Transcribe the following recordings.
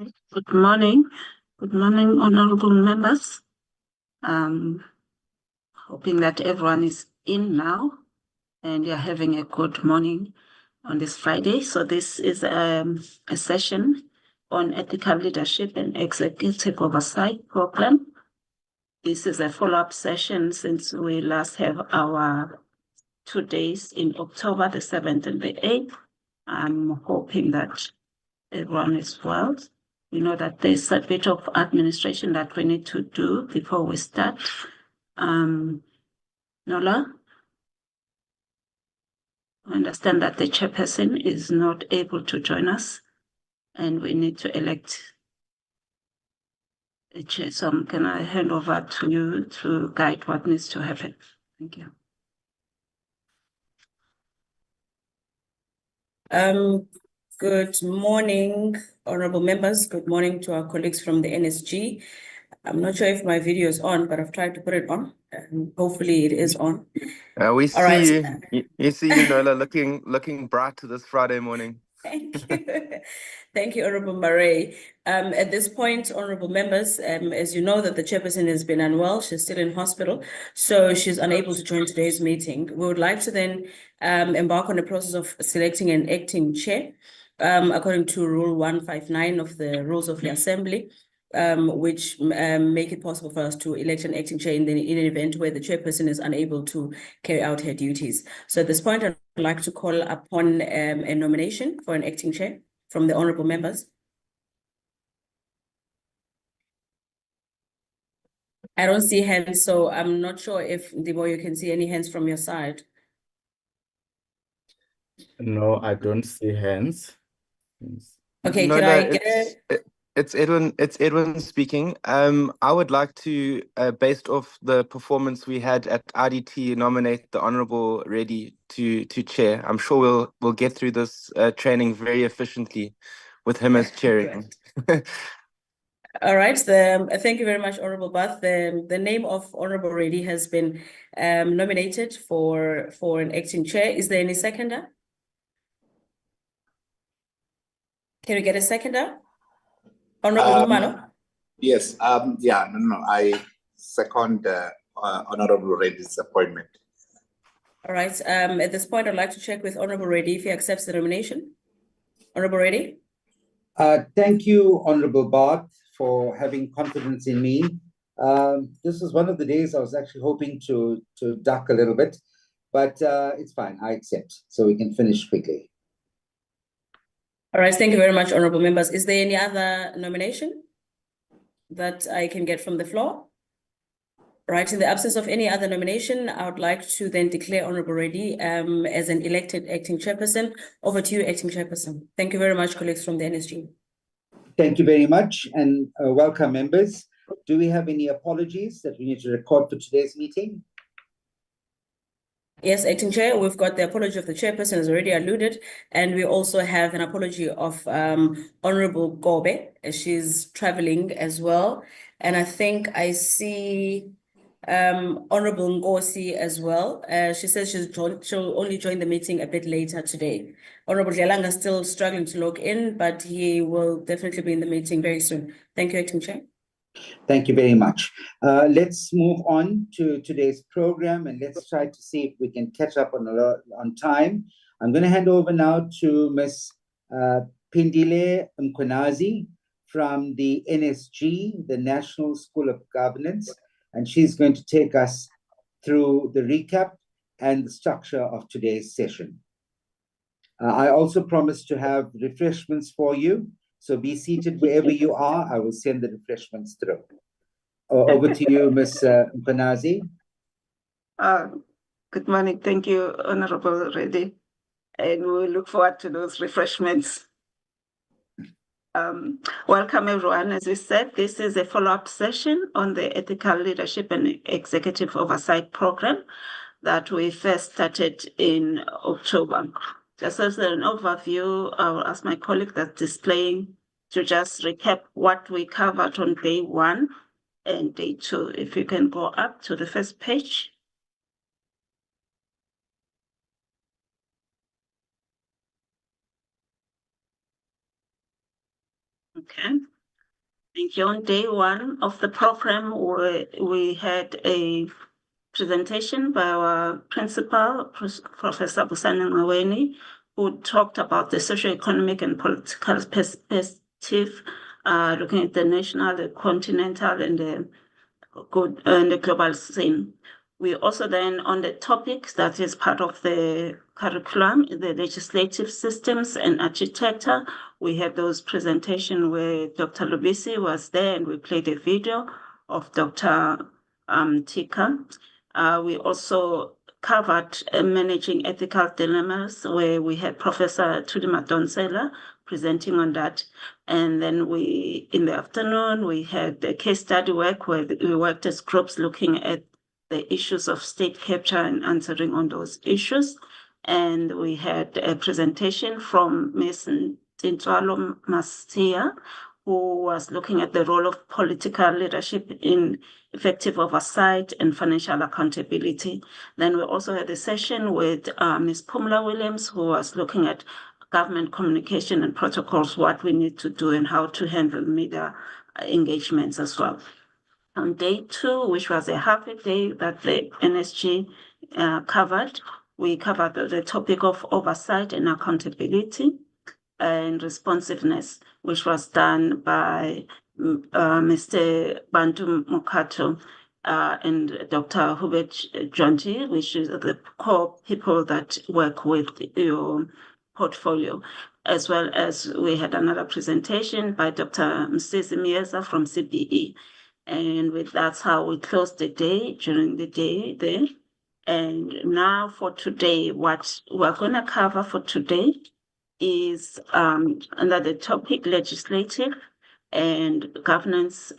Good morning. Good morning, honorable members. Hoping that everyone is in now and you're having a good morning on this Friday. So this is a session on ethical leadership and executive oversight program. This is a follow-up session since we last have our 2 days in October, the 7th and the 8th. I'm hoping that everyone is well. We know that there's a bit of administration that we need to do before we start. Nola, I understand that the chairperson is not able to join us and we need to elect a chair. So can I hand over to you to guide what needs to happen? Thank you. Good morning, honorable members. Good morning to our colleagues from the NSG. I'm not sure if my video is on, but I've tried to put it on, and hopefully it is on. We see you see you, Nola, looking bright this Friday morning. Thank you. Thank you, Honorable Murray. At this point, honorable members, as you know that the chairperson has been unwell, she's still in hospital, so she's unable to join today's meeting. We would like to then embark on the process of selecting an acting chair, according to Rule 159 of the Rules of the Assembly, which make it possible for us to elect an acting chair in an event where the chairperson is unable to carry out her duties. So at this point, I'd like to call upon a nomination for an acting chair from the honorable members. I don't see hands, so I'm not sure if, Debo, you can see any hands from your side. No, I don't see hands. Okay, Nola, can I get it's Edwin speaking. I would like to, based off the performance we had at IDT, nominate the Honorable Reddy to chair. I'm sure we'll get through this training very efficiently with him as chairing. All right. Thank you very much, Honorable Bath. The name of Honorable Reddy has been nominated for an acting chair. Is there any seconder? Can we get a seconder? Honorable Khumalo? Yes. I second Honorable Reddy's appointment. All right. At this point, I'd like to check with Honorable Reddy if he accepts the nomination. Honorable Reddy? Thank you, Honorable Bart, for having confidence in me. This is one of the days I was actually hoping to duck a little bit, but it's fine. I accept, so we can finish quickly. All right. Thank you very much, honorable members. Is there any other nomination that I can get from the floor? Right. In the absence of any other nomination, I would like to then declare Honorable Reddy as an elected acting chairperson. Over to you, acting chairperson. Thank you very much, colleagues from the NSG. Thank you very much, and welcome, members. Do we have any apologies that we need to record for today's meeting? Yes, acting chair, we've got the apology of the chairperson as already alluded, and we also have an apology of Honorable Gobe, as she's traveling as well. And I think I see Honorable Ngosi as well. She says she'll only join the meeting a bit later today. Honorable Dlalanga is still struggling to log in, but he will definitely be in the meeting very soon. Thank you, acting chair. Thank you very much. Let's move on to today's program, and let's try to see if we can catch up on time. I'm going to hand over now to Ms. Pindile Mkhwanazi from the NSG, the National School of Governance, and she's going to take us through the recap and the structure of today's session. I also promised to have refreshments for you, so be seated wherever you are. I will send the refreshments through. Over to you, Ms. Mkhwanazi. Good morning. Thank you, Honorable Reddy. And we look forward to those refreshments. Welcome, everyone. As we said, this is a follow-up session on the Ethical Leadership and Executive Oversight Program that we first started in October. Just as an overview, I'll ask my colleague that's displaying to just recap what we covered on day 1 and day 2. If you can go up to the first page. Okay. Thank you. On day one of the program, we had a presentation by our principal, Professor Busani Ngweni, who talked about the socio-economic and political perspective, looking at the national, the continental, and the global scene. We also then, on the topics that is part of the curriculum, the legislative systems and architecture, we had those presentations where Dr. Lubisi was there and we played a video of Dr. Tika. We also covered managing ethical dilemmas, where we had Professor Tudi Madonsela presenting on that. And then in the afternoon, we had the case study work where we worked as groups looking at the issues of state capture and answering on those issues. And we had a presentation from Ms. Ntintwalo Masia, who was looking at the role of political leadership in effective oversight and financial accountability. Then we also had a session with Ms. Pumla Williams, who was looking at government communication and protocols, what we need to do and how to handle media engagements as well. On day two, which was a half a day that the NSG covered, we covered the topic of oversight and accountability and responsiveness, which was done by Mr. Bantu Mukato and Dr. Hubert Jonti, which is the core people that work with your portfolio, as well as we had another presentation by Dr. Msisi Mieza from CBE. And that's how we closed the day, during the day there. And now for today, what we're going to cover for today is under the topic legislative and governance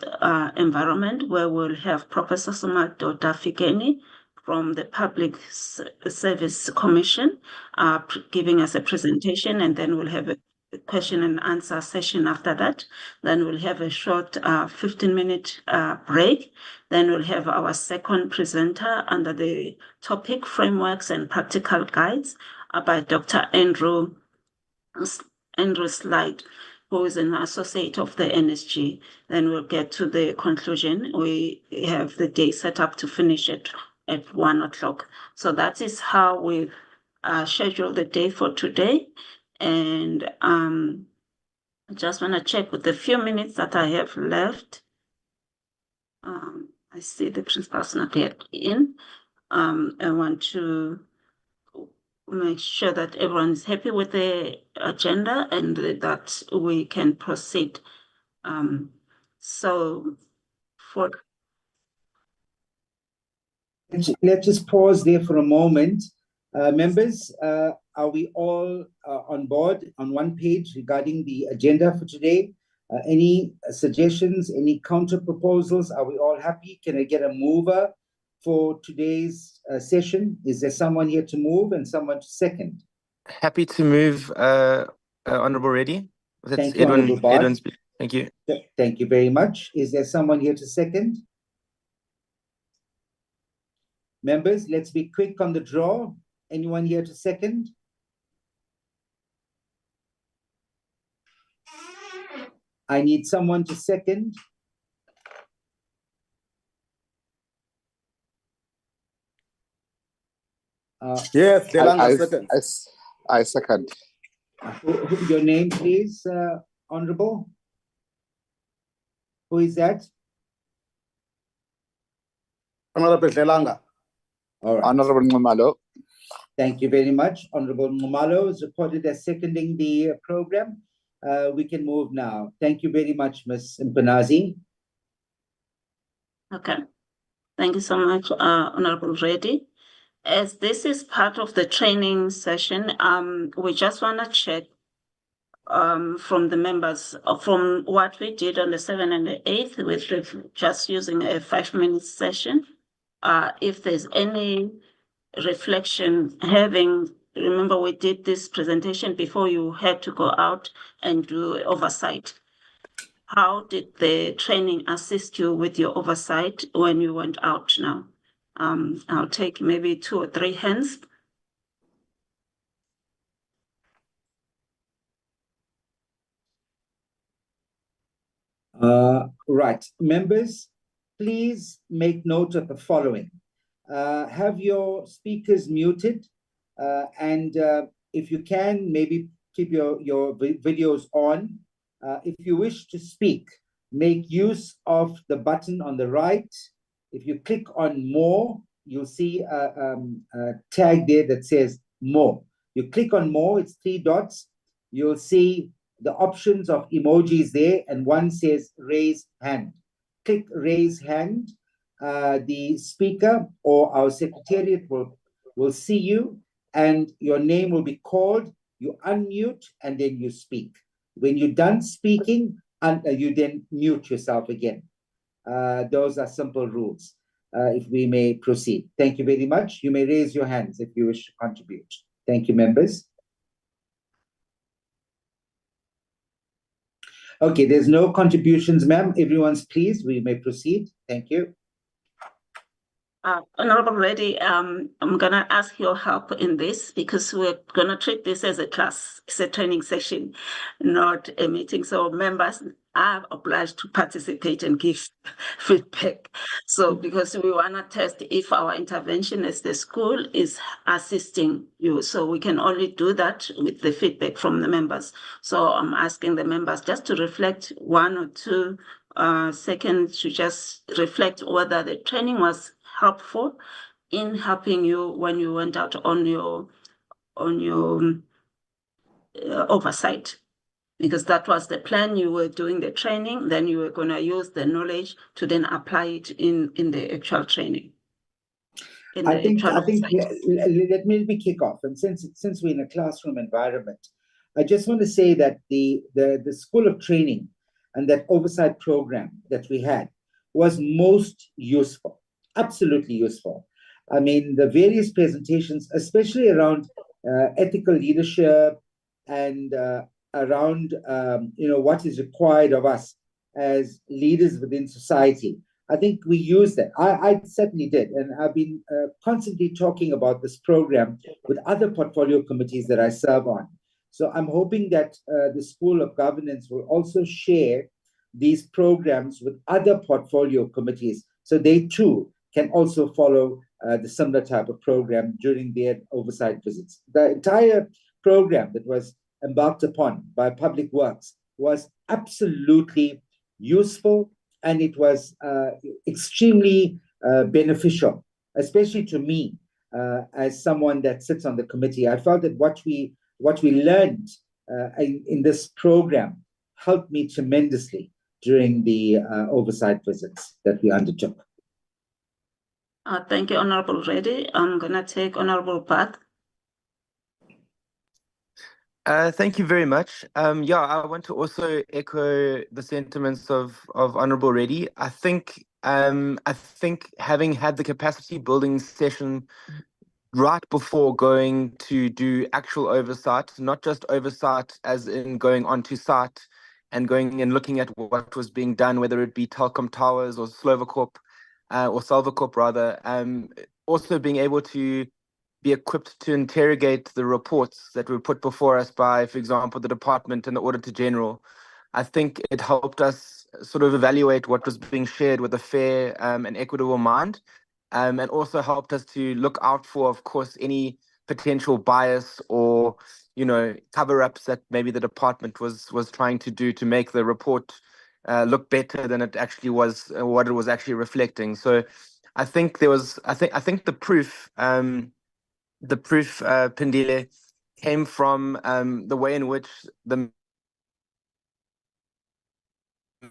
environment, where we'll have Professor Sumadoda Fikeni from the Public Service Commission giving us a presentation, and then we'll have a question and answer session after that. Then we'll have a short 15-minute break. Then we'll have our second presenter under the topic frameworks and practical guides by Dr. Andrew Slide, who is an associate of the NSG. Then we'll get to the conclusion. We have the day set up to finish at 1 o'clock. So that is how we've scheduled the day for today. And I just want to check with the few minutes that I have left. I see the principal's not yet in. I want to make sure that everyone is happy with the agenda and that we can proceed. So for Let's just pause there for a moment. Members, are we all on board on one page regarding the agenda for today? Any suggestions, any counter proposals? Are we all happy? Can I get a mover for today's session? Is there someone here to move and someone to second? Happy to move, Honorable Reddy. Thank you, Honorable Bart. Thank you. Thank you very much. Is there someone here to second? Members, let's be quick on the draw. Anyone here to second? I need someone to second. Yes, Delanga second. I second. Your name, please, Honorable. Who is that? Honorable Delanga. All right. Honorable Ngumalo. Thank you very much. Honorable Ngumalo is reported as seconding the program. We can move now. Thank you very much, Ms. Mpenazi. Okay. Thank you so much, Honorable Reddy. As this is part of the training session, we just want to check from the members, from what we did on the 7th and the 8th, with just using a 5-minute session. If there's any reflection, remember we did this presentation before you had to go out and do oversight. How did the training assist you with your oversight when you went out now? I'll take maybe 2 or 3 hands. Right. Members, please make note of the following. Have your speakers muted, and if you can, maybe keep your videos on. If you wish to speak, make use of the button on the right. If you click on more, you'll see a tag there that says more. You click on more, it's 3 dots. You'll see the options of emojis there, and one says raise hand. Click raise hand. The speaker or our secretariat will see you, and your name will be called. You unmute, and then you speak. When you're done speaking, you then mute yourself again. Those are simple rules. If we may proceed. Thank you very much. You may raise your hands if you wish to contribute. Thank you, members. Okay, there's no contributions, ma'am. Everyone's pleased. We may proceed. Thank you. Honorable Reddy, I'm gonna ask your help in this because we're gonna treat this as a class. It's a training session, not a meeting. So members are obliged to participate and give feedback. So because we wanna test if our intervention as the school is assisting you. So we can only do that with the feedback from the members. So I'm asking the members just to reflect 1 or 2 seconds to just reflect whether the training was helpful in helping you when you went out on your oversight, because that was the plan. You were doing the training, then you were going to use the knowledge to then apply it in the actual training. I think let me kick off, and since we're in a classroom environment, I just want to say that the School of Training and that oversight program that we had was most useful. Absolutely useful. I mean, the various presentations, especially around ethical leadership and around what is required of us as leaders within society. I think we used that. I certainly did, and I've been constantly talking about this program with other portfolio committees that I serve on. So I'm hoping that the School of Governance will also share these programs with other portfolio committees, so they too can also follow the similar type of program during their oversight visits. The entire program that was embarked upon by Public Works was absolutely useful, and it was extremely beneficial, especially to me as someone that sits on the committee. I felt that what we learned in this program helped me tremendously during the oversight visits that we undertook. Thank you, Honorable Reddy. I'm going to take Honorable Park. Thank you very much. I want to also echo the sentiments of Honorable Reddy. I think having had the capacity building session right before going to do actual oversight, not just oversight as in going onto site and going and looking at what was being done, whether it be Telkom Towers or Slovacorp, or Salvacorp rather, also being able to be equipped to interrogate the reports that were put before us by, for example, the department and the Auditor General. I think it helped us sort of evaluate what was being shared with a fair and equitable mind, and also helped us to look out for, of course, any potential bias or, cover-ups that maybe the department was trying to do to make the report look better than it actually was, what it was actually reflecting. So I think the proof, Pindile, came from the way in which the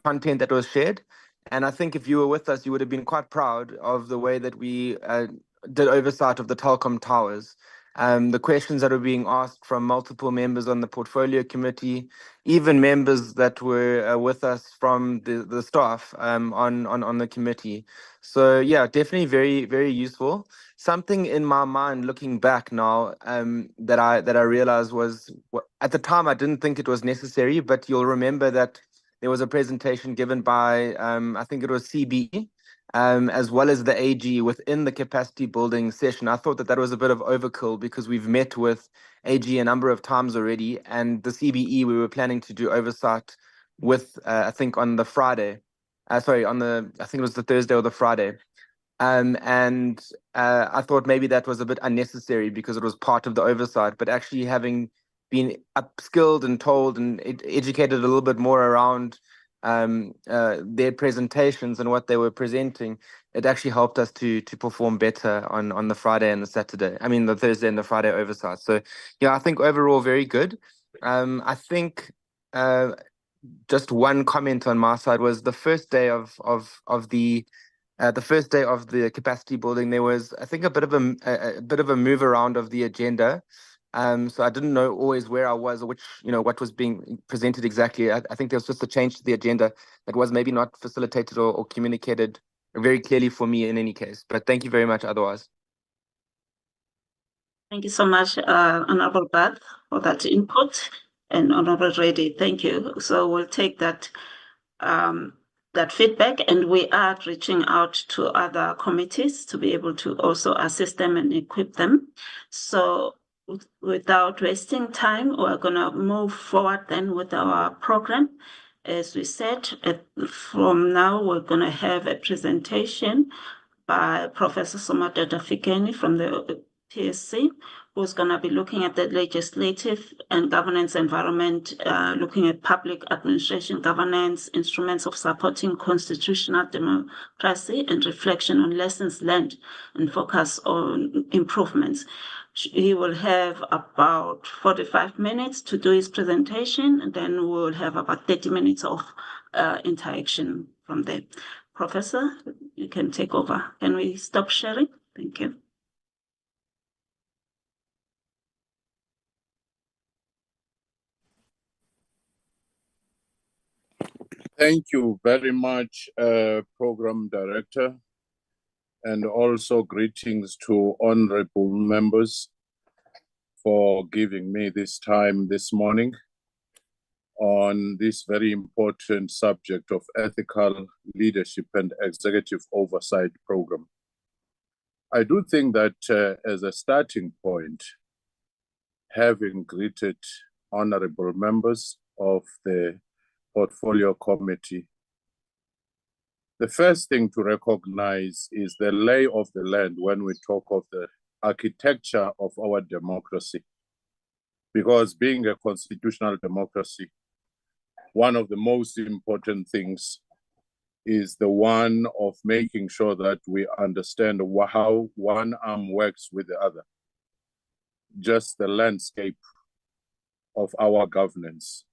content that was shared. And I think if you were with us, you would have been quite proud of the way that we did oversight of the Telkom Towers. The questions that were being asked from multiple members on the portfolio committee, even members that were with us from the staff on the committee. So yeah, definitely very, very useful. Something in my mind looking back now that I realized was, at the time I didn't think it was necessary, but you'll remember that there was a presentation given by I think it was CBE, as well as the AG within the capacity building session. I thought that was a bit of overkill because we've met with AG a number of times already, and the CBE we were planning to do oversight with I think on the Friday, I think it was the Thursday or the Friday. And I thought maybe that was a bit unnecessary because it was part of the oversight, but actually having been upskilled and told and educated a little bit more around their presentations and what they were presenting, it actually helped us to perform better on the Friday and the Saturday. I mean, the Thursday and the Friday oversight. So, yeah, I think overall very good. I think just one comment on my side was the first day of the capacity building. There was, I think, a bit of a move around of the agenda. So I didn't know always where I was or what was being presented exactly. I think there was just a change to the agenda that was maybe not facilitated or communicated very clearly for me in any case. But thank you very much otherwise. Thank you so much, Honorable Beth, for that input, and Honorable Reddy, thank you. So we'll take that feedback, and we are reaching out to other committees to be able to also assist them and equip them. So without wasting time, we're going to move forward then with our program. As we said, from now, we're going to have a presentation by Professor Somadoda Fikeni from the PSC, who's going to be looking at the legislative and governance environment, looking at public administration governance, instruments of supporting constitutional democracy, and reflection on lessons learned and focus on improvements. He will have about 45 minutes to do his presentation, and then we'll have about 30 minutes of interaction from there. Professor, you can take over. Can we stop sharing? Thank you. Thank you very much, Program Director, and also greetings to honorable members for giving me this time this morning on this very important subject of ethical leadership and executive oversight program. I do think that as a starting point, having greeted honorable members of the Portfolio Committee, the first thing to recognize is the lay of the land when we talk of the architecture of our democracy. Because being a constitutional democracy, one of the most important things is the one of making sure that we understand how one arm works with the other. Just the landscape of our governance.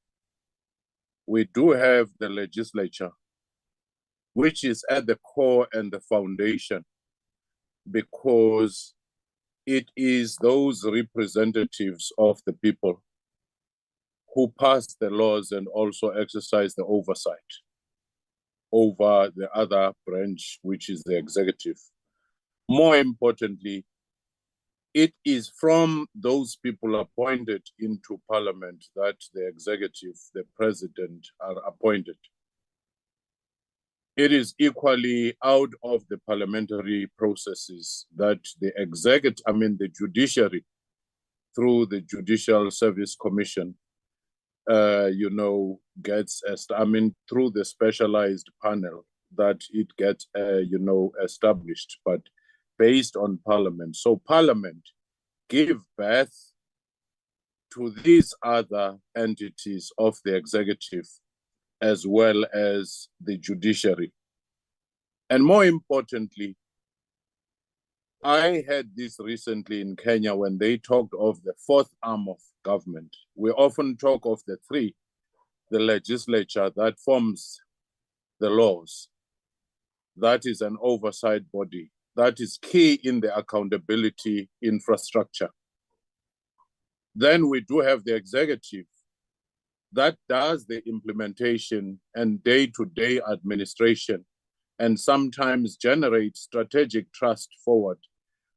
We do have the legislature, which is at the core and the foundation, because it is those representatives of the people who pass the laws and also exercise the oversight over the other branch, which is the executive. More importantly, it is from those people appointed into parliament that the executive, the president, are appointed. It is equally out of the parliamentary processes that the judiciary, through the Judicial Service Commission, gets, through the specialized panel that it gets, established, but based on parliament. So parliament give birth to these other entities of the executive as well as the judiciary. And more importantly, I had this recently in Kenya when they talked of the fourth arm of government. We often talk of the three, the legislature that forms the laws. That is an oversight body. That is key in the accountability infrastructure. Then we do have the executive that does the implementation and day-to-day administration and sometimes generates strategic trust forward,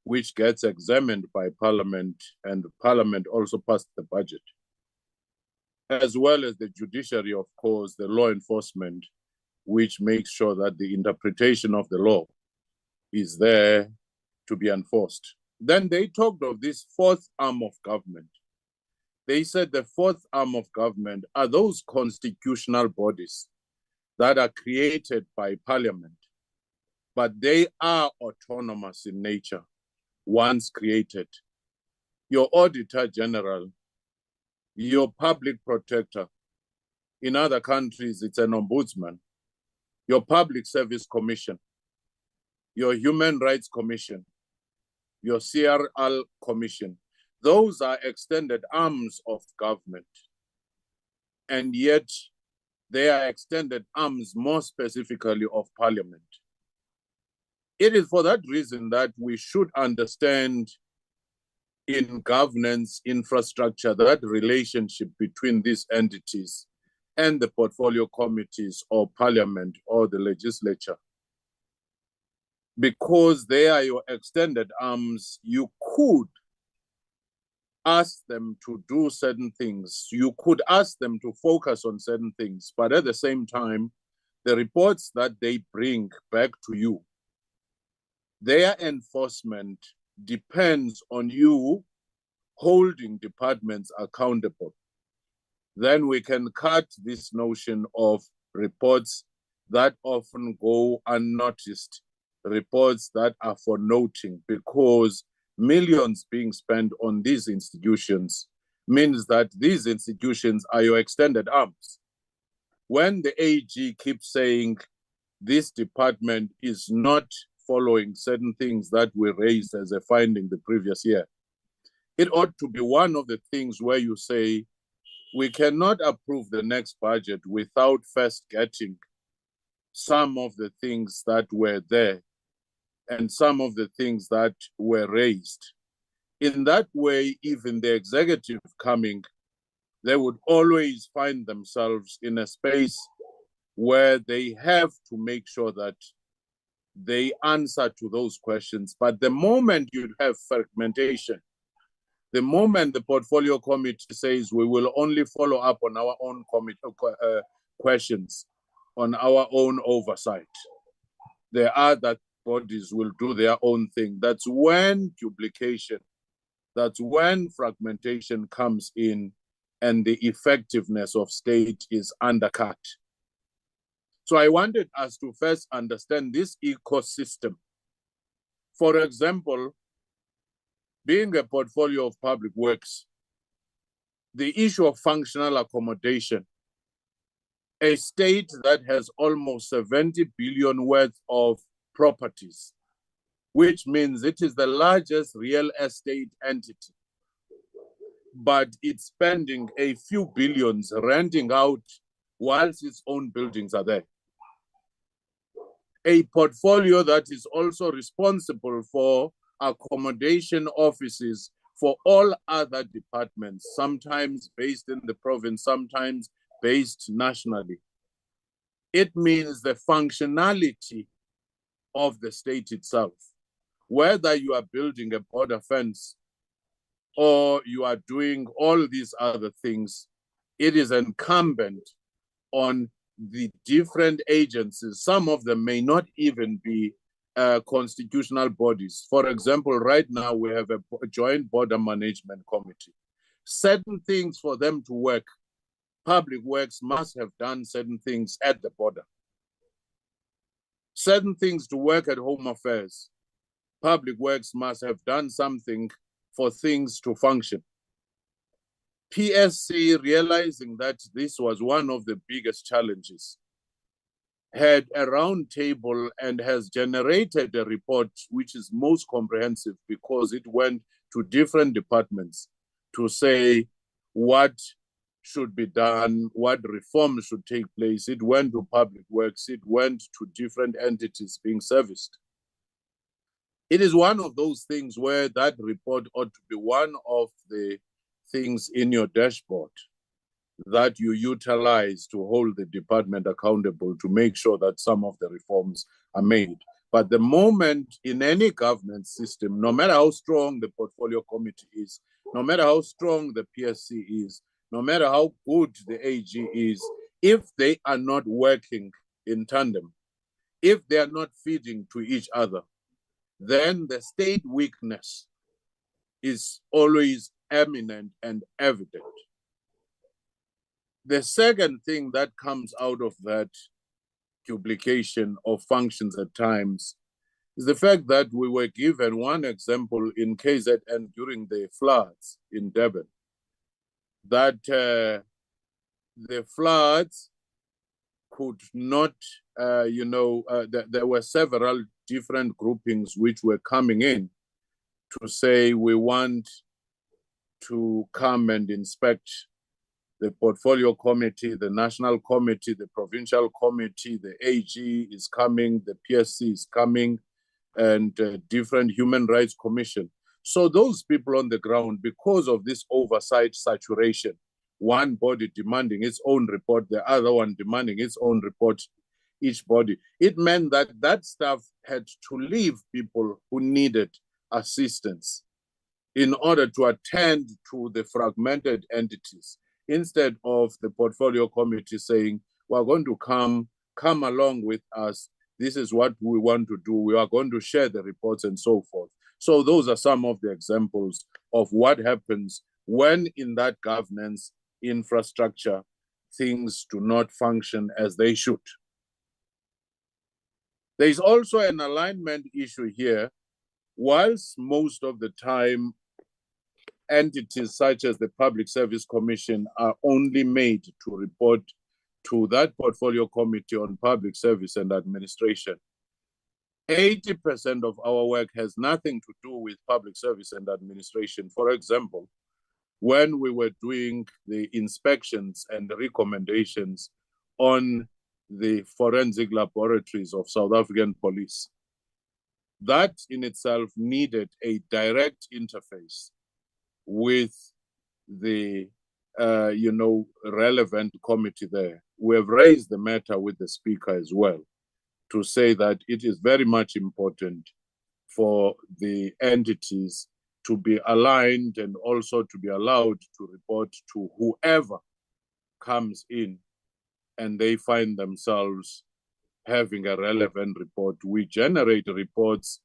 which gets examined by Parliament, and Parliament also passed the budget. As well as the judiciary, of course, the law enforcement, which makes sure that the interpretation of the law is there to be enforced. Then they talked of this fourth arm of government. they said the fourth arm of government are those constitutional bodies that are created by parliament, but they are autonomous in nature once created. Your Auditor General, your Public Protector, in other countries it's an ombudsman, your Public Service Commission, your Human Rights Commission, your CRL Commission, those are extended arms of government. And yet they are extended arms more specifically of parliament. It is for that reason that we should understand in governance infrastructure that relationship between these entities and the portfolio committees or parliament or the legislature. Because they are your extended arms, you could ask them to do certain things. You could ask them to focus on certain things, but at the same time, the reports that they bring back to you, their enforcement depends on you holding departments accountable. Then we can cut this notion of reports that often go unnoticed, reports that are for noting, because millions being spent on these institutions means that these institutions are your extended arms. When the AG keeps saying this department is not following certain things that we raised as a finding the previous year, it ought to be one of the things where you say, we cannot approve the next budget without first getting some of the things that were there and some of the things that were raised. In that way, even the executive coming, they would always find themselves in a space where they have to make sure that they answer to those questions. But the moment you have fragmentation, the moment the portfolio committee says we will only follow up on our own questions, on our own oversight, the other bodies will do their own thing. That's when duplication, that's when fragmentation comes in and the effectiveness of state is undercut. So I wanted us to first understand this ecosystem. For example, being a portfolio of public works, the issue of functional accommodation, a state that has almost 70 billion worth of properties, which means it is the largest real estate entity, but it's spending a few billions renting out whilst its own buildings are there. A portfolio that is also responsible for accommodation offices for all other departments, sometimes based in the province, sometimes based nationally. It means the functionality of the state itself, whether you are building a border fence or you are doing all these other things, it is incumbent on the different agencies. Some of them may not even be constitutional bodies. For example, right now we have a joint border management committee. Certain things for them to work, public works must have done certain things at the border. Certain things to work at home affairs, public works must have done something for things to function. PSC, realizing that this was one of the biggest challenges, had a round table and has generated a report which is most comprehensive because it went to different departments to say what should be done, what reforms should take place. It went to public works, it went to different entities being serviced. It is one of those things where that report ought to be one of the things in your dashboard that you utilize to hold the department accountable to make sure that some of the reforms are made. But the moment in any governance system, no matter how strong the portfolio committee is, no matter how strong the PSC is, no matter how good the AG is, if they are not working in tandem, if they are not feeding to each other, then the state weakness is always eminent and evident. The second thing that comes out of that duplication of functions at times is the fact that we were given one example in KZN during the floods in Durban, that the floods could not, there were several different groupings which were coming in to say we want to come and inspect the portfolio committee, the national committee, the provincial committee, the AG is coming, the PSC is coming, and different human rights commission. So those people on the ground, because of this oversight saturation, one body demanding its own report, the other one demanding its own report, each body, it meant that that staff had to leave people who needed assistance in order to attend to the fragmented entities, instead of the portfolio committee saying, we're going to come along with us. This is what we want to do. We are going to share the reports and so forth. So those are some of the examples of what happens when in that governance infrastructure, things do not function as they should. There is also an alignment issue here. Whilst most of the time entities such as the Public Service Commission are only made to report to that portfolio committee on public service and administration, 80% of our work has nothing to do with public service and administration. For example, when we were doing the inspections and the recommendations on the forensic laboratories of South African police, that in itself needed a direct interface with the relevant committee there. We have raised the matter with the speaker as well to say that it is very much important for the entities to be aligned and also to be allowed to report to whoever comes in and they find themselves having a relevant report. We generate reports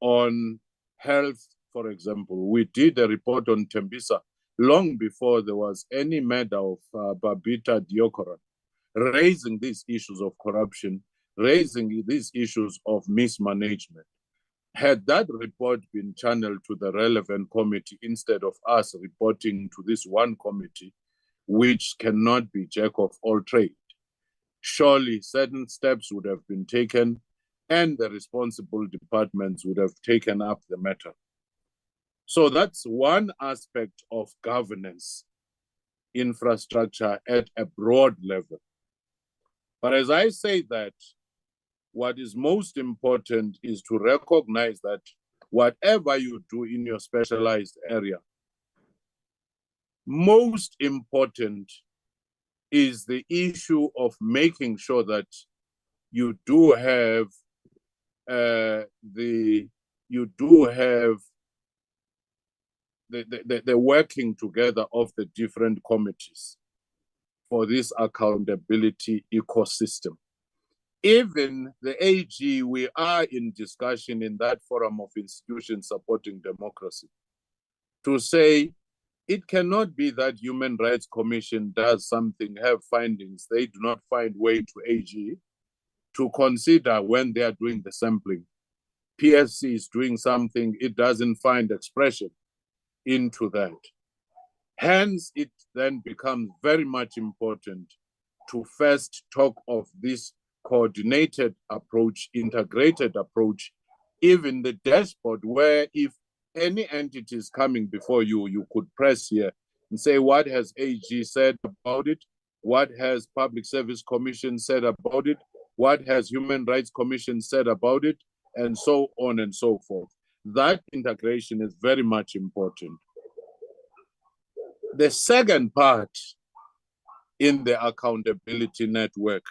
on health, for example. We did a report on Tembisa long before there was any matter of Babita Deokaran, raising these issues of corruption, raising these issues of mismanagement. Had that report been channeled to the relevant committee instead of us reporting to this one committee, which cannot be jack of all trades, surely certain steps would have been taken and the responsible departments would have taken up the matter. So that's one aspect of governance infrastructure at a broad level. But as I say that, what is most important is to recognize that whatever you do in your specialized area, most important is the issue of making sure that you do have the working together of the different committees for this accountability ecosystem. Even the AG, we are in discussion in that forum of institutions supporting democracy to say it cannot be that Human Rights Commission does something, have findings, they do not find way to AG to consider when they are doing the sampling. PSC is doing something, it doesn't find expression into that. Hence, it then becomes very much important to first talk of this coordinated approach, integrated approach, even the dashboard, where if any entity is coming before you, you could press here and say, what has AG said about it? What has Public Service Commission said about it? What has Human Rights Commission said about it? And so on and so forth. That integration is very much important. The second part in the accountability network,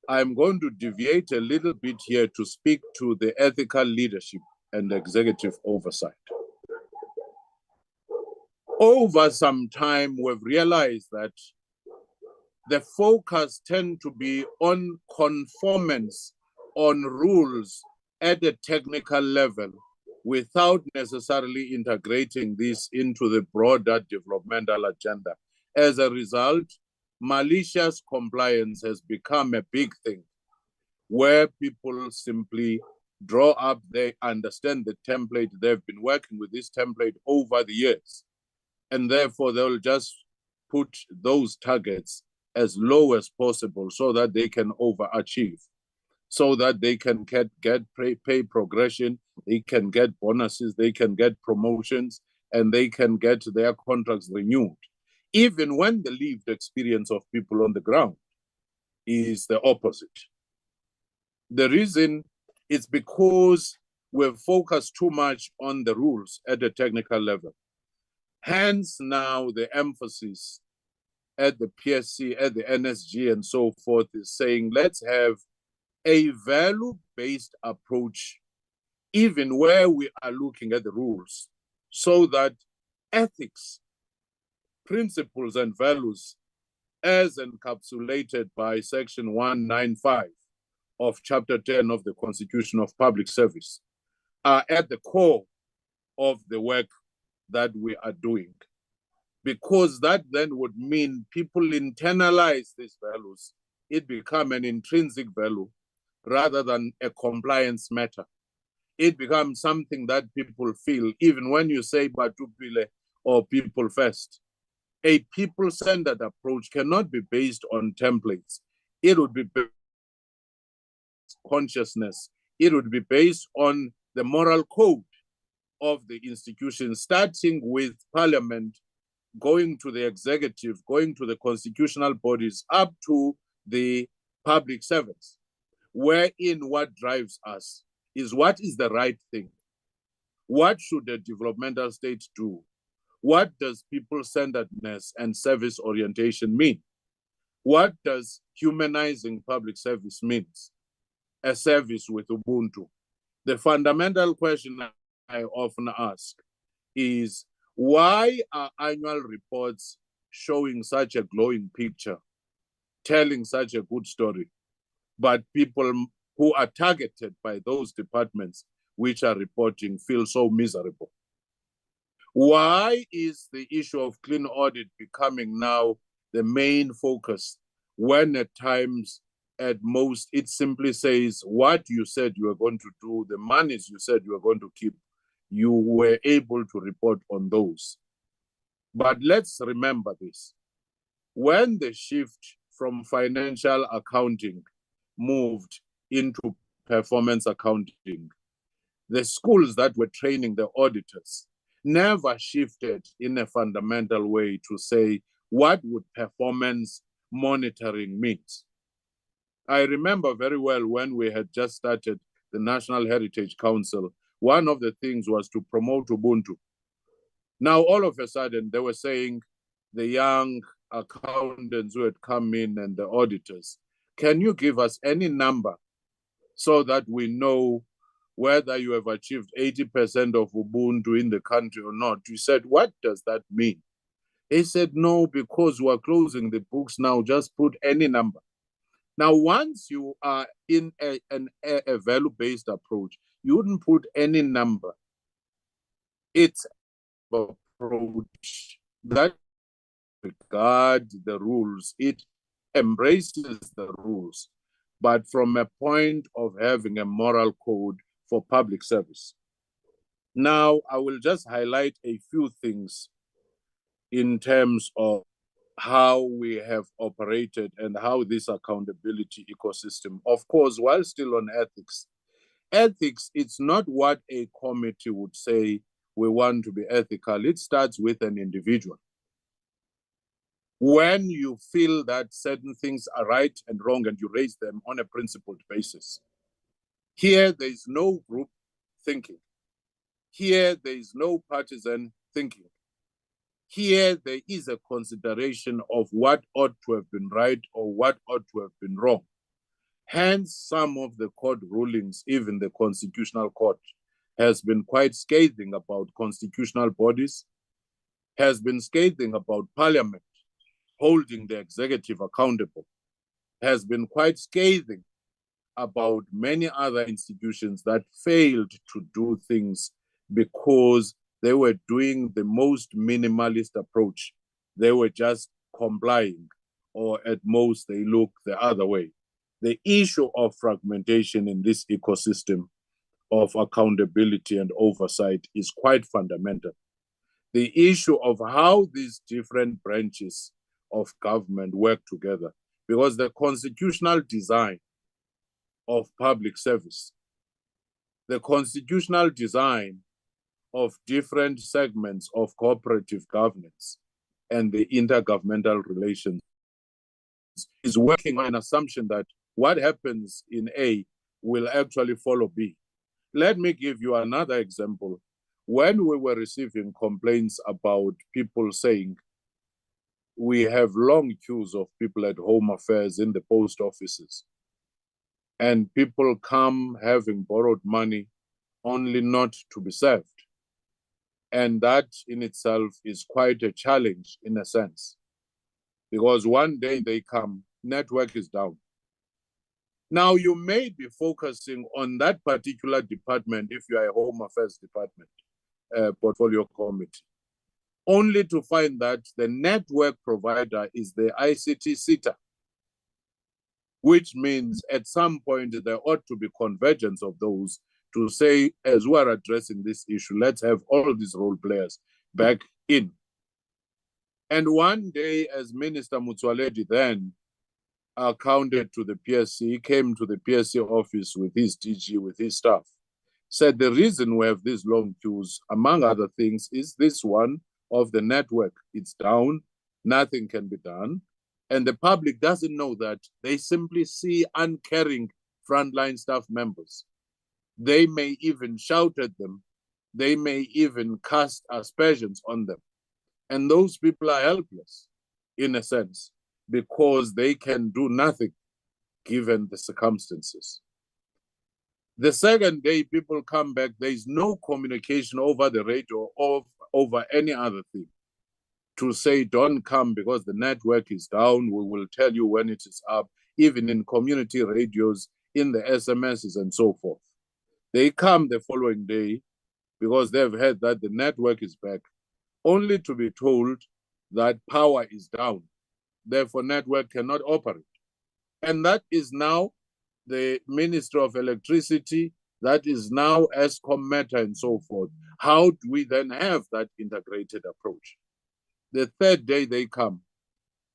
I'm going to deviate a little bit here to speak to the ethical leadership and executive oversight. Over some time, we've realized that the focus tends to be on conformance, on rules at the technical level, without necessarily integrating this into the broader developmental agenda. As a result, malicious compliance has become a big thing, where people simply draw up, they understand the template, they've been working with this template over the years, and therefore they'll just put those targets as low as possible so that they can overachieve, so that they can get pay progression, they can get bonuses, they can get promotions, and they can get their contracts renewed, even when the lived experience of people on the ground is the opposite. The reason is because we've focused too much on the rules at a technical level. Hence now the emphasis at the PSC, at the NSG and so forth is saying, let's have a value-based approach, even where we are looking at the rules, so that ethics, principles and values, as encapsulated by Section 195 of Chapter 10 of the Constitution of Public Service, are at the core of the work that we are doing. Because that then would mean people internalize these values. It becomes an intrinsic value rather than a compliance matter. It becomes something that people feel, even when you say Batupile or people first. A people-centered approach cannot be based on templates. It would be based on consciousness. It would be based on the moral code of the institution, starting with Parliament, going to the executive, going to the constitutional bodies, up to the public servants, wherein what drives us is what is the right thing. What should a developmental state do? What does people-centeredness and service orientation mean? What does humanizing public service means? A service with Ubuntu. The fundamental question I often ask is, why are annual reports showing such a glowing picture, telling such a good story, but people who are targeted by those departments which are reporting feel so miserable? Why is the issue of clean audit becoming now the main focus, when at times, at most, it simply says what you said you were going to do, the monies you said you were going to keep, you were able to report on those? But let's remember this. When the shift from financial accounting moved into performance accounting, the schools that were training the auditors never shifted in a fundamental way to say, what would performance monitoring mean? I remember very well when we had just started the National Heritage Council, one of the things was to promote Ubuntu. Now, all of a sudden, they were saying, the young accountants who had come in and the auditors, can you give us any number so that we know whether you have achieved 80% of Ubuntu in the country or not? We said, what does that mean? They said, no, because we're closing the books now, just put any number. Now, once you are in a value-based approach, you wouldn't put any number. It's an approach that regards the rules. It embraces the rules, but from a point of having a moral code for public service. Now, I will just highlight a few things in terms of how we have operated and how this accountability ecosystem, of course, while still on ethics, it's not what a committee would say we want to be ethical. It starts with an individual. When you feel that certain things are right and wrong and you raise them on a principled basis. Here, there is no group thinking. Here, there is no partisan thinking. Here, there is a consideration of what ought to have been right or what ought to have been wrong. Hence, some of the court rulings, even the Constitutional Court, has been quite scathing about constitutional bodies, has been scathing about Parliament holding the executive accountable, has been quite scathing about many other institutions that failed to do things because they were doing the most minimalist approach. They were just complying, or at most they look the other way. The issue of fragmentation in this ecosystem of accountability and oversight is quite fundamental. The issue of how these different branches of government work together, because the constitutional design of public service, the constitutional design of different segments of cooperative governance and the intergovernmental relations is working on an assumption that what happens in A will actually follow B. Let me give you another example. When we were receiving complaints about people saying we have long queues of people at Home Affairs in the post offices, and people come having borrowed money only not to be served. And that in itself is quite a challenge in a sense, because one day they come, network is down. Now, you may be focusing on that particular department if you are a Home Affairs department, portfolio committee, only to find that the network provider is the ICT SITA, which means at some point there ought to be convergence of those to say, as we are addressing this issue, let's have all these role players back in. And one day, as Minister Motsoaledi then accounted to the PSC, he came to the PSC office with his DG, with his staff, said the reason we have these long queues, among other things, is this one of the network. It's down, nothing can be done. And the public doesn't know that. They simply see uncaring frontline staff members. They may even shout at them. They may even cast aspersions on them. And those people are helpless, in a sense, because they can do nothing given the circumstances. The second day people come back, there is no communication over the radio or over any other thing to say, don't come because the network is down. We will tell you when it is up, even in community radios, in the SMSs and so forth. They come the following day because they've heard that the network is back, only to be told that power is down. Therefore, network cannot operate. And that is now the Minister of Electricity, that is now Eskom Meta and so forth. How do we then have that integrated approach? The third day they come,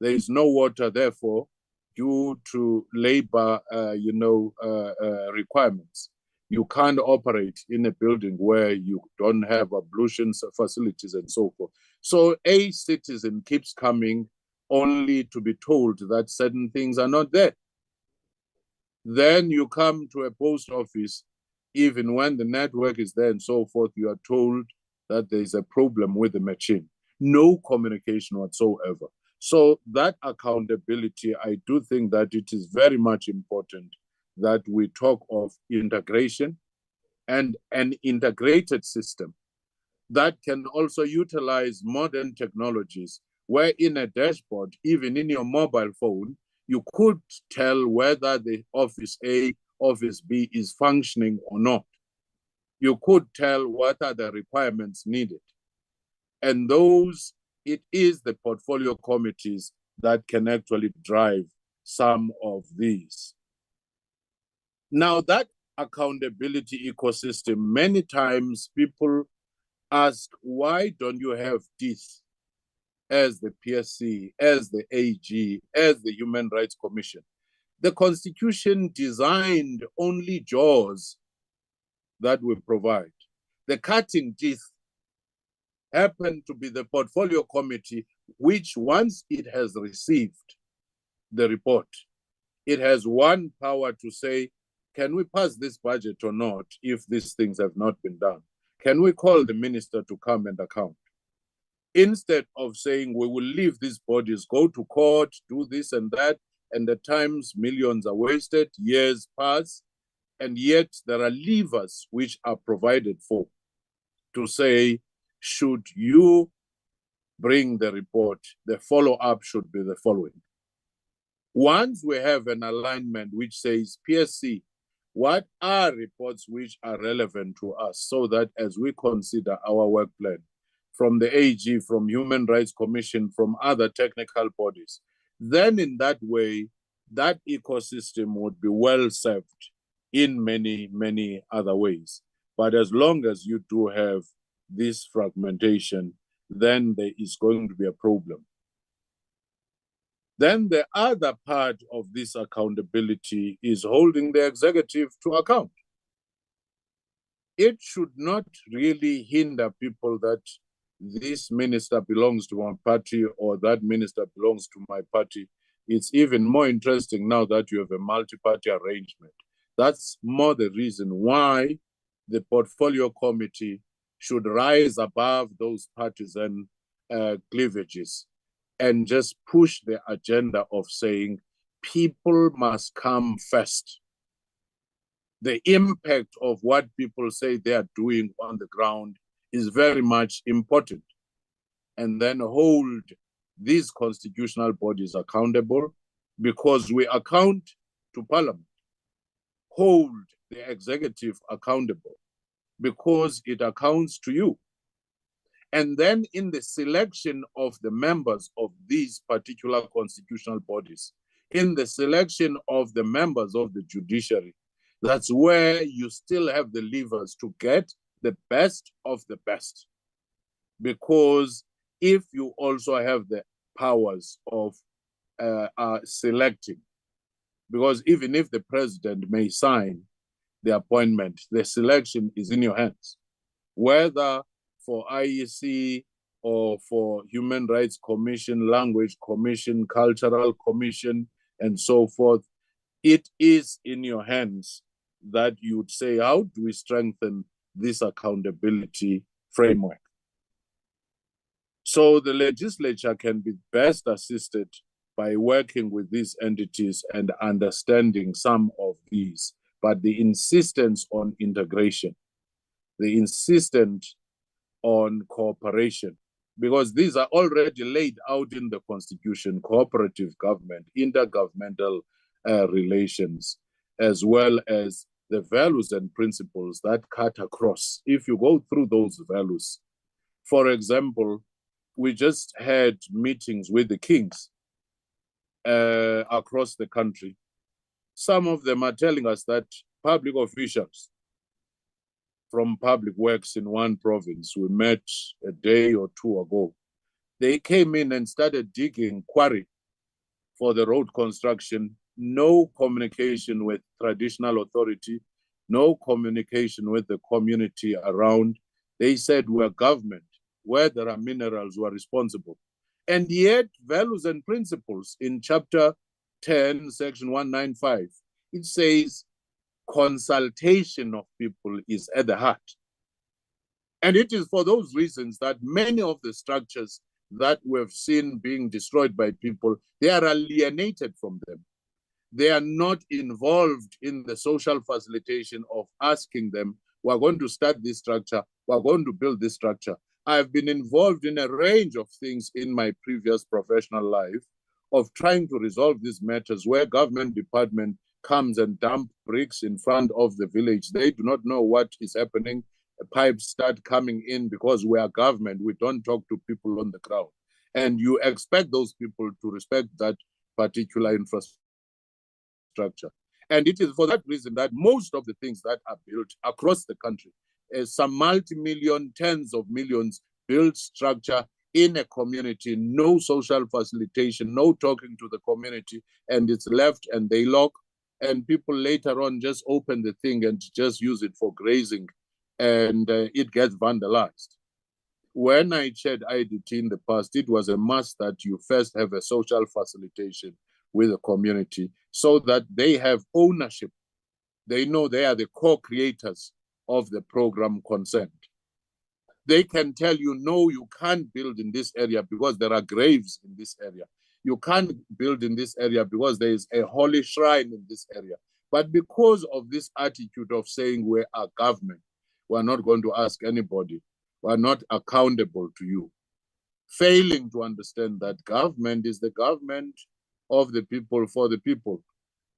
there is no water, therefore, due to labor, requirements. You can't operate in a building where you don't have ablution facilities and so forth. So a citizen keeps coming only to be told that certain things are not there. Then you come to a post office, even when the network is there and so forth, you are told that there is a problem with the machine. No communication whatsoever. So that accountability, I do think that it is very much important that we talk of integration and an integrated system that can also utilize modern technologies, where in a dashboard, even in your mobile phone, you could tell whether the Office A, Office B is functioning or not. You could tell what are the requirements needed. And those, it is the portfolio committees that can actually drive some of these. Now, that accountability ecosystem, many times people ask, why don't you have this as the PSC, as the AG, as the Human Rights Commission? The Constitution designed only jaws that we provide. The cutting teeth happen to be the portfolio committee, which once it has received the report, it has one power to say, can we pass this budget or not if these things have not been done? Can we call the minister to come and account? Instead of saying we will leave these bodies, go to court, do this and that, and at times millions are wasted, years pass, and yet there are levers which are provided for to say, should you bring the report, the follow-up should be the following. Once we have an alignment which says, PSC, What are reports which are relevant to us, so that as we consider our work plan from the AG, from Human Rights Commission, from other technical bodies, then in that way, that ecosystem would be well served in many, many other ways. But as long as you do have this fragmentation, then there is going to be a problem. Then the other part of this accountability is holding the executive to account. It should not really hinder people that this minister belongs to one party or that minister belongs to my party. It's even more interesting now that you have a multi-party arrangement. That's more the reason why the portfolio committee should rise above those partisan cleavages and just push the agenda of saying people must come first. The impact of what people say they are doing on the ground is very much important. And then hold these constitutional bodies accountable, because we account to Parliament. Hold the executive accountable because it accounts to you. And then in the selection of the members of these particular constitutional bodies, in the selection of the members of the judiciary, that's where you still have the levers to get the best of the best. Because if you also have the powers of selecting, because even if the president may sign the appointment, the selection is in your hands. Whether for IEC or for Human Rights Commission, Language Commission, Cultural Commission, and so forth, it is in your hands that you would say, how do we strengthen this accountability framework? So the legislature can be best assisted by working with these entities and understanding some of these, but the insistence on integration, the insistence on cooperation, because these are already laid out in the Constitution: cooperative government, intergovernmental relations, as well as the values and principles that cut across. If you go through those values, for example, we just had meetings with the kings across the country. Some of them are telling us that public officials from public works in one province, we met a day or two ago, they came in and started digging quarry for the road construction. No communication with traditional authority, no communication with the community around. They said we're government, where there are minerals, we're responsible. And yet, values and principles in chapter 10, section 195, it says consultation of people is at the heart. And it is for those reasons that many of the structures that we've seen being destroyed by people, they are alienated from them. They are not involved in the social facilitation of asking them, we're going to start this structure, we're going to build this structure. I've been involved in a range of things in my previous professional life of trying to resolve these matters where government department comes and dump bricks in front of the village. They do not know what is happening. Pipes start coming in because we are government. We don't talk to people on the ground. And you expect those people to respect that particular infrastructure. And it is for that reason that most of the things that are built across the country, some multi-million, tens of millions built structure in a community, no social facilitation, no talking to the community, and it's left and they lock, and people later on just open the thing and just use it for grazing, and it gets vandalized. When I chaired IDT in the past, it was a must that you first have a social facilitation with the community so that they have ownership. They know they are the co-creators of the program concerned. They can tell you, no, you can't build in this area because there are graves in this area. You can't build in this area because there is a holy shrine in this area. But because of this attitude of saying we are government, we're not going to ask anybody, we're not accountable to you, failing to understand that government is the government of the people for the people.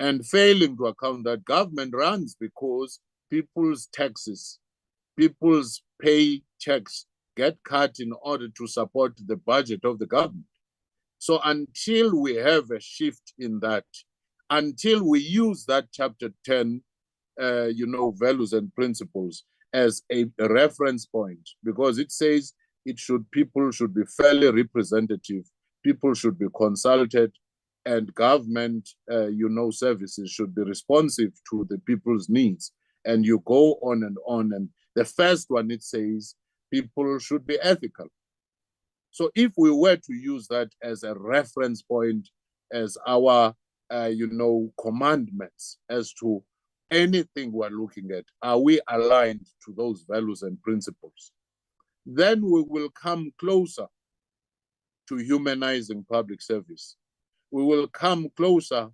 and failing to account that government runs because people's taxes, people's paychecks get cut in order to support the budget of the government. So until we have a shift in that, until we use that chapter 10, values and principles as a reference point, because it says people should be fairly representative, people should be consulted, and government, services should be responsive to the people's needs. And you go on. And the first one, it says people should be ethical. So if we were to use that as a reference point, as our, commandments as to anything we're looking at, are we aligned to those values and principles? Then we will come closer to humanizing public service. We will come closer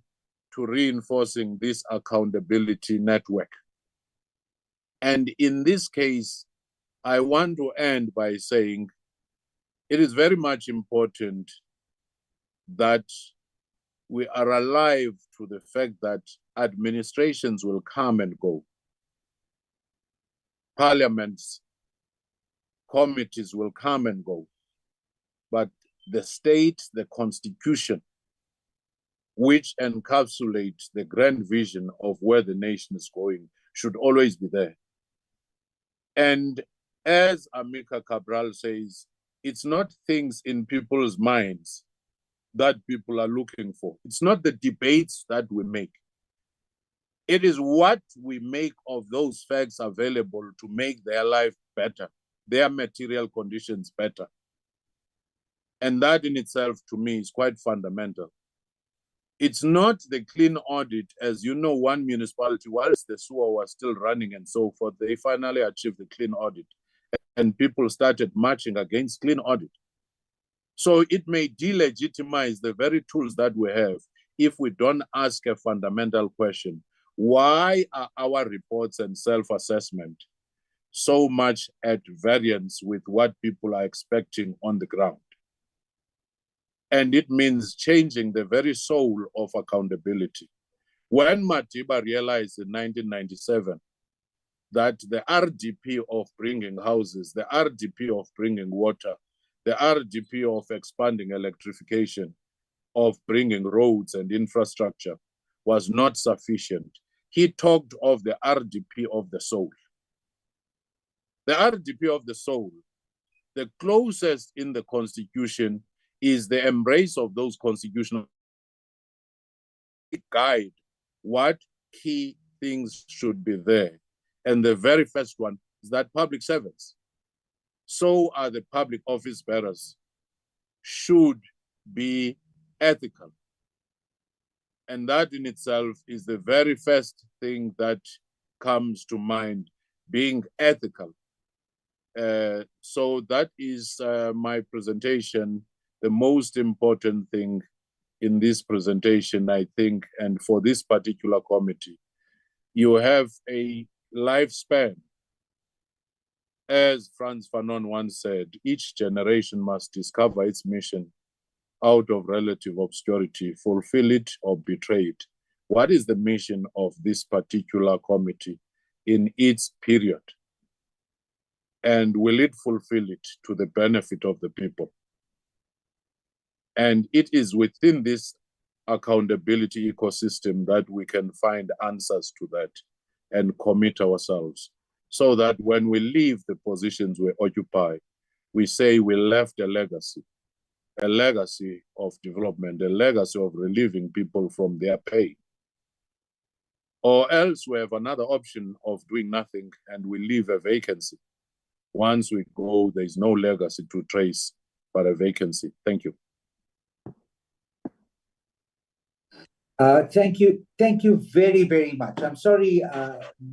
to reinforcing this accountability network. And in this case, I want to end by saying it is very much important that we are alive to the fact that administrations will come and go. Parliaments, committees will come and go. But the state, the constitution, which encapsulates the grand vision of where the nation is going, should always be there. And as Amilcar Cabral says, it's not things in people's minds that people are looking for. It's not the debates that we make. It is what we make of those facts available to make their life better, their material conditions better. And that in itself, to me, is quite fundamental. It's not the clean audit. As you know, one municipality, whilst the sewer was still running and so forth, they finally achieved the clean audit. And people started marching against clean audit. So it may delegitimize the very tools that we have if we don't ask a fundamental question. Why are our reports and self-assessment so much at variance with what people are expecting on the ground? And it means changing the very soul of accountability. When Madiba realized in 1997 that the RDP of bringing houses, the RDP of bringing water, the RDP of expanding electrification, of bringing roads and infrastructure was not sufficient, he talked of the RDP of the soul. The RDP of the soul, the closest in the Constitution, is the embrace of those constitutional guide what key things should be there. And the very first one is that public servants, so are the public office bearers, should be ethical. And that in itself is the very first thing that comes to mind, being ethical. So that is my presentation. The most important thing in this presentation, I think, and for this particular committee, you have a lifespan. As Frantz Fanon once said, each generation must discover its mission out of relative obscurity, fulfill it or betray it. What is the mission of this particular committee in its period? And will it fulfill it to the benefit of the people? And it is within this accountability ecosystem that we can find answers to that and commit ourselves, so that when we leave the positions we occupy, we say we left a legacy of development, a legacy of relieving people from their pain. Or else we have another option of doing nothing and we leave a vacancy. Once we go, there is no legacy to trace but a vacancy. Thank you. Thank you very, very much. I'm sorry,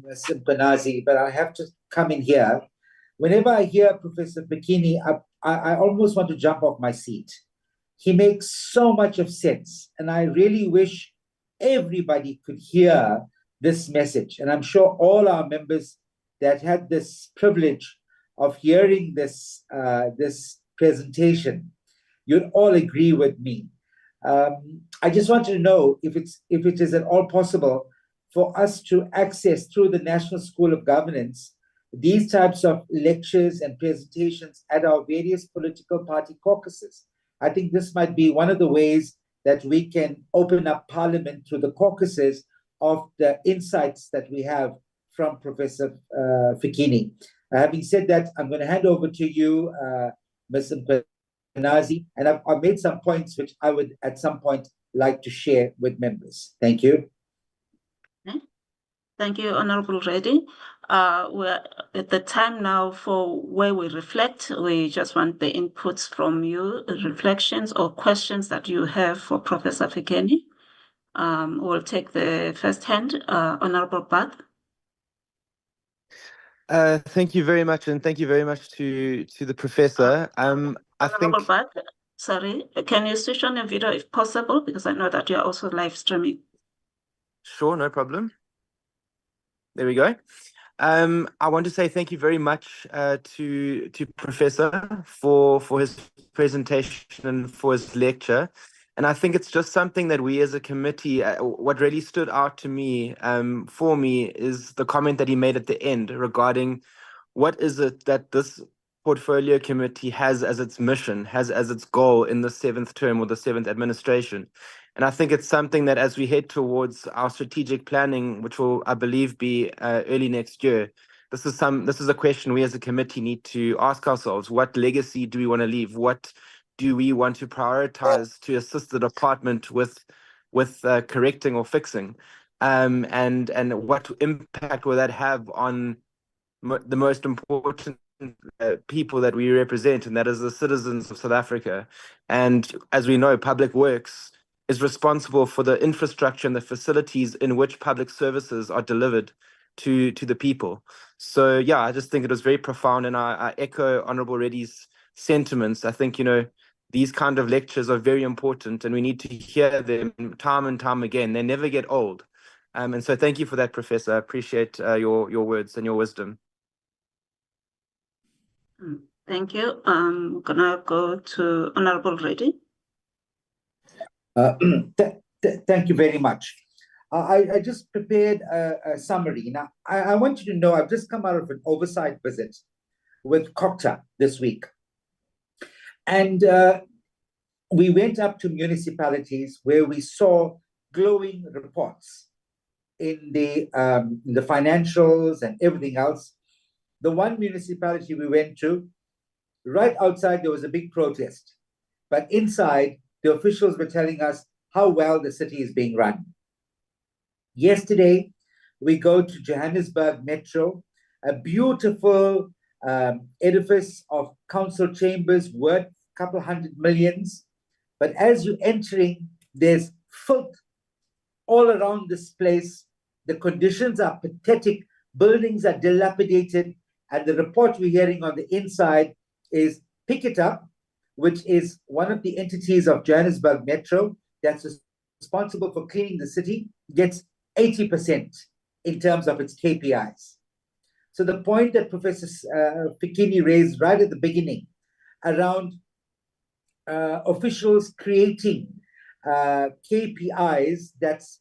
Ms. Mkhwanazi, but I have to come in here. Whenever I hear Professor Bikini, I almost want to jump off my seat. He makes so much of sense, and I really wish everybody could hear this message. And I'm sure all our members that had this privilege of hearing this presentation, you'd all agree with me. I just want to know if it is at all possible for us to access through the National School of Governance these types of lectures and presentations at our various political party caucuses. I think this might be one of the ways that we can open up Parliament through the caucuses of the insights that we have from Professor Fikini. Having said that, I'm going to hand over to you, Ms. Mkhwanazi, and I've made some points which I would at some point like to share with members. Thank you. Thank you, Honorable Reddy. We're at the time now for where we reflect. We just want the inputs from you, reflections or questions that you have for Professor Fikeni. We'll take the first hand, Honorable Bath. Thank you very much, and thank you very much to the professor. I think. Honorable Bath, sorry, can you switch on your video if possible, because I know that you're also live streaming. Sure, no problem. There we go. I want to say thank you very much to Professor for his presentation and for his lecture. And I think it's just something that we as a committee, what really stood out to me, for me, is the comment that he made at the end regarding what is it that this portfolio committee has as its mission, has as its goal in the 7th term or the 7th administration. And I think it's something that as we head towards our strategic planning, which will, I believe, be early next year, this is a question we as a committee need to ask ourselves. What legacy do we want to leave? What do we want to prioritize to assist the department with correcting or fixing? And what impact will that have on the most important people that we represent, and that is the citizens of South Africa? And as we know, Public Works is responsible for the infrastructure and the facilities in which public services are delivered to the people. So yeah, I just think it was very profound, and I echo Honorable Reddy's sentiments. I think, these kind of lectures are very important, and we need to hear them time and time again. They never get old. And so thank you for that, Professor. I appreciate your words and your wisdom. Thank you. I'm gonna go to Honorable Reddy. Thank you very much. I just prepared a summary. Now, I want you to know I've just come out of an oversight visit with COGTA this week. And we went up to municipalities where we saw glowing reports in the financials and everything else. The one municipality we went to, right outside, there was a big protest. But inside, the officials were telling us how well the city is being run. Yesterday, we go to Johannesburg Metro, a beautiful edifice of council chambers worth a couple hundred millions. But as you're entering, there's filth all around this place. The conditions are pathetic. Buildings are dilapidated. And the report we're hearing on the inside is Pick It Up, which is one of the entities of Johannesburg Metro that's responsible for cleaning the city, gets 80% in terms of its KPIs. So the point that Professor Fikini raised right at the beginning around officials creating KPIs, that's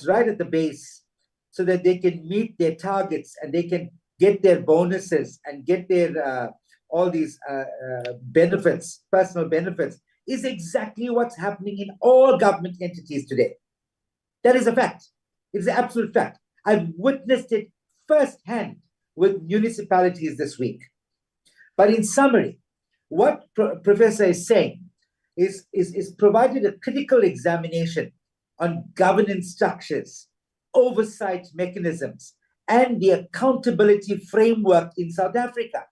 right at the base, so that they can meet their targets and they can get their bonuses and get their all these benefits, personal benefits, is exactly what's happening in all government entities today. That is a fact. It's an absolute fact. I've witnessed it firsthand with municipalities this week. But in summary, what Professor is saying is provided a critical examination on governance structures, oversight mechanisms, and the accountability framework in South Africa.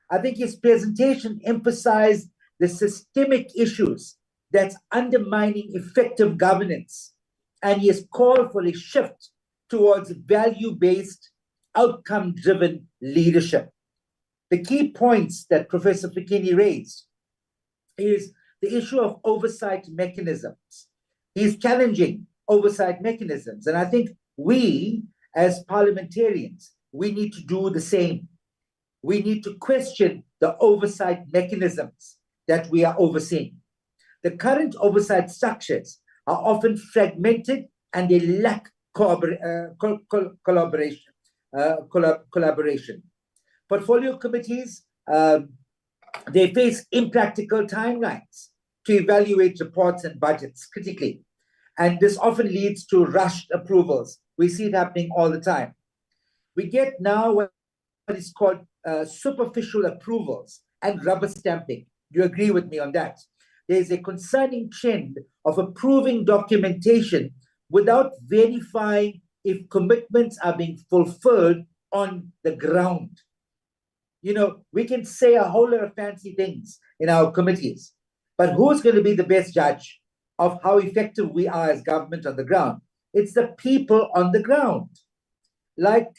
I think his presentation emphasized the systemic issues that's undermining effective governance, and he has called for a shift towards value-based, outcome-driven leadership. The key points that Professor Fikini raised is the issue of oversight mechanisms. He's challenging oversight mechanisms, and I think we, as parliamentarians, we need to do the same. We need to question the oversight mechanisms that we are overseeing. The current oversight structures are often fragmented and they lack collaboration. Portfolio committees, they face impractical timelines to evaluate reports and budgets critically. And this often leads to rushed approvals. We see it happening all the time. We get now what is called superficial approvals and rubber stamping. Do you agree with me on that? There's a concerning trend of approving documentation without verifying if commitments are being fulfilled on the ground. You know, we can say a whole lot of fancy things in our committees, but who's going to be the best judge of how effective we are as government on the ground? It's the people on the ground. Like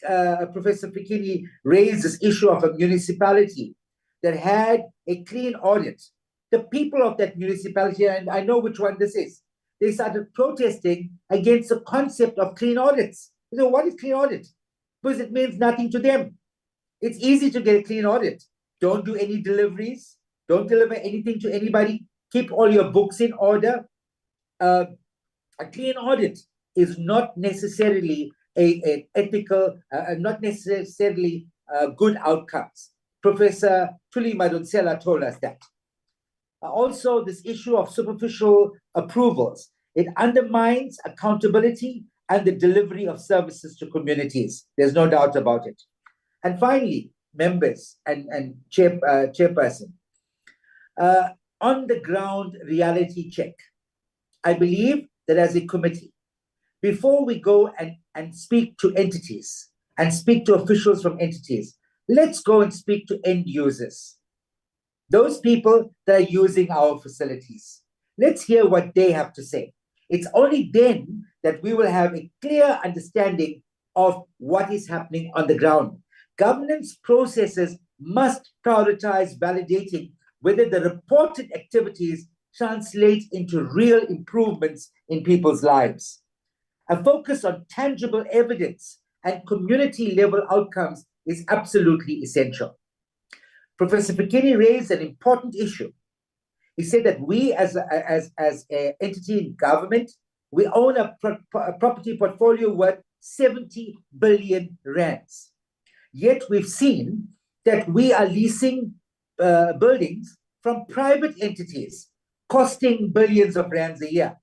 Professor Fikini raised this issue of a municipality that had a clean audit. The people of that municipality, and I know which one this is, they started protesting against the concept of clean audits. So what is clean audit? Because it means nothing to them. It's easy to get a clean audit. Don't do any deliveries. Don't deliver anything to anybody. Keep all your books in order. A clean audit is not necessarily an ethical, not necessarily good outcomes. Professor Thuli Madonsela told us that. Also, this issue of superficial approvals, it undermines accountability and the delivery of services to communities. There's no doubt about it. And finally, members and chairperson, on the ground reality check. I believe that as a committee, before we go and speak to entities and speak to officials from entities, let's go and speak to end users. Those people that are using our facilities. Let's hear what they have to say. It's only then that we will have a clear understanding of what is happening on the ground. Governance processes must prioritize validating whether the reported activities translate into real improvements in people's lives. A focus on tangible evidence and community-level outcomes is absolutely essential. Professor Fikini raised an important issue. He said that we as an entity in government, we own a property portfolio worth 70 billion rands. Yet we've seen that we are leasing buildings from private entities costing billions of rands a year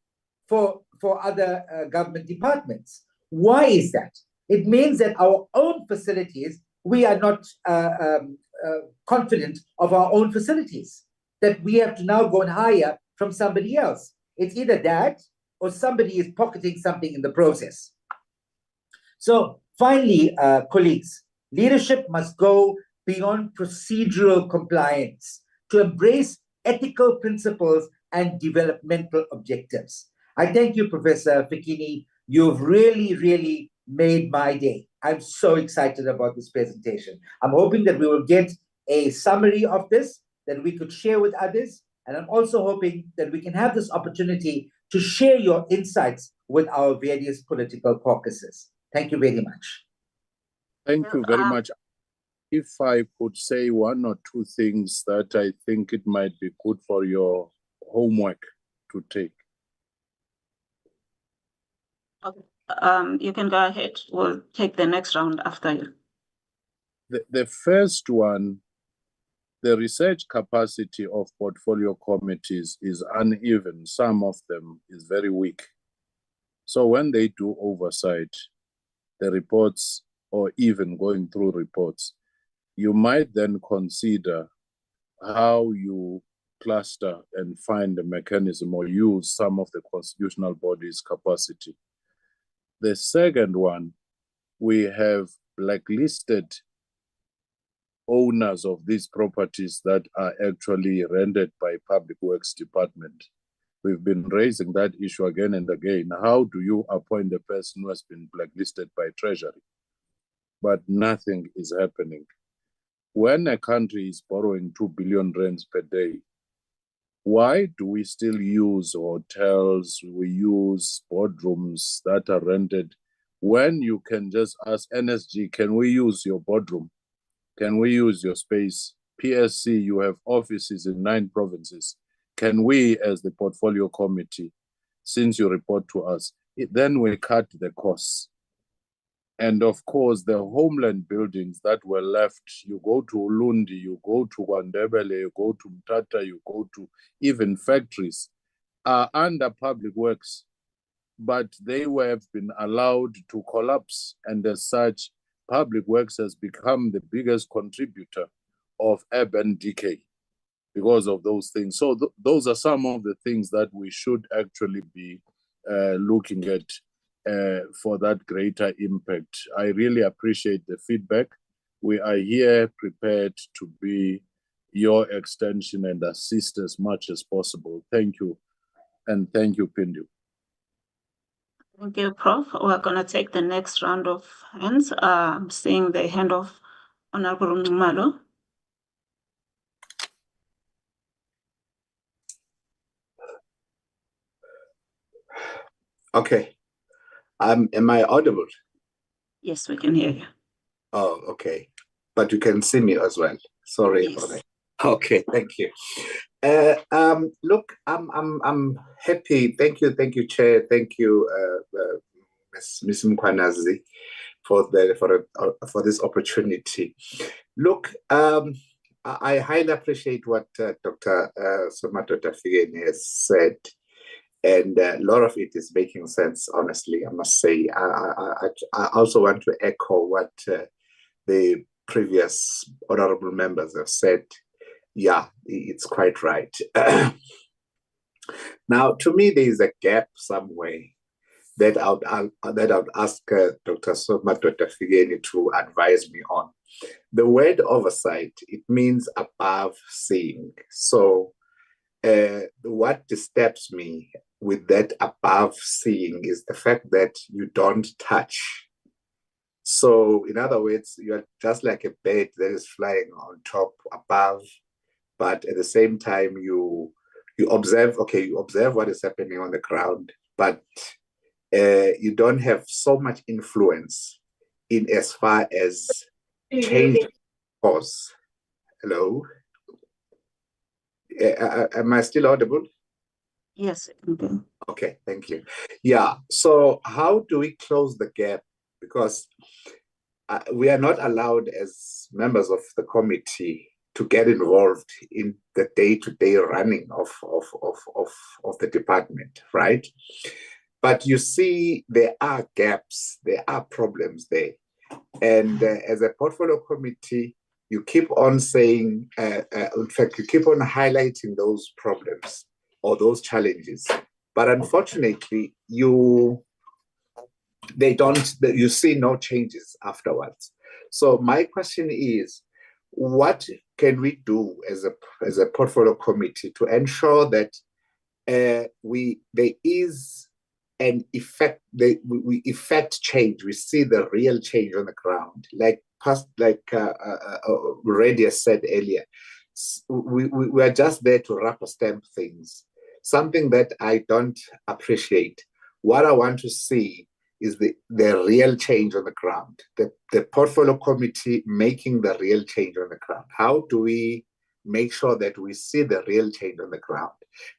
for other government departments. Why is that? It means that our own facilities, we are not confident of our own facilities, that we have to now go and hire from somebody else. It's either that or somebody is pocketing something in the process. So finally, colleagues, leadership must go beyond procedural compliance to embrace ethical principles and developmental objectives. I thank you, Professor Fikini. You've really, really made my day. I'm so excited about this presentation. I'm hoping that we will get a summary of this that we could share with others. And I'm also hoping that we can have this opportunity to share your insights with our various political caucuses. Thank you very much. Thank you very much. If I could say one or two things that I think it might be good for your homework to take. Okay. You can go ahead. We'll take the next round after you. The first one, the research capacity of portfolio committees is uneven. Some of them is very weak. So when they do oversight, the reports or even going through reports, you might then consider how you cluster and find a mechanism or use some of the constitutional body's capacity. The second one, we have blacklisted owners of these properties that are actually rented by Public Works Department. We've been raising that issue again and again. How do you appoint a person who has been blacklisted by Treasury? But nothing is happening. When a country is borrowing 2 billion rands per day, why do we still use hotels, we use boardrooms that are rented, when you can just ask NSG, can we use your boardroom? Can we use your space? PSC, you have offices in 9 provinces. can we as the portfolio committee, since you report to us, then we cut the costs. And of course, the homeland buildings that were left, you go to Ulundi, you go to Wandebele, you go to Mtata, you go to even factories, are under public works, but they have been allowed to collapse. And as such, public works has become the biggest contributor of urban decay because of those things. So those are some of the things that we should actually be looking at for that greater impact. I really appreciate the feedback. We are here prepared to be your extension and assist as much as possible. Thank you. And thank you, Pindu. Thank you, Prof. We're going to take the next round of hands. I'm seeing the hand of Honorable Nxumalo. Okay. Am I audible? Yes, we can hear you. Oh, okay. But you can see me as well. Sorry for that. Okay, thank you. Look, I'm happy. Thank you, Chair. Thank you, Ms. Mkhwanazi, for this opportunity. Look, I highly appreciate what Dr. Somato Tafigeni has said. And a lot of it is making sense, honestly, I must say. I also want to echo what the previous honorable members have said. Yeah, it's quite right. Now, to me, there is a gap somewhere that I would ask Dr. Somato Tafigeni to advise me on. The word oversight, it means above seeing. So what disturbs me with that above seeing is the fact that you don't touch. So in other words, you're just like a bird that is flying on top above, but at the same time you observe, okay, you observe what is happening on the ground, but you don't have so much influence in as far as change course. Hello? Am I still audible? Yes. Okay, thank you. Yeah, so how do we close the gap? Because we are not allowed as members of the committee to get involved in the day-to-day running of the department, right? But you see, there are gaps, there are problems there. And as a portfolio committee, you keep on saying, in fact, you keep on highlighting those problems or those challenges. But unfortunately, you see no changes afterwards. So my question is, what can we do as a portfolio committee to ensure that there is an effect, we effect change, we see the real change on the ground, like Reddy said earlier, we are just there to rubber stamp things, something that I don't appreciate. What I want to see is the real change on the ground, the portfolio committee making the real change on the ground. How do we make sure that we see the real change on the ground,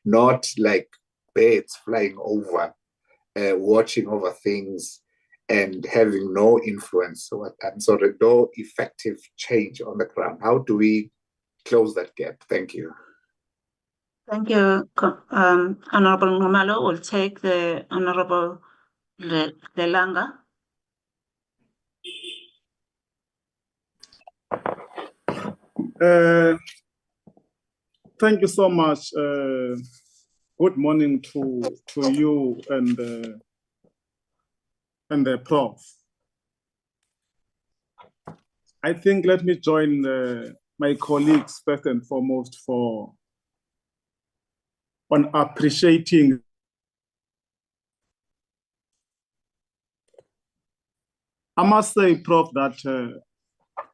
not like birds flying over, watching over things and having no influence, and so no effective change on the ground? How do we close that gap? Thank you. Thank you, Honorable Nxumalo. We'll take the Honorable Lelanga. Thank you so much. Good morning to you and the Prof. I think let me join my colleagues first and foremost on appreciating I must say, Prof, that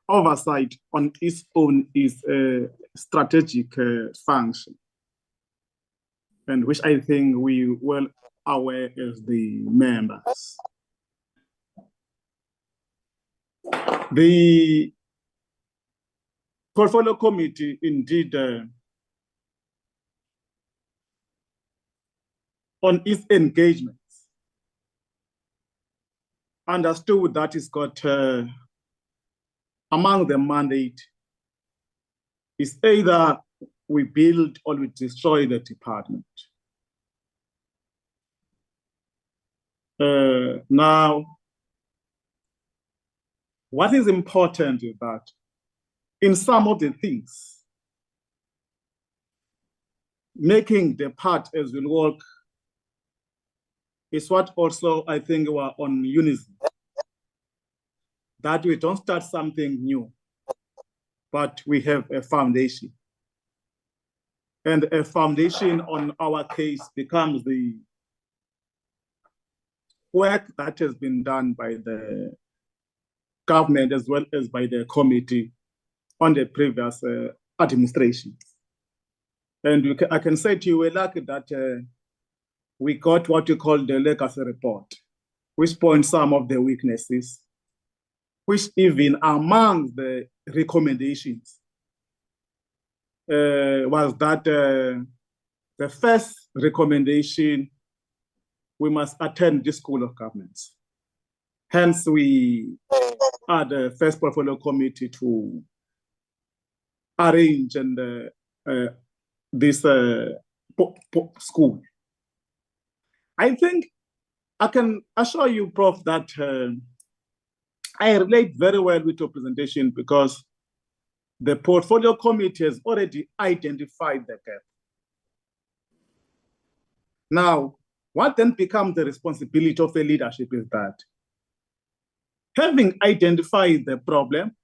oversight on its own is a strategic function, and which I think we well aware as the members. The portfolio committee indeed on its engagements understood that it's got among the mandate is either we build or we destroy the department. Now, what is important is that in some of the things, making the part as we work is what also I think we're on unison. That we don't start something new, but we have a foundation. And a foundation on our case becomes the work that has been done by the government as well as by the committee on the previous administrations. And I can say to you, we're lucky that we got what you call the legacy report, which points some of the weaknesses, which even among the recommendations was that the first recommendation, we must attend the School of Governments. Hence, we had the first portfolio committee to arrange and this school. I think I can assure you, Prof, that I relate very well with your presentation because the portfolio committee has already identified the gap. Now, what then becomes the responsibility of a leadership is that having identified the problem,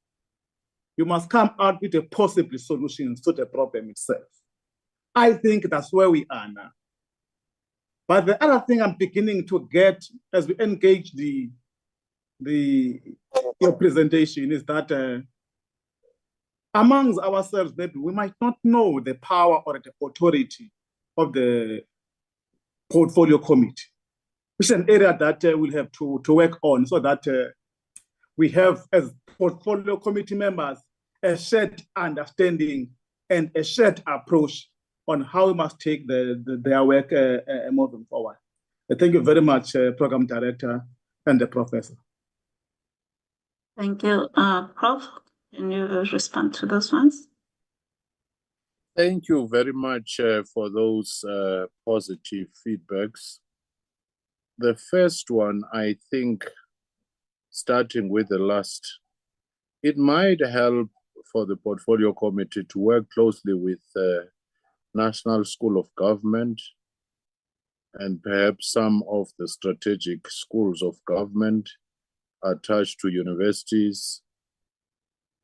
you must come out with a possible solution to the problem itself. I think that's where we are now. But the other thing I'm beginning to get as we engage your presentation is that amongst ourselves, maybe we might not know the power or the authority of the portfolio committee, which is an area that we'll have to work on so that we have, as portfolio committee members, a shared understanding and a shared approach on how we must take their work moving forward. Thank you very much, Program Director and the Professor. Thank you. Prof, can you respond to those ones? Thank you very much for those positive feedbacks. The first one, I think, starting with the last, it might help for the portfolio committee to work closely with National School of Government and perhaps some of the strategic schools of government attached to universities,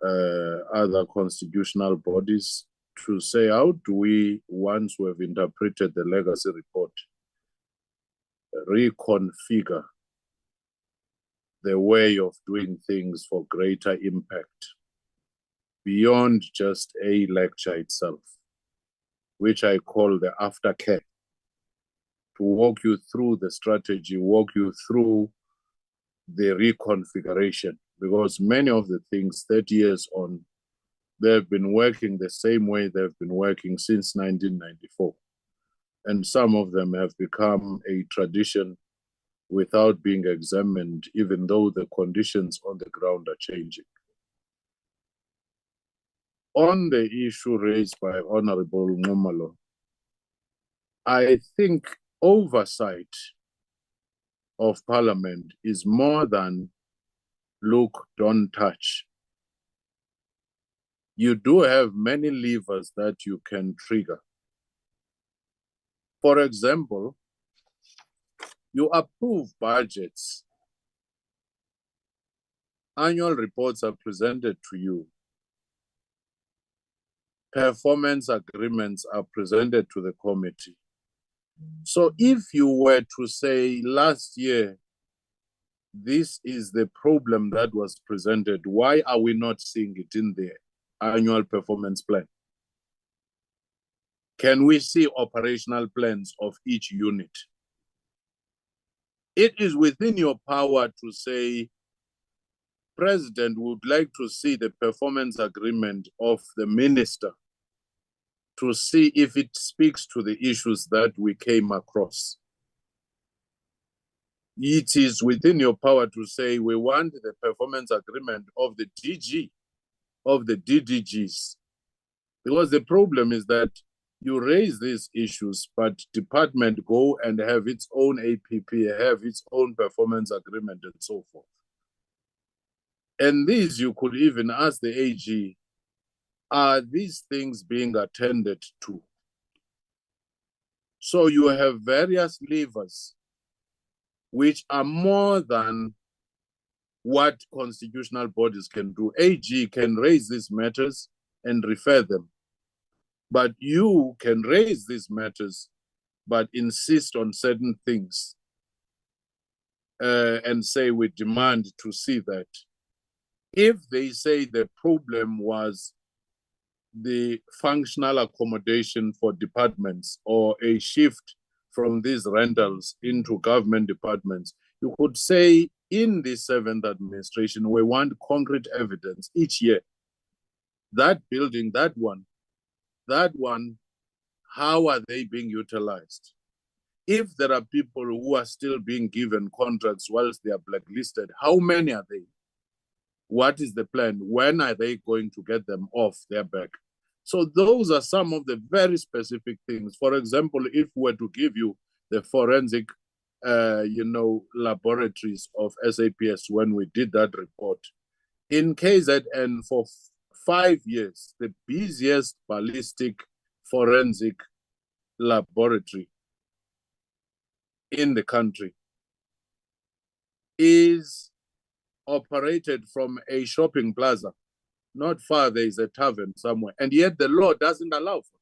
other constitutional bodies, to say, how do we, once we have interpreted the legacy report, reconfigure the way of doing things for greater impact beyond just a lecture itself, which I call the aftercare, to walk you through the strategy, walk you through the reconfiguration, because many of the things 30 years on, they've been working the same way they've been working since 1994. And some of them have become a tradition without being examined, even though the conditions on the ground are changing. On the issue raised by Honorable Nxumalo, I think oversight of Parliament is more than look, don't touch. You do have many levers that you can trigger. For example, you approve budgets. Annual reports are presented to you. Performance agreements are presented to the committee. So if you were to say last year, this is the problem that was presented, why are we not seeing it in the annual performance plan? Can we see operational plans of each unit? It is within your power to say, President would like to see the performance agreement of the minister to see if it speaks to the issues that we came across. it is within your power to say, we want the performance agreement of the DG, of the DDGs. Because the problem is that you raise these issues, but department go and have its own APP, have its own performance agreement and so forth. And these, you could even ask the AG, are these things being attended to? So you have various levers which are more than what constitutional bodies can do. AG can raise these matters and refer them. But you can raise these matters, but insist on certain things and say we demand to see that. If they say the problem was the functional accommodation for departments or a shift from these rentals into government departments, you could say in the 7th administration, we want concrete evidence each year. That building, that one, how are they being utilized? If there are people who are still being given contracts whilst they are blacklisted, how many are they? What is the plan? When are they going to get them off their back? So those are some of the very specific things. For example, if we were to give you the forensic, laboratories of SAPS when we did that report, in KZN for 5 years, the busiest ballistic forensic laboratory in the country is operated from a shopping plaza. Not far, there is a tavern somewhere, and yet the law doesn't allow for it.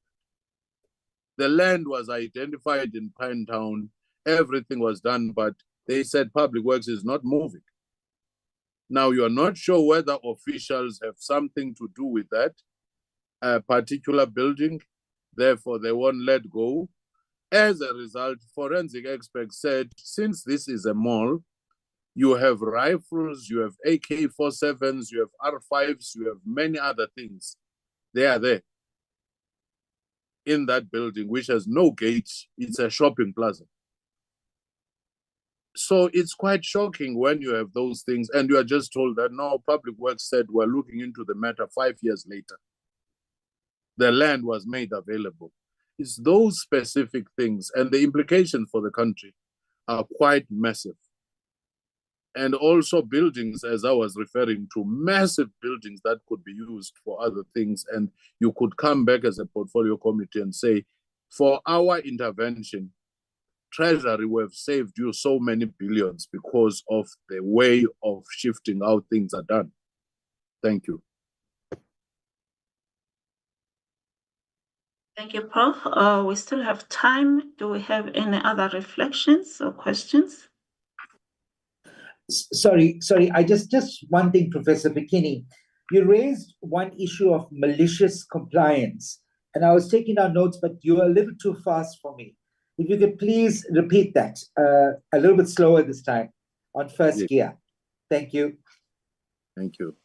The land was identified in Pinetown, everything was done, but they said Public Works is not moving. Now, you are not sure whether officials have something to do with that particular building, therefore they won't let go. As a result, forensic experts said, since this is a mall, you have rifles, you have AK-47s, you have R5s, you have many other things. They are there in that building, which has no gate. It's a shopping plaza. So it's quite shocking when you have those things and you are just told that, no, Public Works said we're looking into the matter 5 years later. The land was made available. It's those specific things, and the implications for the country are quite massive. And also buildings, as I was referring to, massive buildings that could be used for other things. And you could come back as a portfolio committee and say, for our intervention, Treasury will have saved you so many billions because of the way of shifting how things are done. Thank you. Thank you, Prof. We still have time. Do we have any other reflections or questions? Sorry, I just one thing, Professor Bikini. You raised one issue of malicious compliance, and I was taking down notes, but you were a little too fast for me. If you could please repeat that a little bit slower this time on first gear. Thank you. Thank you.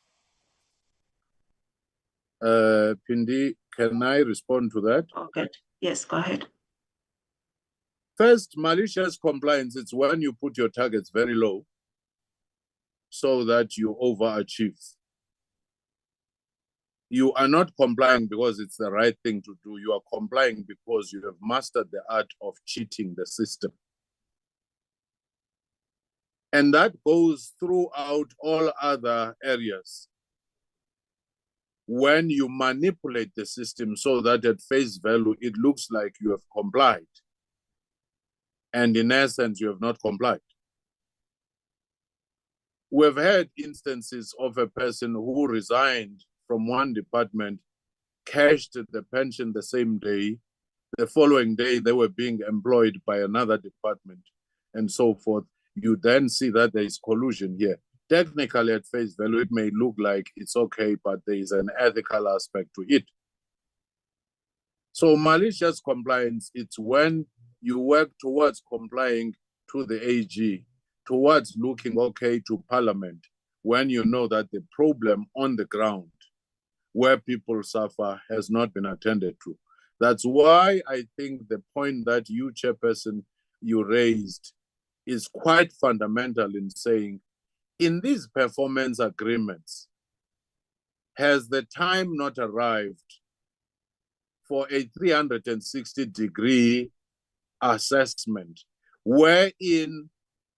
Pindi, can I respond to that? Oh, good. Yes, go ahead. First, malicious compliance, it's when you put your targets very low so that you overachieve. You are not complying because it's the right thing to do. You are complying because you have mastered the art of cheating the system. And that goes throughout all other areas. When you manipulate the system so that at face value, it looks like you have complied. And in essence, you have not complied. We've had instances of a person who resigned from one department, cashed the pension the same day. The following day, they were being employed by another department and so forth. You then see that there is collusion here. Technically, at face value, it may look like it's okay, but there is an ethical aspect to it. So malicious compliance, it's when you work towards complying to the AG, towards looking okay to Parliament, when you know that the problem on the ground where people suffer has not been attended to. That's why I think the point that you, Chairperson, you raised is quite fundamental in saying, in these performance agreements, has the time not arrived for a 360-degree assessment, wherein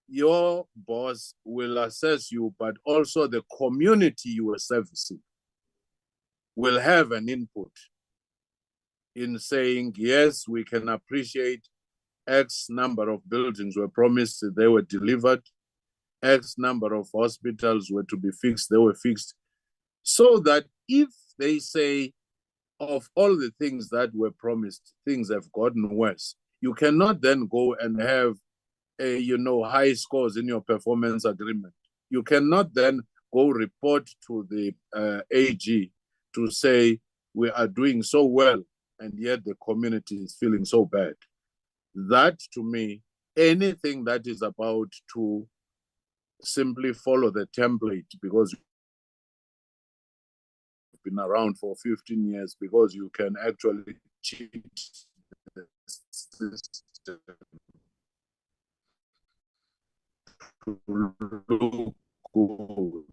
your boss will assess you, but also the community you are servicing will have an input in saying, yes, we can appreciate X number of buildings were promised, they were delivered, X number of hospitals were to be fixed, they were fixed. So that if they say, of all the things that were promised, things have gotten worse, you cannot then go and have high scores in your performance agreement. You cannot then go report to the AG to say we are doing so well and yet the community is feeling so bad. That, to me, anything that is about to simply follow the template because you've been around for 15 years, because you can actually cheat the system to look good.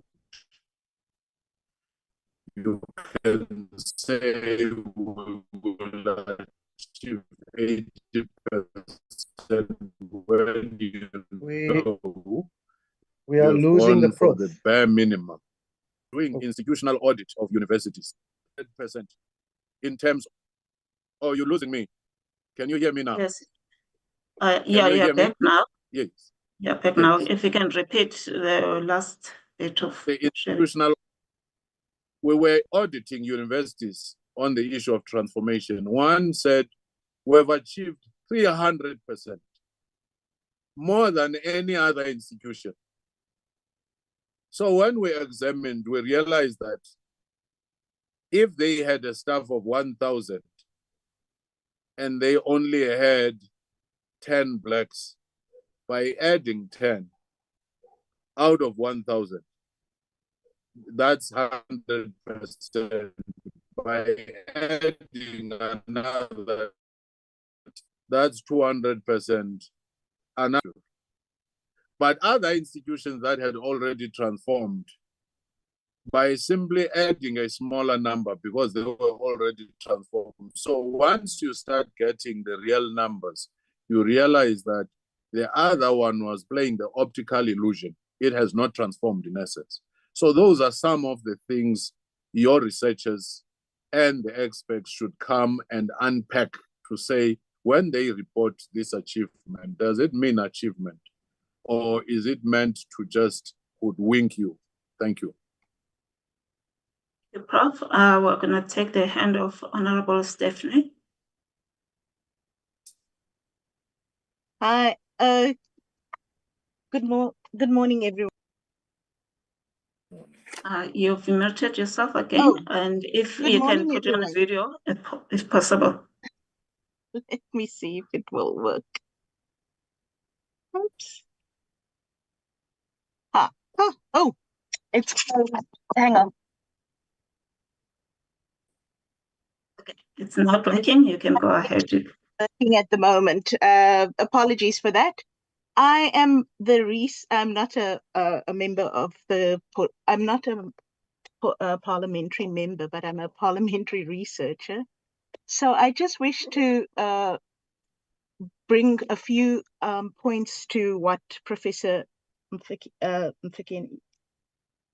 You can say we will achieve 80% when we are you've losing the gone for prof. the bare minimum. Doing institutional audit of universities, 100% in terms. Oh, you're losing me. Can you hear me now? Yes. Can Yeah, you you're hear me? back now. Yes. You're back Yes. now. If you can repeat the last bit of The institutional. We were auditing universities on the issue of transformation. One said we've achieved 300%, more than any other institution. So when we examined, we realized that if they had a staff of 1,000 and they only had 10 blacks, by adding 10 out of 1,000, that's 100%. By adding another, that's 200%. Another. But other institutions that had already transformed, by simply adding a smaller number because they were already transformed. So once you start getting the real numbers, you realize that the other one was playing the optical illusion. It has not transformed in essence. So those are some of the things your researchers and the experts should come and unpack to say, when they report this achievement, does it mean achievement? Or is it meant to just hoodwink you? Thank you. Prof, we're going to take the hand of Honorable Stephanie. Hi, good morning, everyone. You've muted yourself again, Oh, and if good you can morning, put it on everyone. video, if possible. Let me see if it will work. Oops. Oh, it's hang on. Okay, it's not working. You can go ahead. Working at the moment. Apologies for that. I am I'm not a member of the. I'm not a parliamentary member, but I'm a parliamentary researcher. So I just wish to bring a few points to what Professor Mfikeni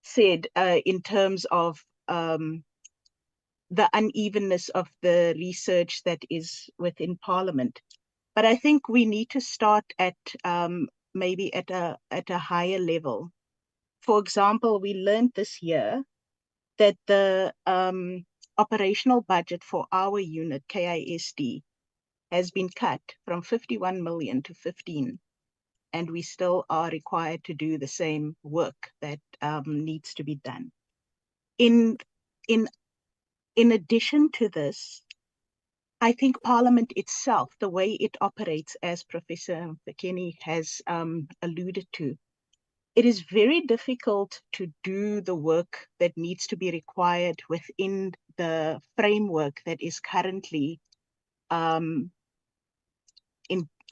said in terms of the unevenness of the research that is within Parliament. But I think we need to start at maybe at a higher level. For example, we learned this year that the operational budget for our unit, KISD, has been cut from 51 million to 15, and we still are required to do the same work that needs to be done. In addition to this, I think Parliament itself, the way it operates, as Professor Mfikeni has alluded to, it is very difficult to do the work that needs to be required within the framework that is currently in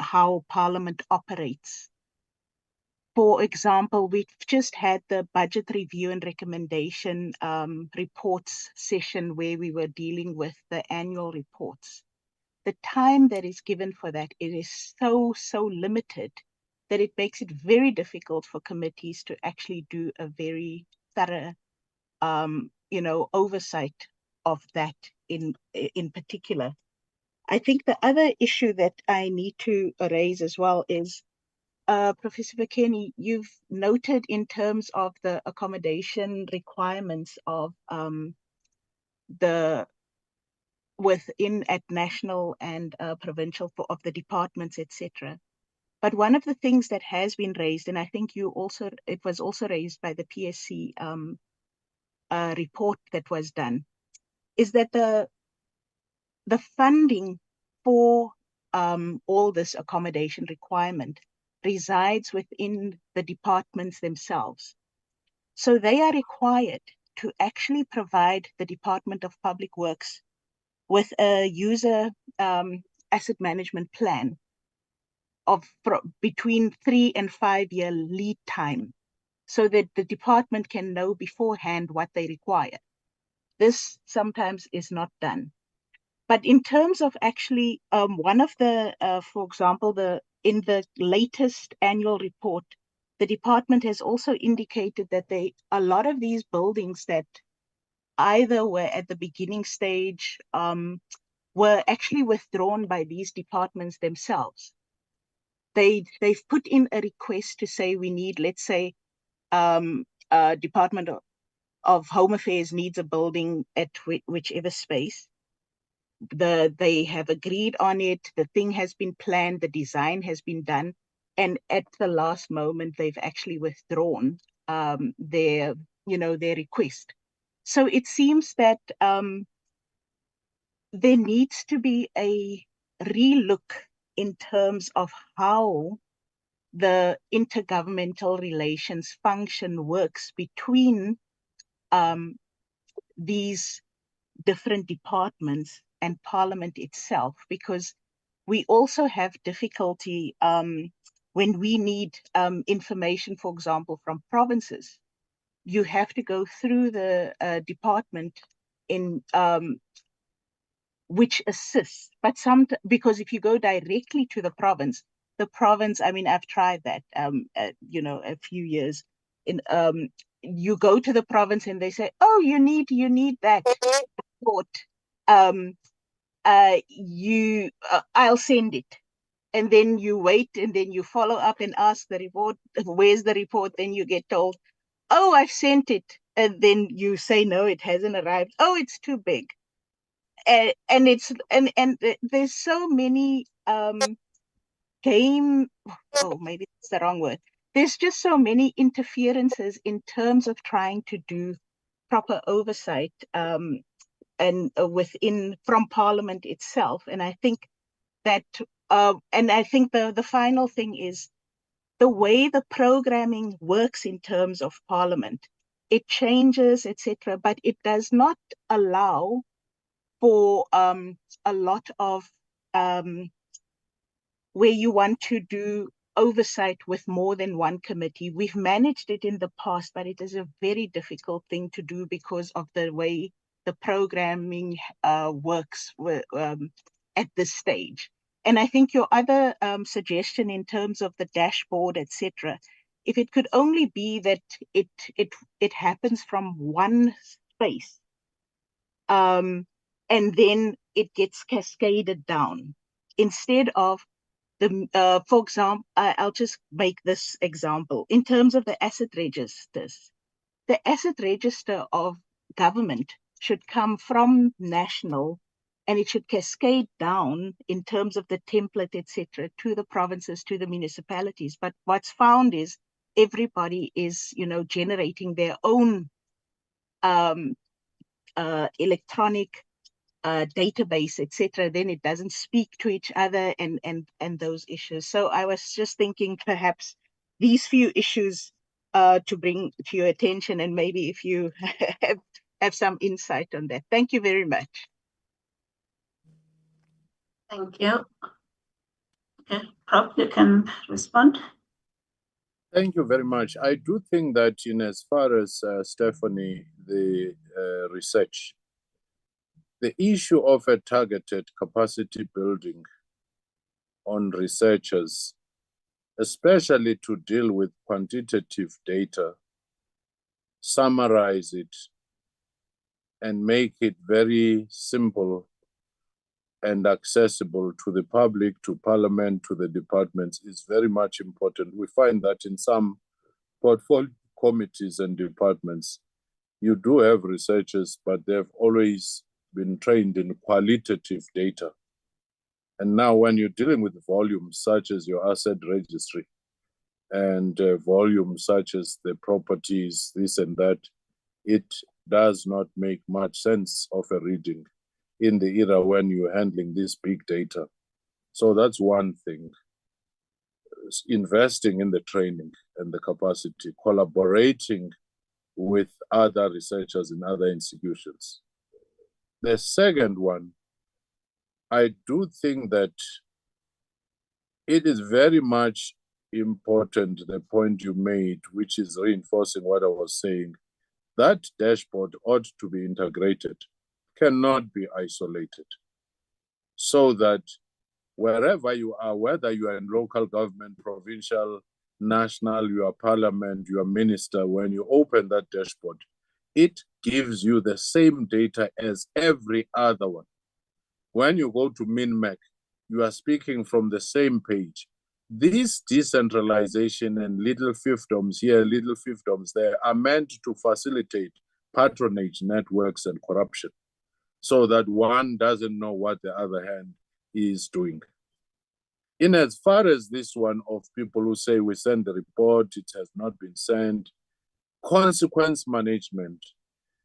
how Parliament operates. For example, we've just had the budget review and recommendation reports session where we were dealing with the annual reports. The time that is given for that, it is so limited that it makes it very difficult for committees to actually do a very thorough, oversight of that in particular. I think the other issue that I need to raise as well is, Professor Bekeni, you've noted in terms of the accommodation requirements of within at national and provincial of the departments, etc. But one of the things that has been raised, and I think it was also raised by the PSC report that was done, is that the funding for all this accommodation requirement resides within the departments themselves. So they are required to actually provide the Department of Public Works with a user asset management plan of between 3 and 5 year lead time, so that the department can know beforehand what they require. This sometimes is not done. But in terms of actually, one of the, for example, in the latest annual report, the department has also indicated that a lot of these buildings that either were at the beginning stage, were actually withdrawn by these departments themselves. They've put in a request to say we need, let's say, Department of Home Affairs needs a building at whichever space. They have agreed on it, the thing has been planned, the design has been done, and at the last moment, they've actually withdrawn their request. So it seems that there needs to be a relook in terms of how the intergovernmental relations function works between these different departments and Parliament itself, because we also have difficulty when we need information, for example, from provinces. You have to go through the department in which assists, but because if you go directly to the province, I mean, I've tried that, a few years in, you go to the province and they say, oh, you need that report. I'll send it. And then you wait and then you follow up and ask the report, where's the report? Then you get told, oh, I've sent it. And then you say, no, it hasn't arrived. Oh, it's too big. And there's so many maybe it's the wrong word. There's just so many interferences in terms of trying to do proper oversight and from Parliament itself. And I think that the final thing is the way the programming works in terms of Parliament. It changes, etc., but it does not allow for a lot of where you want to do oversight with more than one committee. We've managed it in the past, but it is a very difficult thing to do because of the way the programming works at this stage. And I think your other suggestion in terms of the dashboard, etc., if it could only be that it happens from one space, and then it gets cascaded down, instead of for example, I'll just make this example. In terms of the asset registers, the asset register of government should come from national, and it should cascade down in terms of the template, etc., to the provinces, to the municipalities. But what's found is everybody is, generating their own electronic database, etc., then it doesn't speak to each other and those issues. So I was just thinking perhaps these few issues to bring to your attention, and maybe if you have some insight on that. Thank you very much. Thank you. Okay, Prof, you can respond. Thank you very much. I do think that in as far as Stephanie, the research, the issue of a targeted capacity building on researchers, especially to deal with quantitative data, summarize it, and make it very simple and accessible to the public, to Parliament, to the departments is very much important. We find that in some portfolio committees and departments, you do have researchers, but they've always been trained in qualitative data. And now when you're dealing with volumes such as your asset registry and volumes such as the properties, this and that, it does not make much sense of a reading in the era when you're handling this big data. So that's one thing. Investing in the training and the capacity, collaborating with other researchers in other institutions. The second one, I do think that it is very much important, the point you made, which is reinforcing what I was saying, that dashboard ought to be integrated, cannot be isolated, so that wherever you are, whether you are in local government, provincial, national, your parliament, your minister, when you open that dashboard, it gives you the same data as every other one. When you go to MinMac, you are speaking from the same page. This decentralization and little fiefdoms here, little fiefdoms there are meant to facilitate patronage networks and corruption, so that one doesn't know what the other hand is doing. In as far as this one of people who say we send the report, it has not been sent, consequence management,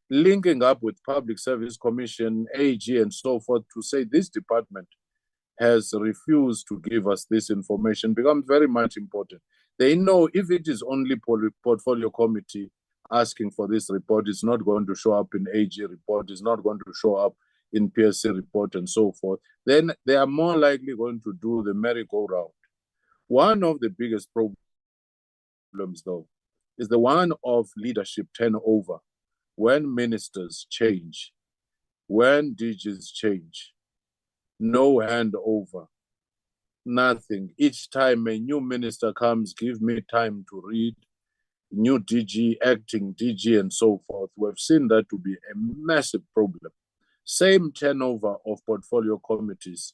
linking up with Public Service Commission, AG and so forth to say this department has refused to give us this information becomes very much important. They know if it is only portfolio committee asking for this report, it's not going to show up in AG report, it's not going to show up in PSC report and so forth, then they are more likely going to do the merry-go-round. One of the biggest problems, though, is the one of leadership turnover. When ministers change, when DGs change, no handover, nothing. Each time a new minister comes, give me time to read, new DG, acting DG, and so forth. We've seen that to be a massive problem. Same turnover of portfolio committees.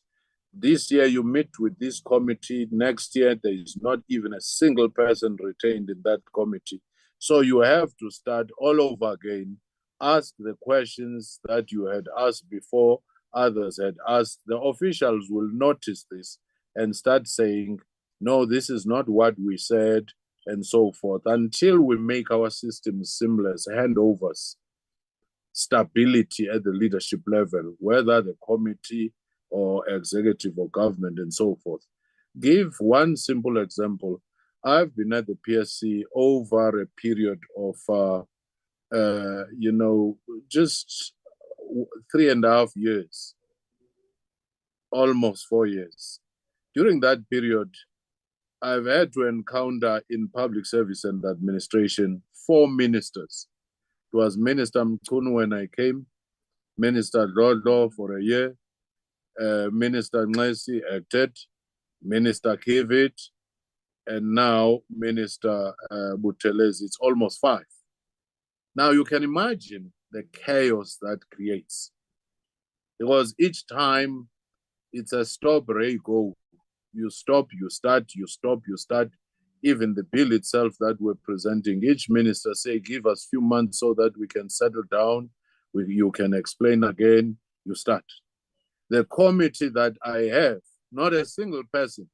This year you meet with this committee, next year there is not even a single person retained in that committee. So you have to start all over again, ask the questions that you had asked before, others had asked. The officials will notice this and start saying, no, this is not what we said, and so forth, until we make our systems seamless, handovers, stability at the leadership level, whether the committee or executive or government and so forth. Give one simple example. I've been at the PSC over a period of, just 3.5 years, almost 4 years. During that period, I've had to encounter in public service and administration 4 ministers. It was Minister Mchunu when I came, Minister Lodlo for a year, Minister Nxesi acted, Minister Kivit, and now Minister Buthelezi. It's almost 5. Now you can imagine the chaos that creates, because each time it's a stop, Ray, go. You stop, you start, you stop, you start. Even the bill itself that we're presenting, each minister say, give us a few months so that we can settle down, you can explain again, you start. The committee that I have, not a single person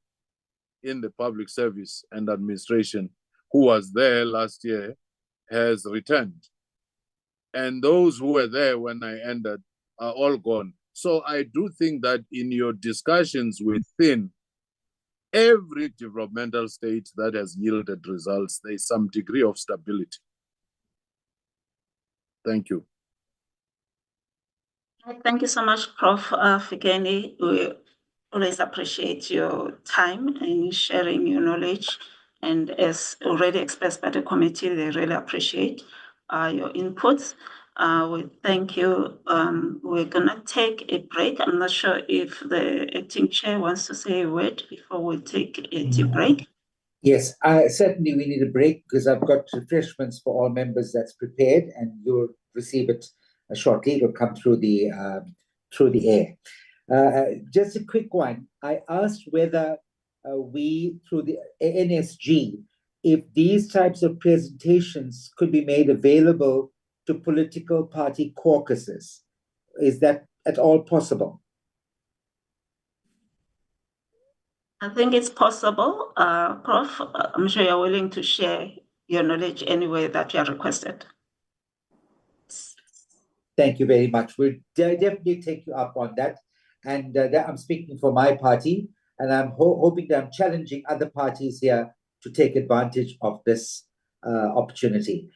in the public service and administration who was there last year has returned. And those who were there when I ended are all gone. So I do think that in your discussions within every developmental state that has yielded results, there is some degree of stability. Thank you. Thank you so much, Prof. Fikeni. We always appreciate your time and sharing your knowledge And as already expressed by the committee, they really appreciate your inputs. We thank you. We're gonna take a break. I'm not sure if the acting chair wants to say a word before we take a tea break. Yes, certainly we need a break because I've got refreshments for all members that's prepared, and you'll receive it shortly. It'll come through the air. Just a quick one. I asked whether we, through the NSG, if these types of presentations could be made available to political party caucuses. Is that at all possible? I think it's possible, Prof. I'm sure you're willing to share your knowledge anyway that you are requested. Thank you very much. We'll definitely take you up on that. And that I'm speaking for my party, and I'm hoping that I'm challenging other parties here to take advantage of this opportunity.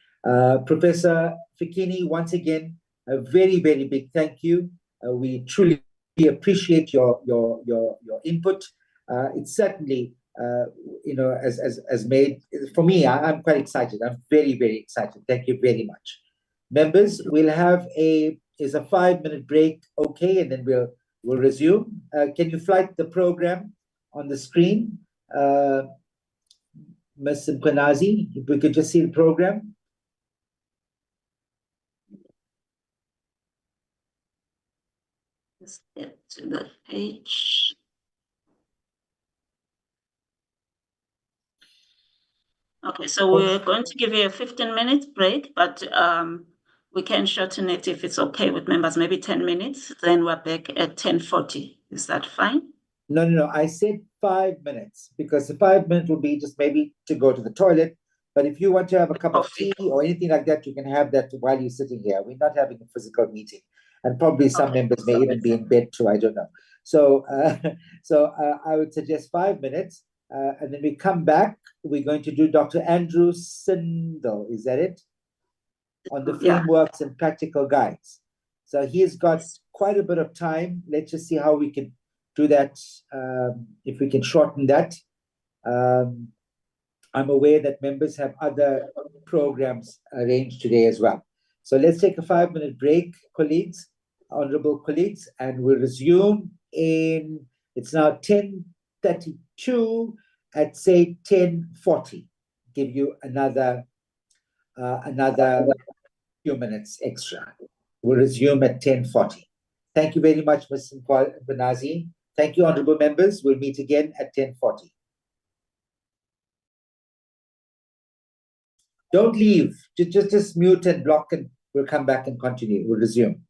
Professor Fikini, once again, a very, very big thank you. We truly appreciate your input. It's certainly, has made, for me, I'm quite excited. I'm very, very excited. Thank you very much. Members, we'll have a 5-minute break, okay, and then we'll resume. Can you flight the program on the screen? Ms. Mkhwanazi, if we could just see the program. Let's get to the page. Okay, so we're going to give you a 15-minute break, but we can shorten it if it's okay with members, maybe 10 minutes. Then we're back at 10:40. Is that fine? No. I said 5 minutes because the 5 minutes will be just maybe to go to the toilet. But if you want to have a cup of tea or anything like that, you can have that while you're sitting here. We're not having a physical meeting, and probably some members may even be in bed too. I don't know. So, I would suggest 5 minutes, and then we come back. We're going to do Dr. Andrew Sindel. Is that it? On the frameworks and practical guides. So he's got quite a bit of time. Let's just see how we can do that, if we can shorten that. I'm aware that members have other programs arranged today as well. So let's take a 5-minute break, colleagues, honorable colleagues, and we'll resume it's now 10:32 at say 10:40. Give you another few minutes extra. We'll resume at 10:40. Thank you very much, Ms. Mkhwanazi. Thank you, honorable members. We'll meet again at 10:40. Don't leave. Just mute and block, and we'll come back and continue. We'll resume.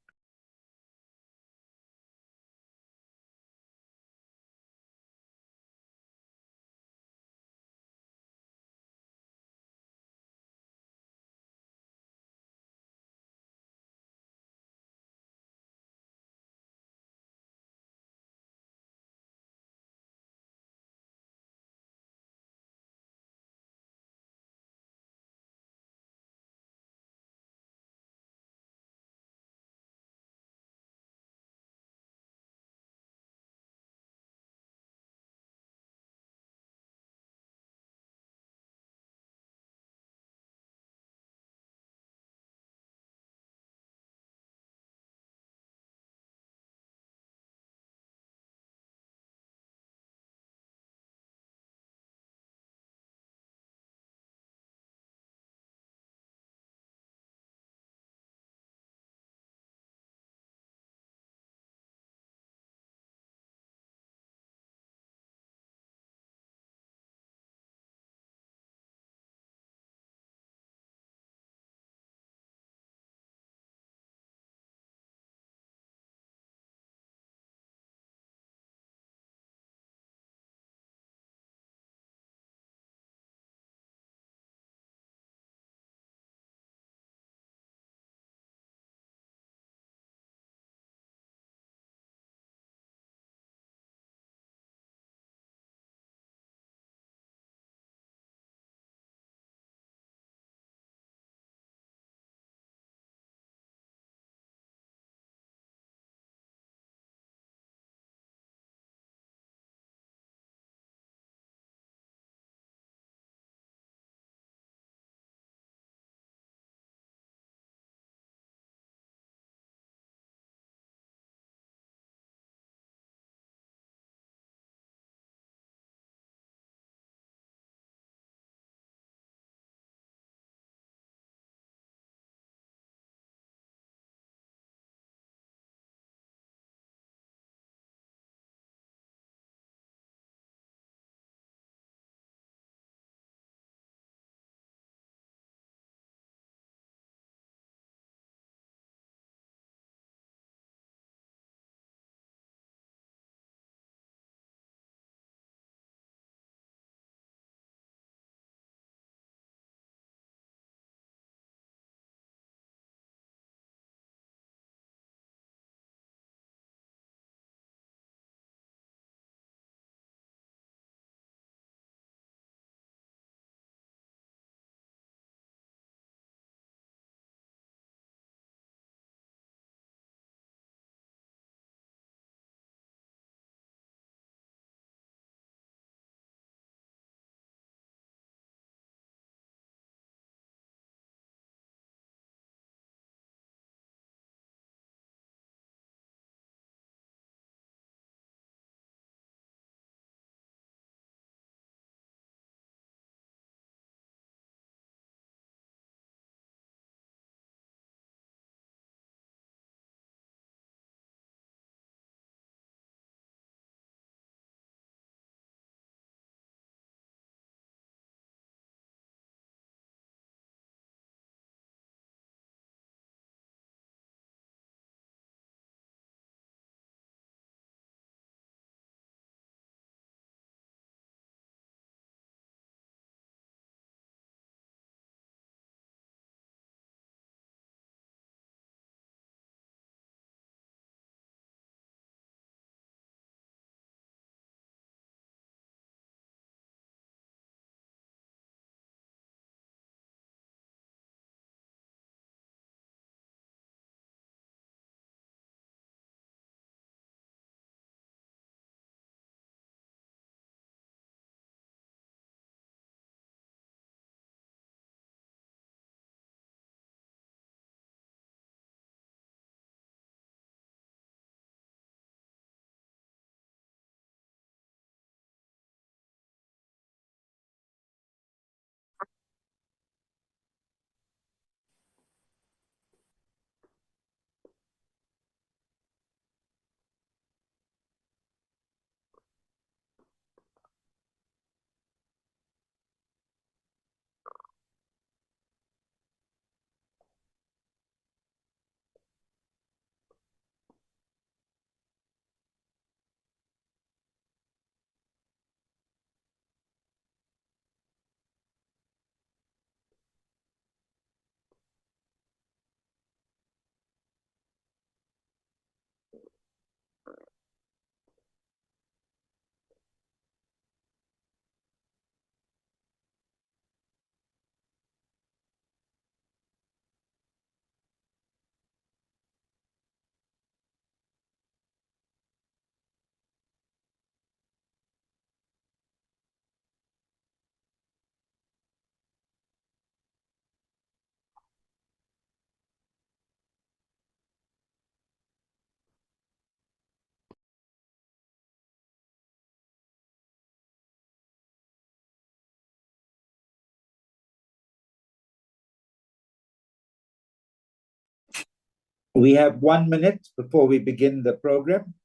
We have 1 minute before we begin the program.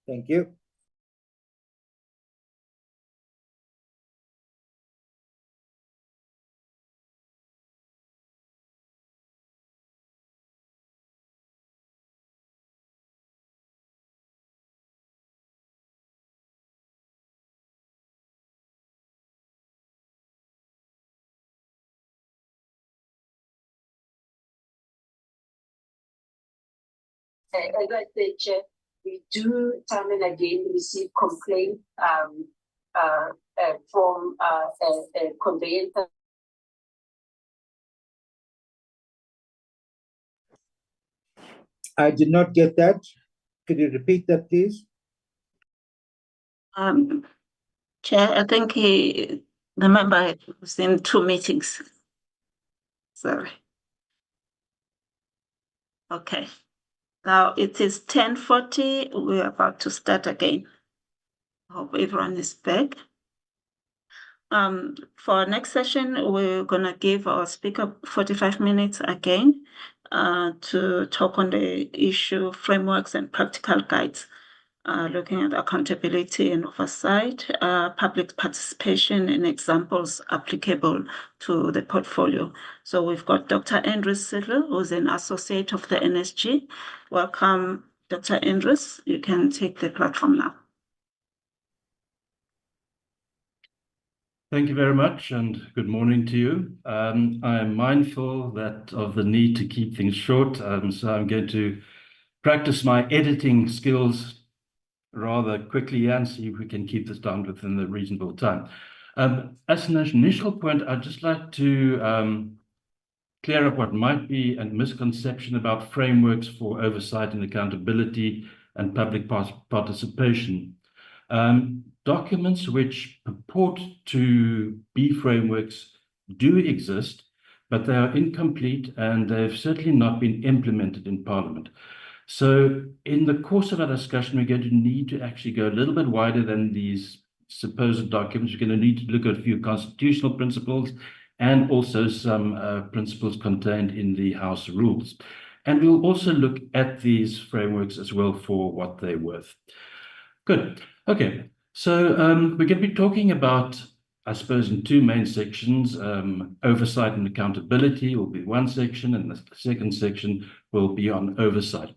Thank you. As I said, Chair, we do time and again receive complaints from conveyancer. I did not get that. Could you repeat that, please? Chair, I think the member was in 2 meetings. Sorry. Okay. Now it is 10:40. We're about to start again. Hope everyone is back. For our next session, we're gonna give our speaker 45 minutes again to talk on the issue frameworks and practical guides, looking at accountability and oversight, public participation and examples applicable to the portfolio. So we've got Dr. Andrews Siddle, who's an associate of the NSG. Welcome, Dr. Andrews. You can take the platform now. Thank you very much, and good morning to you. I am mindful of the need to keep things short, so I'm going to practice my editing skills rather quickly and see if we can keep this down within the reasonable time. As an initial point, I'd just like to clear up what might be a misconception about frameworks for oversight and accountability and public participation. Documents which purport to be frameworks do exist, but they are incomplete and they've certainly not been implemented in Parliament. So in the course of our discussion, we're going to need to actually go a little bit wider than these supposed documents. We're going to need to look at a few constitutional principles and also some principles contained in the House rules. And we'll also look at these frameworks as well for what they're worth. Good. Okay. So we're going to be talking about, I suppose, in 2 main sections. Oversight and accountability will be one section, and the second section will be on oversight.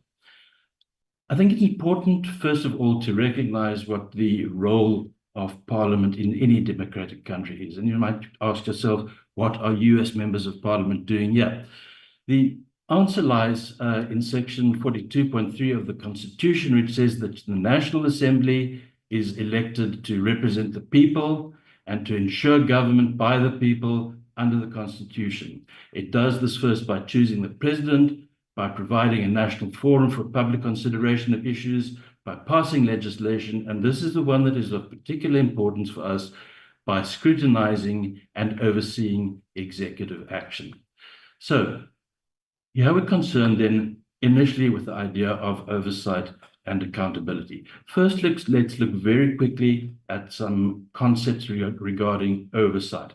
I think it's important, first of all, to recognize what the role of Parliament in any democratic country is. And you might ask yourself, what are US members of Parliament doing here? The answer lies in section 42.3 of the Constitution, which says that the National Assembly is elected to represent the people and to ensure government by the people under the Constitution. It does this first by choosing the president, by providing a national forum for public consideration of issues, by passing legislation, and this is the one that is of particular importance for us, by scrutinizing and overseeing executive action. So you have a concern then initially with the idea of oversight and accountability. First, let's look very quickly at some concepts regarding oversight.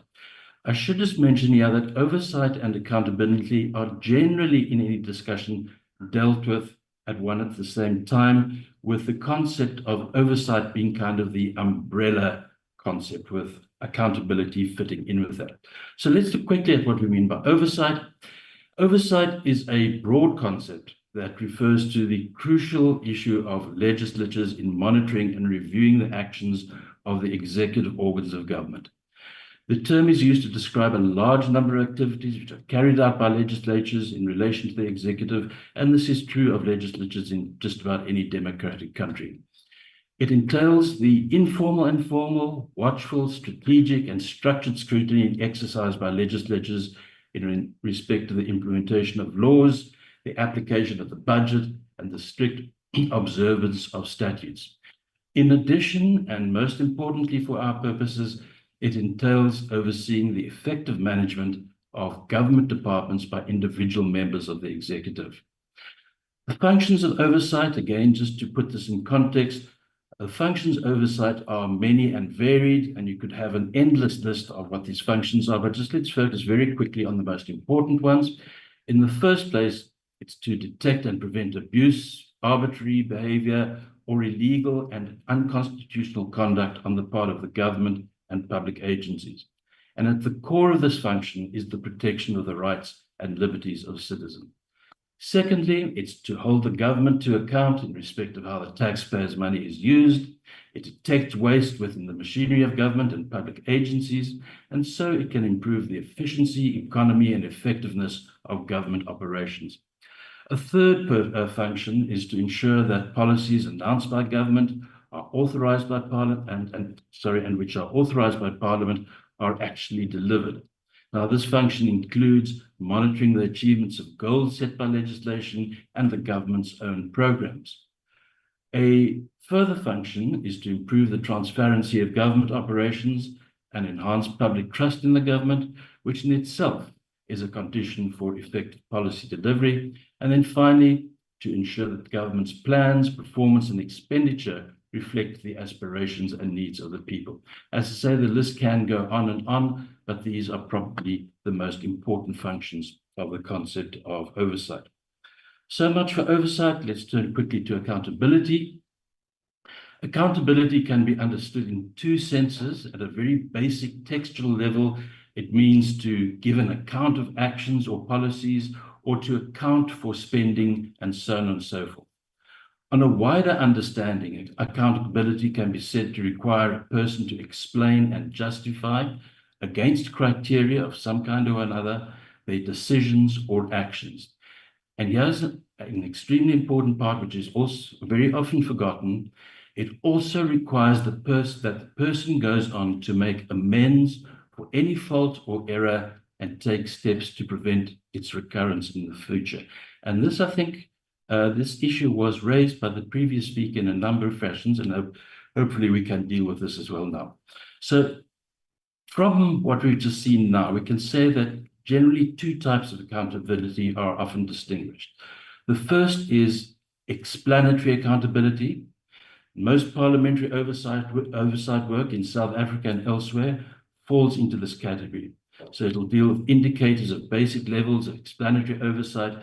I should just mention here that oversight and accountability are generally in any discussion dealt with at the same time, with the concept of oversight being kind of the umbrella concept, with accountability fitting in with that. So let's look quickly at what we mean by oversight. Oversight is a broad concept that refers to the crucial issue of legislatures in monitoring and reviewing the actions of the executive organs of government. The term is used to describe a large number of activities which are carried out by legislatures in relation to the executive, and this is true of legislatures in just about any democratic country. It entails the informal and formal, watchful, strategic, and structured scrutiny exercised by legislatures in respect to the implementation of laws, the application of the budget, and the strict observance of statutes. In addition, and most importantly for our purposes, it entails overseeing the effective management of government departments by individual members of the executive. The functions of oversight, again, just to put this in context, the functions of oversight are many and varied, and you could have an endless list of what these functions are, but just let's focus very quickly on the most important ones. In the first place, It's to detect and prevent abuse, arbitrary behavior, or illegal and unconstitutional conduct on the part of the government and public agencies. And at the core of this function is the protection of the rights and liberties of citizens. Secondly, it's to hold the government to account in respect of how the taxpayers' money is used. It detects waste within the machinery of government and public agencies, and so it can improve the efficiency, economy, and effectiveness of government operations. A third function is to ensure that policies announced by government are authorized by Parliament and which are authorized by Parliament are actually delivered. Now, this function includes monitoring the achievements of goals set by legislation and the government's own programs. A further function is to improve the transparency of government operations and enhance public trust in the government, which in itself is a condition for effective policy delivery. And then finally, to ensure that the government's plans, performance, and expenditure reflect the aspirations and needs of the people. As I say, the list can go on and on, but these are probably the most important functions of the concept of oversight. So much for oversight. Let's turn quickly to accountability. Accountability can be understood in two senses. At a very basic textual level, it means to give an account of actions or policies, or to account for spending, and so on and so forth. On a wider understanding, accountability can be said to require a person to explain and justify, against criteria of some kind or another, their decisions or actions. And here's an extremely important part, which is also very often forgotten. It also requires that the person goes on to make amends for any fault or error and take steps to prevent its recurrence in the future. And this, I think, this issue was raised by the previous speaker in a number of fashions, and hopefully we can deal with this as well now. So from what we've just seen now, we can say that generally two types of accountability are often distinguished. The first is explanatory accountability. Most parliamentary oversight work in South Africa and elsewhere falls into this category. So it'll deal with indicators of basic levels of explanatory oversight.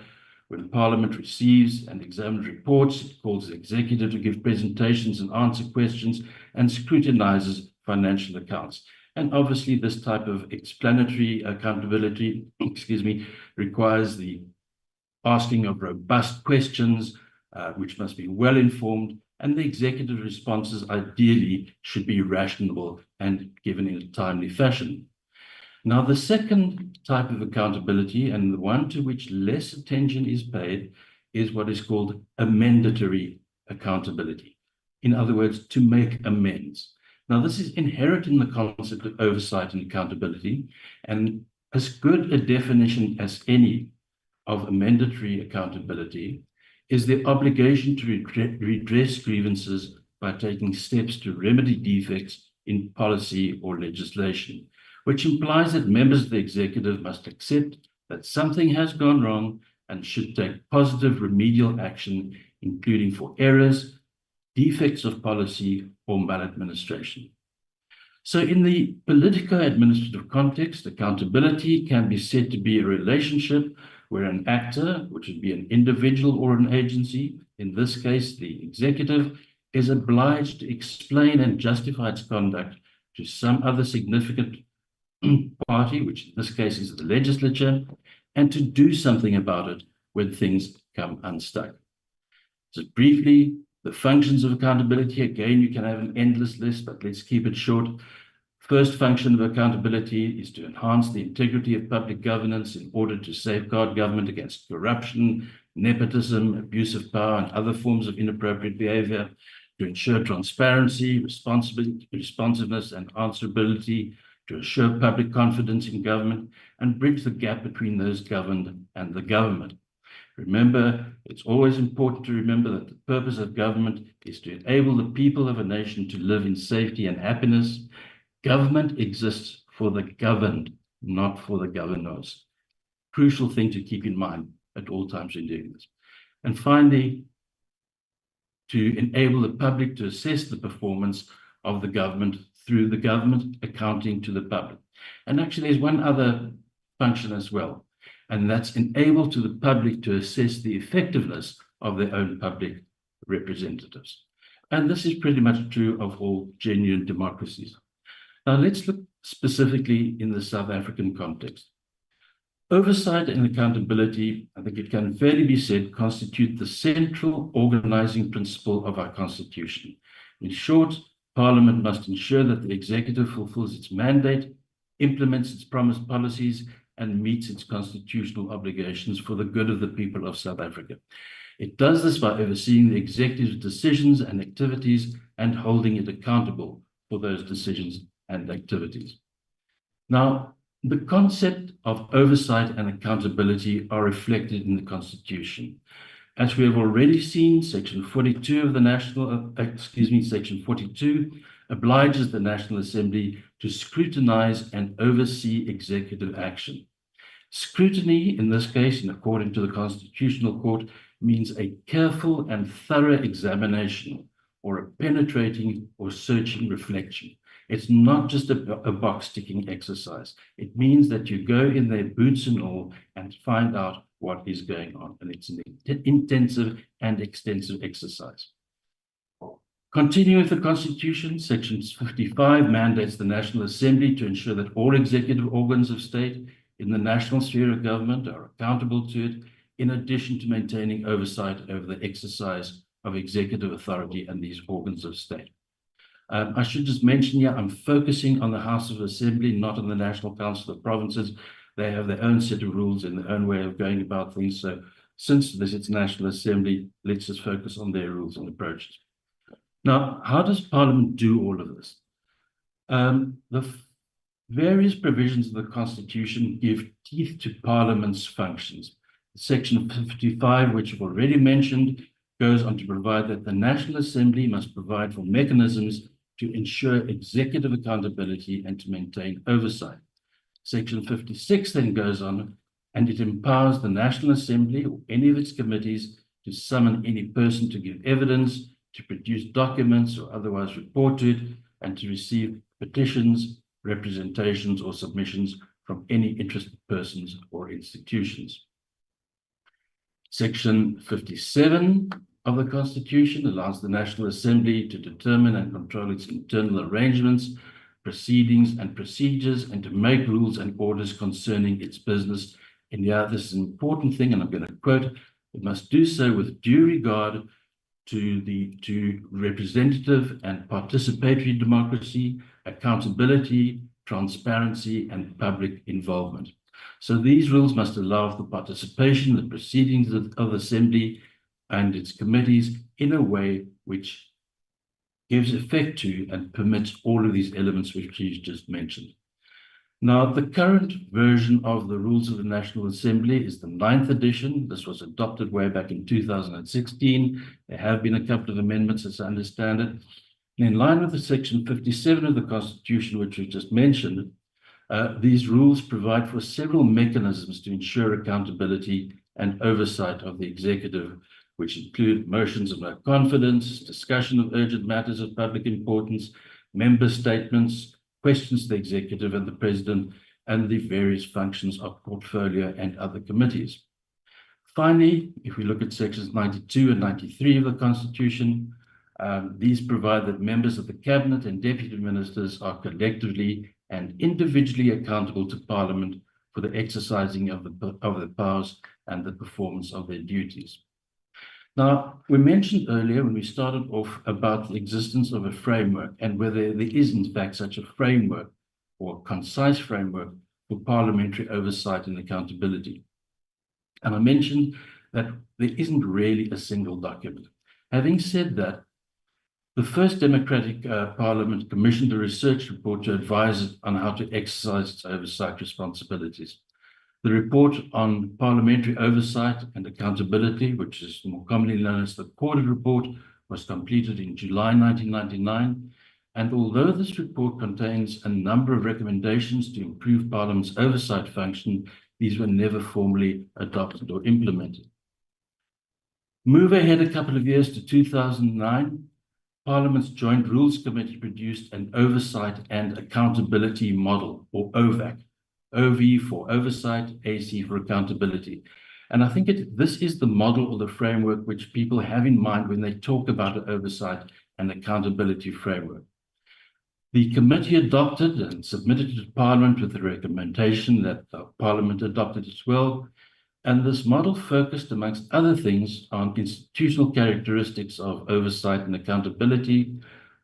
When Parliament receives and examines reports, it calls the executive to give presentations and answer questions, and scrutinizes financial accounts. And obviously, this type of explanatory accountability, requires the asking of robust questions, which must be well informed, and the executive responses ideally should be rational and given in a timely fashion. Now, the second type of accountability, and the one to which less attention is paid, is what is called amendatory accountability. In other words, to make amends. Now, this is inherent in the concept of oversight and accountability, and as good a definition as any of amendatory accountability is the obligation to redress grievances by taking steps to remedy defects in policy or legislation, which implies that members of the executive must accept that something has gone wrong and should take positive remedial action, including for errors, defects of policy, or maladministration. So in the politico-administrative context, accountability can be said to be a relationship where an actor, which would be an individual or an agency, in this case, the executive, is obliged to explain and justify its conduct to some other significant party, which in this case is the legislature, and to do something about it when things come unstuck. Just briefly, the functions of accountability, again, you can have an endless list, but let's keep it short. First function of accountability is to enhance the integrity of public governance in order to safeguard government against corruption, nepotism, abuse of power, and other forms of inappropriate behavior, to ensure transparency, responsiveness, and answerability, to assure public confidence in government, and bridge the gap between those governed and the government. Remember, it's always important to remember that the purpose of government is to enable the people of a nation to live in safety and happiness. Government exists for the governed, not for the governors. Crucial thing to keep in mind at all times in doing this. And finally, to enable the public to assess the performance of the government through the government accounting to the public. And actually, there's one other function as well, and that's enabled to the public to assess the effectiveness of their own public representatives. And this is pretty much true of all genuine democracies. Now, let's look specifically in the South African context. Oversight and accountability, I think it can fairly be said, constitute the central organizing principle of our Constitution. In short, Parliament must ensure that the executive fulfills its mandate, implements its promised policies, and meets its constitutional obligations for the good of the people of South Africa. It does this by overseeing the executive's decisions and activities and holding it accountable for those decisions and activities. Now, the concept of oversight and accountability are reflected in the Constitution. As we have already seen, Section 42 of the Section 42 obliges the National Assembly to scrutinize and oversee executive action. Scrutiny, in this case, and according to the Constitutional Court, means a careful and thorough examination or a penetrating or searching reflection. It's not just a box-ticking exercise. It means that you go in there, boots and all, and find out what is going on. And it's an intensive and extensive exercise. Continuing with the Constitution, Section 55 mandates the National Assembly to ensure that all executive organs of state in the national sphere of government are accountable to it, in addition to maintaining oversight over the exercise of executive authority and these organs of state. I should just mention here, I'm focusing on the House of Assembly, not on the National Council of Provinces. They have their own set of rules and their own way of going about things. So since this is National Assembly, let's just focus on their rules and approaches. Now, how does Parliament do all of this? The various provisions of the Constitution give teeth to Parliament's functions. Section 55, which I've already mentioned, goes on to provide that the National Assembly must provide for mechanisms to ensure executive accountability and to maintain oversight. Section 56 then goes on and it empowers the National Assembly or any of its committees to summon any person to give evidence, to produce documents or otherwise report to it, and to receive petitions, representations, or submissions from any interested persons or institutions. Section 57 of the Constitution allows the National Assembly to determine and control its internal arrangements, proceedings, and procedures, and to make rules and orders concerning its business. And yeah, this is an important thing, and I'm going to quote, it must do so with due regard to representative and participatory democracy, accountability, transparency, and public involvement. So these rules must allow for participation in the proceedings of the Assembly and its committees in a way which gives effect to and permits all of these elements which you've just mentioned. Now, the current version of the Rules of the National Assembly is the 9th edition. This was adopted way back in 2016. There have been a couple of amendments, as I understand it. And in line with the Section 57 of the Constitution, which we just mentioned, these rules provide for several mechanisms to ensure accountability and oversight of the executive, which include motions of no confidence, discussion of urgent matters of public importance, member statements, questions to the executive and the president, and the various functions of portfolio and other committees. Finally, if we look at sections 92 and 93 of the Constitution, these provide that members of the cabinet and deputy ministers are collectively and individually accountable to Parliament for the exercising of their powers and the performance of their duties. Now, we mentioned earlier when we started off about the existence of a framework and whether there is in fact such a framework or concise framework for parliamentary oversight and accountability. And I mentioned that there isn't really a single document. Having said that, the first democratic parliament commissioned a research report to advise on how to exercise its oversight responsibilities. The report on parliamentary oversight and accountability, which is more commonly known as the Porter Report, was completed in July 1999. And although this report contains a number of recommendations to improve Parliament's oversight function, these were never formally adopted or implemented. Move ahead a couple of years to 2009. Parliament's Joint Rules Committee produced an Oversight and Accountability Model, or OVAC, OV for oversight, AC for accountability. And I think this is the model or the framework which people have in mind when they talk about an oversight and accountability framework. The committee adopted and submitted to Parliament with the recommendation that Parliament adopted as well. And this model focused, amongst other things, on institutional characteristics of oversight and accountability.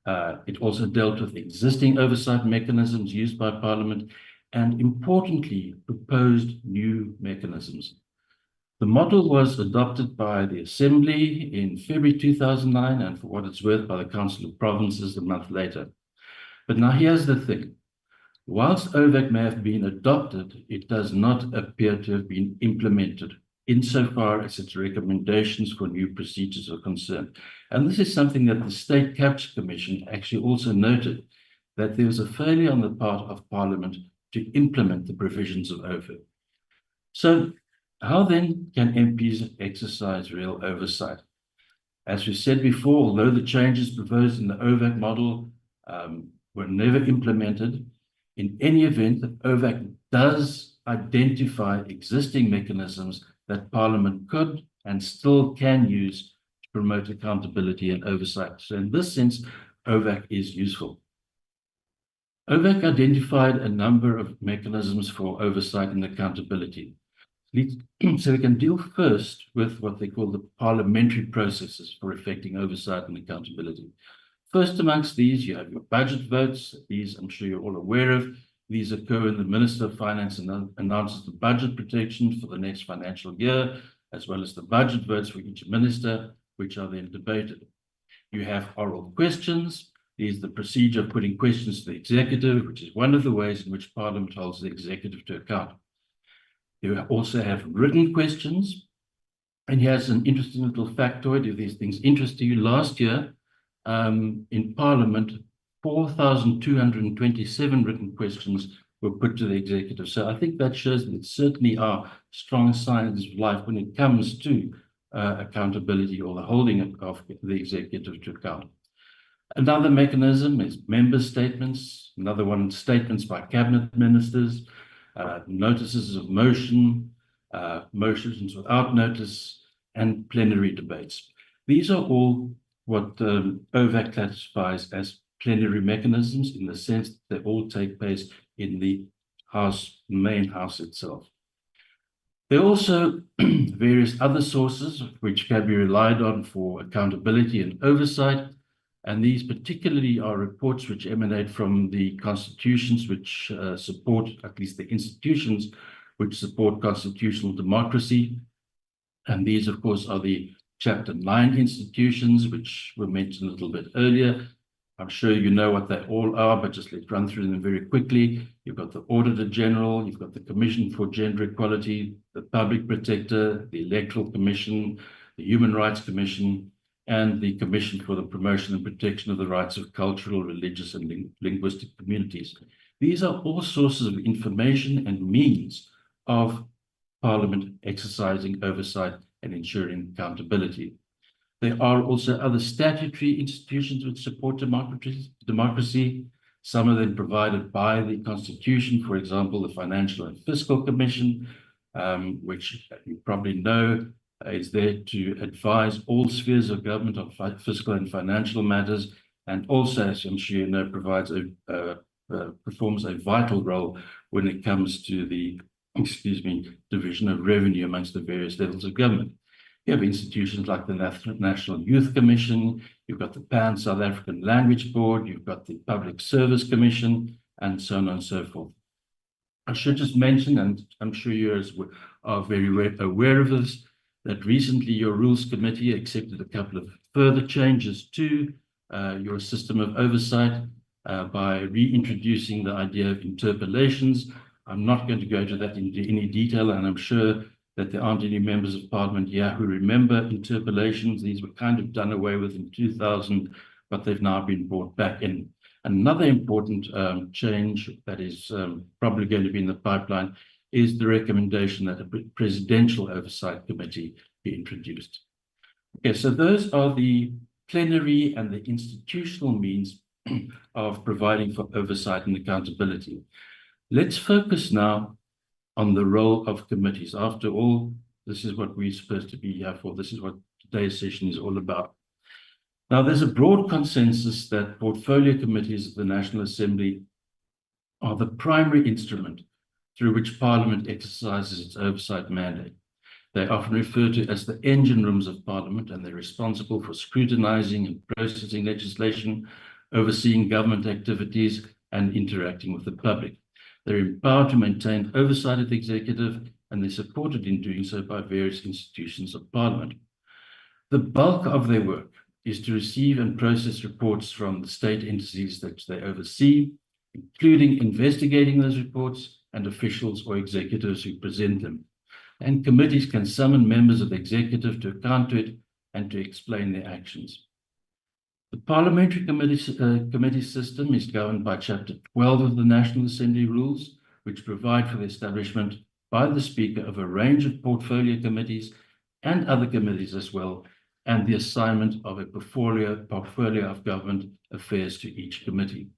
It also dealt with existing oversight mechanisms used by Parliament and, importantly, proposed new mechanisms. The model was adopted by the Assembly in February 2009 and, for what it's worth, by the Council of Provinces a month later. But now here's the thing. Whilst OVAC may have been adopted, it does not appear to have been implemented insofar as its recommendations for new procedures are concerned. And this is something that the State Capture Commission actually also noted, that there was a failure on the part of Parliament to implement the provisions of OVAC. So how then can MPs exercise real oversight? As we said before, although the changes proposed in the OVAC model were never implemented, in any event, OVAC does identify existing mechanisms that Parliament could and still can use to promote accountability and oversight. So in this sense, OVAC is useful. OVAC identified a number of mechanisms for oversight and accountability. So we can deal first with what they call the parliamentary processes for effecting oversight and accountability. First amongst these, you have your budget votes. These I'm sure you're all aware of. These occur when the Minister of Finance announces the budget protection for the next financial year, as well as the budget votes for each minister, which are then debated. You have oral questions. There's the procedure of putting questions to the executive, which is one of the ways in which Parliament holds the executive to account. You also have written questions. And here's an interesting little factoid, if these things interest you. Last year, in Parliament, 4,227 written questions were put to the executive. So I think that shows that certainly are strong signs of life when it comes to accountability or the holding of the executive to account. Another mechanism is member statements. Another one, statements by cabinet ministers, notices of motion, motions without notice, and plenary debates. These are all what OVAC classifies as plenary mechanisms, in the sense that they all take place in the House, main House itself. There are also various other sources which can be relied on for accountability and oversight, and these particularly are reports which emanate from the constitutions which support, at least the institutions which support constitutional democracy. And these, of course, are the Chapter 9 institutions, which were mentioned a little bit earlier. I'm sure you know what they all are, but just let's run through them very quickly. You've got the Auditor General, you've got the Commission for Gender Equality, the Public Protector, the Electoral Commission, the Human Rights Commission, and the Commission for the Promotion and Protection of the Rights of Cultural, Religious, and Linguistic Communities. These are all sources of information and means of Parliament exercising oversight and ensuring accountability. There are also other statutory institutions which support democracy, some of them provided by the Constitution, for example, the Financial and Fiscal Commission, which you probably know is there to advise all spheres of government on fiscal and financial matters, and also, as I'm sure you know, performs a vital role when it comes to the division of revenue amongst the various levels of government. You have institutions like the National Youth Commission, you've got the Pan-South African Language Board, you've got the Public Service Commission, and so on and so forth. I should just mention, and I'm sure you are very aware of this, that recently your Rules Committee accepted a couple of further changes to your system of oversight by reintroducing the idea of interpellations. I'm not going to go into that in any detail, and I'm sure that there aren't any members of Parliament here who remember interpellations. These were kind of done away with in 2000, but they've now been brought back in. Another important change that is probably going to be in the pipeline is the recommendation that a presidential oversight committee be introduced. Okay, so those are the plenary and the institutional means of providing for oversight and accountability. Let's focus now on the role of committees. After all, this is what we're supposed to be here for. This is what today's session is all about. Now, there's a broad consensus that portfolio committees of the National Assembly are the primary instrument through which Parliament exercises its oversight mandate. They're often referred to as the engine rooms of Parliament, and they're responsible for scrutinizing and processing legislation, overseeing government activities, and interacting with the public. They're empowered to maintain oversight of the executive, and they're supported in doing so by various institutions of Parliament. The bulk of their work is to receive and process reports from the state entities that they oversee, including investigating those reports and officials or executives who present them. And committees can summon members of the executive to account to it and to explain their actions. The parliamentary committee system is governed by Chapter 12 of the National Assembly rules, which provide for the establishment by the Speaker of a range of portfolio committees and other committees as well, and the assignment of a portfolio of government affairs to each committee.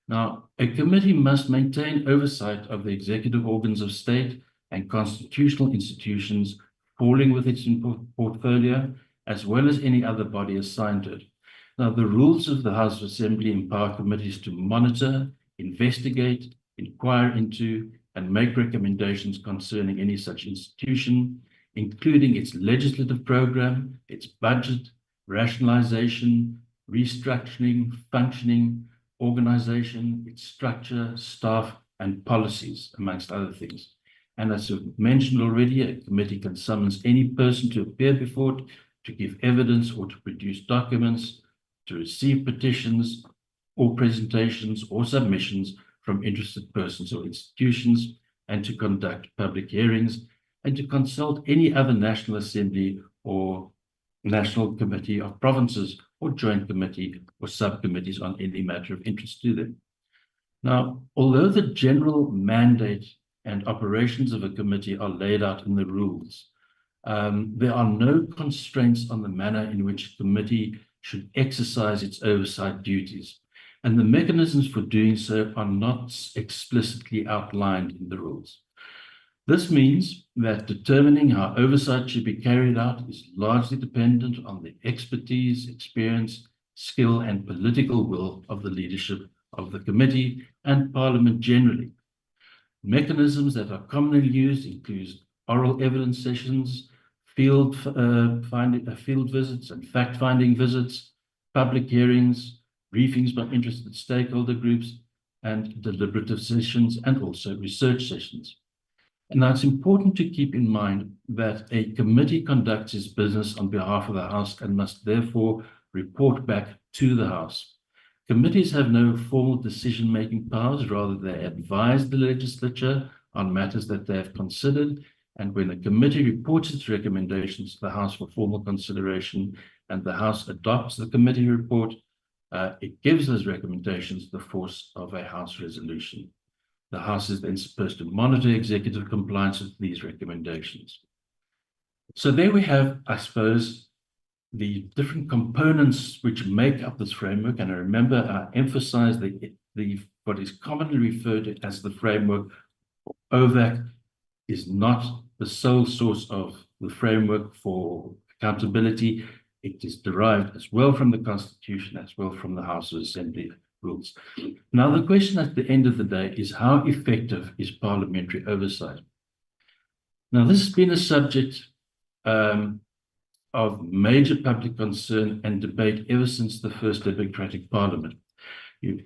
Now, a committee must maintain oversight of the executive organs of state and constitutional institutions falling with its portfolio, as well as any other body assigned to it. Now, the rules of the House of Assembly empower committees to monitor, investigate, inquire into, and make recommendations concerning any such institution, including its legislative program, its budget, rationalization, restructuring, functioning, organization, its structure, staff, and policies, amongst other things. And as I've mentioned already, a committee can summon any person to appear before it, to give evidence or to produce documents, to receive petitions or presentations or submissions from interested persons or institutions, and to conduct public hearings, and to consult any other National Assembly or National Committee of Provinces or Joint Committee or subcommittees on any matter of interest to them. Now, although the general mandate and operations of a committee are laid out in the rules, there are no constraints on the manner in which a committee should exercise its oversight duties, and the mechanisms for doing so are not explicitly outlined in the rules. This means that determining how oversight should be carried out is largely dependent on the expertise, experience, skill, and political will of the leadership of the committee and Parliament generally. Mechanisms that are commonly used include oral evidence sessions, field visits and fact-finding visits, public hearings, briefings by interested stakeholder groups, and deliberative sessions, and also research sessions. And now it's important to keep in mind that a committee conducts its business on behalf of the House and must therefore report back to the House. Committees have no formal decision-making powers, rather they advise the legislature on matters that they have considered, and when a committee reports its recommendations to the House for formal consideration and the House adopts the committee report, it gives those recommendations the force of a House resolution. The House is then supposed to monitor executive compliance with these recommendations. So there we have, I suppose, the different components which make up this framework. And I remember I emphasized what is commonly referred to as the framework. OVAC is not the sole source of the framework for accountability. It is derived as well from the Constitution, as well from the House of Assembly rules. Now, the question at the end of the day is, how effective is parliamentary oversight? Now, this has been a subject of major public concern and debate ever since the first democratic parliament. You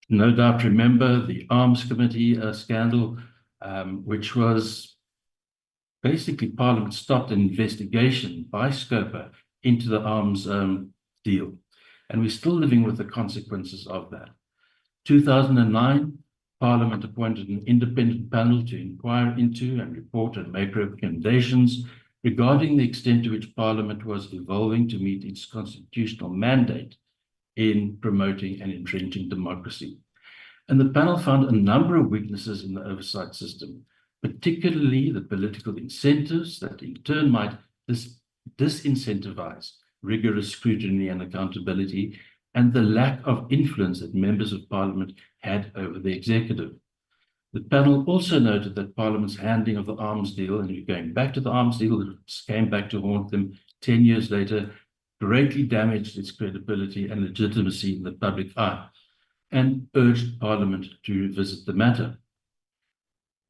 no doubt remember the Arms Committee scandal, which was basically Parliament stopped an investigation by Scopa into the arms deal. And we're still living with the consequences of that. 2009, Parliament appointed an independent panel to inquire into and report and make recommendations regarding the extent to which Parliament was evolving to meet its constitutional mandate in promoting and entrenching democracy. And the panel found a number of weaknesses in the oversight system, particularly the political incentives that in turn might disincentivize rigorous scrutiny and accountability, and the lack of influence that members of Parliament had over the executive. The panel also noted that Parliament's handling of the arms deal, and going back to the arms deal, it came back to haunt them 10 years later, greatly damaged its credibility and legitimacy in the public eye, and urged Parliament to revisit the matter.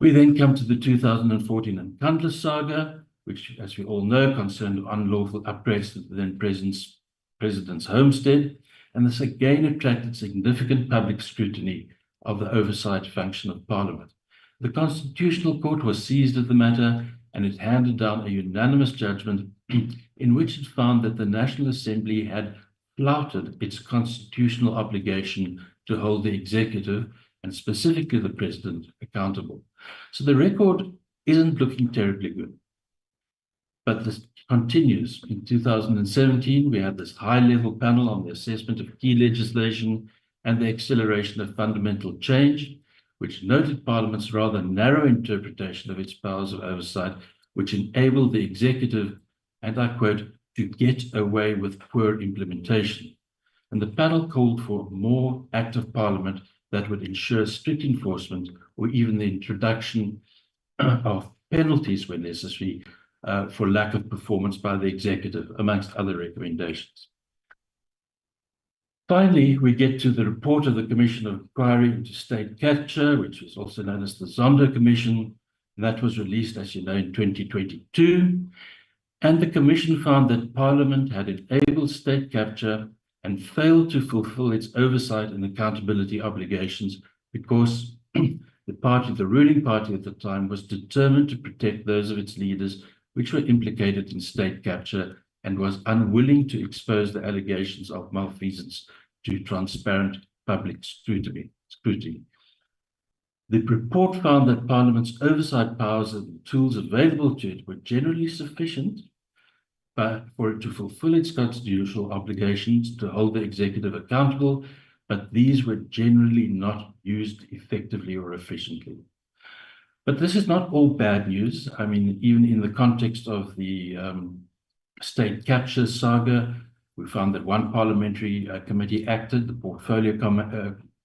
We then come to the 2014 Nkandla saga, which, as we all know, concerned unlawful upgrades to the then president's homestead, and this again attracted significant public scrutiny of the oversight function of Parliament. The Constitutional Court was seized of the matter, and it handed down a unanimous judgment in which it found that the National Assembly had flouted its constitutional obligation to hold the executive, and specifically the president, accountable. So the record isn't looking terribly good. But this continues. In 2017, we had this high-level panel on the assessment of key legislation and the acceleration of fundamental change, which noted Parliament's rather narrow interpretation of its powers of oversight, which enabled the executive, and I quote, to get away with poor implementation. And the panel called for more active Parliament that would ensure strict enforcement or even the introduction of penalties when necessary for lack of performance by the executive, amongst other recommendations. Finally, we get to the report of the Commission of Inquiry into State Capture, which was also known as the Zondo Commission. And that was released, as you know, in 2022. And the Commission found that Parliament had enabled state capture and failed to fulfill its oversight and accountability obligations because the ruling party at the time was determined to protect those of its leaders which were implicated in state capture and was unwilling to expose the allegations of malfeasance to transparent public scrutiny. The report found that Parliament's oversight powers and the tools available to it were generally sufficient for it to fulfill its constitutional obligations to hold the executive accountable, but these were generally not used effectively or efficiently. But this is not all bad news. I mean, even in the context of the state capture saga, we found that one parliamentary committee acted, the Portfolio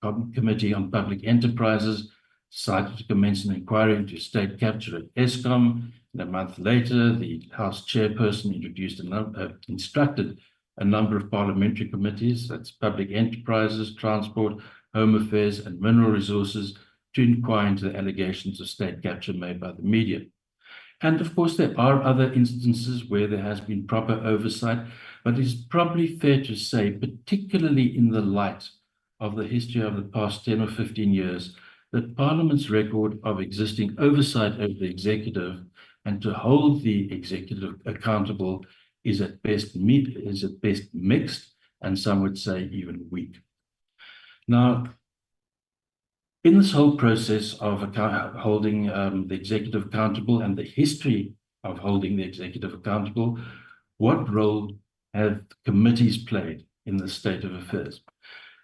Committee on Public Enterprises, decided to commence an inquiry into state capture at Eskom. And a month later, the House chairperson instructed a number of parliamentary committees, that's Public Enterprises, Transport, Home Affairs, and Mineral Resources, to inquire into the allegations of state capture made by the media. And of course, there are other instances where there has been proper oversight, but it's probably fair to say, particularly in the light of the history of the past 10 or 15 years, that Parliament's record of existing oversight over the executive and to hold the executive accountable is at best mixed, and some would say even weak. Now, in this whole process of holding the executive accountable and the history of holding the executive accountable, what role have committees played in the state of affairs?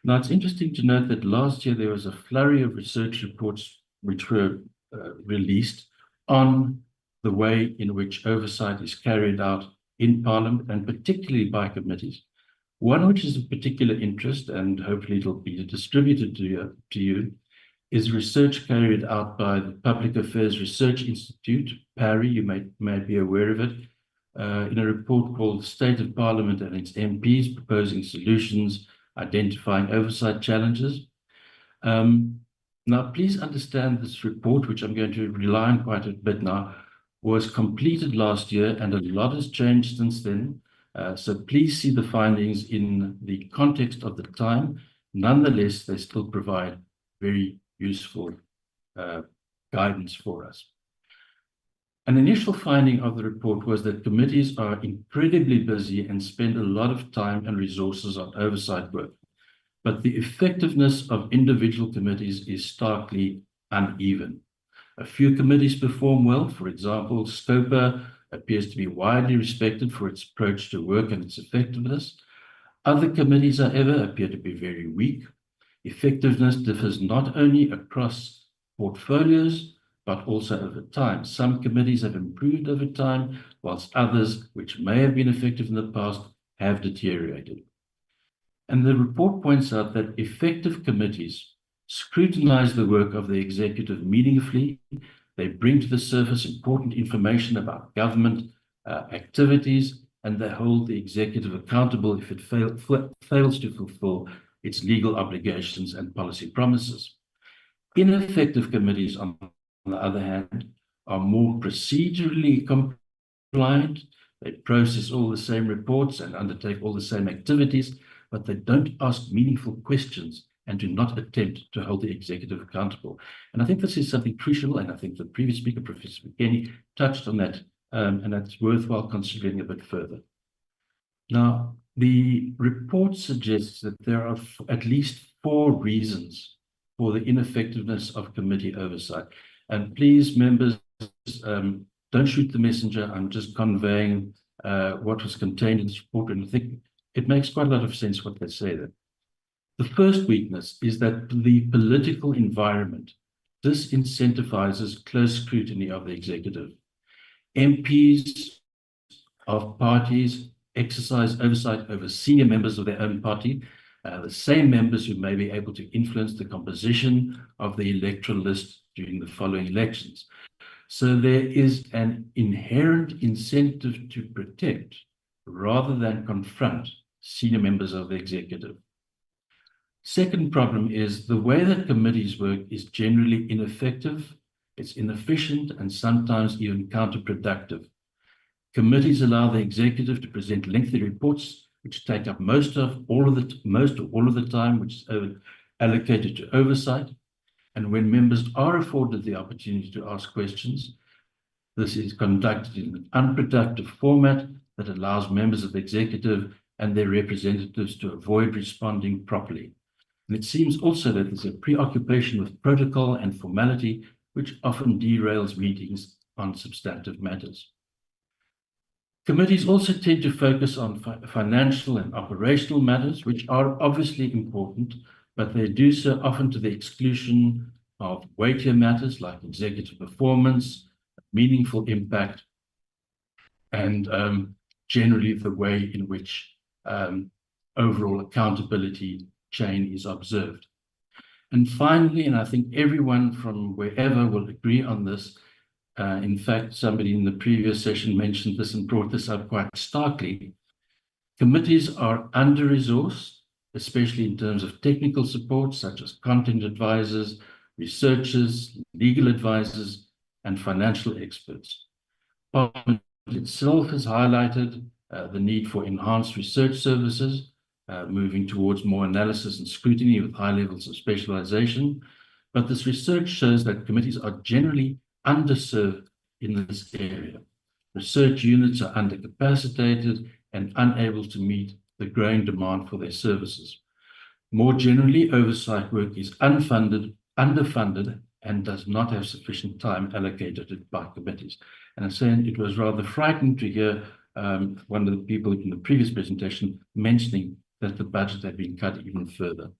Now, it's interesting to note that last year there was a flurry of research reports which were released on the way in which oversight is carried out in Parliament and particularly by committees. One which is of particular interest, and hopefully it'll be distributed to you, is research carried out by the Public Affairs Research Institute, PARI, you may be aware of it, in a report called State of Parliament and its MPs Proposing Solutions, Identifying Oversight Challenges. Now, please understand this report, which I'm going to rely on quite a bit now, was completed last year and a lot has changed since then. So please see the findings in the context of the time. Nonetheless, they still provide very useful guidance for us. An initial finding of the report was that committees are incredibly busy and spend a lot of time and resources on oversight work, but the effectiveness of individual committees is starkly uneven. A few committees perform well. For example, SCOPA appears to be widely respected for its approach to work and its effectiveness. Other committees, however, appear to be very weak. Effectiveness differs not only across portfolios, but also over time. Some committees have improved over time, whilst others, which may have been effective in the past, have deteriorated. And the report points out that effective committees scrutinize the work of the executive meaningfully. They bring to the surface important information about government activities, and they hold the executive accountable if it fails to fulfill its legal obligations and policy promises. Ineffective committees, on the other hand, are more procedurally compliant. They process all the same reports and undertake all the same activities, but they don't ask meaningful questions and do not attempt to hold the executive accountable. And I think this is something crucial, and I think the previous speaker, Professor McKenny, touched on that, and that's worthwhile considering a bit further. Now, the report suggests that there are at least 4 reasons for the ineffectiveness of committee oversight. And please, members, don't shoot the messenger. I'm just conveying what was contained in this report, and I think it makes quite a lot of sense what they say there. The first weakness is that the political environment disincentivizes close scrutiny of the executive. MPs of parties exercise oversight over senior members of their own party, the same members who may be able to influence the composition of the electoral list during the following elections. So there is an inherent incentive to protect rather than confront senior members of the executive. Second problem is the way that committees work is generally ineffective, it's inefficient, and sometimes even counterproductive. Committees allow the executive to present lengthy reports, which take up most or all of the time, which is allocated to oversight. And when members are afforded the opportunity to ask questions, this is conducted in an unproductive format that allows members of the executive and their representatives to avoid responding properly. And it seems also that there's a preoccupation with protocol and formality, which often derails meetings on substantive matters. Committees also tend to focus on financial and operational matters, which are obviously important, but they do so often to the exclusion of weightier matters like executive performance, meaningful impact, and generally the way in which overall accountability chain is observed. And finally, and I think everyone from wherever will agree on this, in fact, somebody in the previous session mentioned this and brought this up quite starkly, committees are under-resourced, especially in terms of technical support, such as content advisors, researchers, legal advisors, and financial experts. Parliament itself has highlighted the need for enhanced research services, moving towards more analysis and scrutiny with high levels of specialization. But this research shows that committees are generally underserved in this area. Research units are undercapacitated and unable to meet the growing demand for their services. More generally, oversight work is underfunded, and does not have sufficient time allocated by committees. And I'm saying it was rather frightening to hear one of the people in the previous presentation mentioning that the budget had been cut even further.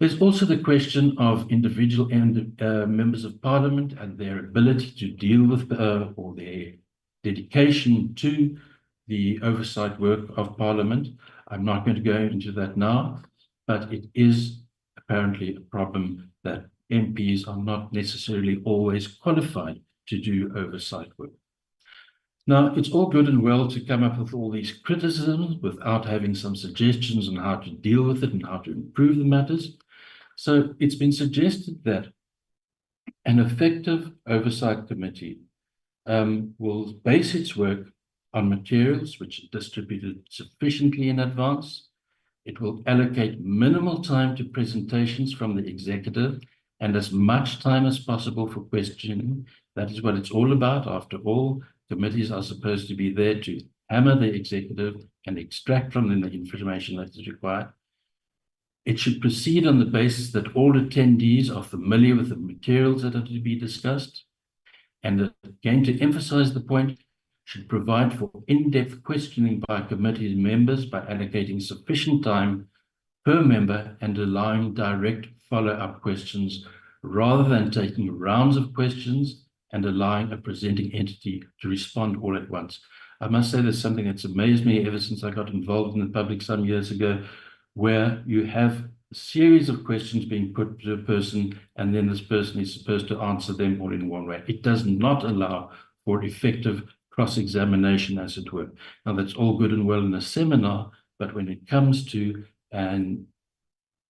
There's also the question of individual members of parliament and their ability to deal with or their dedication to the oversight work of parliament. I'm not going to go into that now, but it is apparently a problem that MPs are not necessarily always qualified to do oversight work. Now, it's all good and well to come up with all these criticisms without having some suggestions on how to deal with it and how to improve the matters. So it's been suggested that an effective oversight committee will base its work on materials which are distributed sufficiently in advance. It will allocate minimal time to presentations from the executive and as much time as possible for questioning. That is what it's all about. After all, committees are supposed to be there to hammer the executive and extract from them the information that is required. It should proceed on the basis that all attendees are familiar with the materials that are to be discussed, and again, to emphasize the point, should provide for in-depth questioning by committee members by allocating sufficient time per member and allowing direct follow-up questions rather than taking rounds of questions and allowing a presenting entity to respond all at once. I must say there's something that's amazed me ever since I got involved in the public some years ago, where you have a series of questions being put to a person, and then this person is supposed to answer them all in one way. It does not allow for effective cross-examination, as it were. Now, that's all good and well in a seminar, but when it comes to an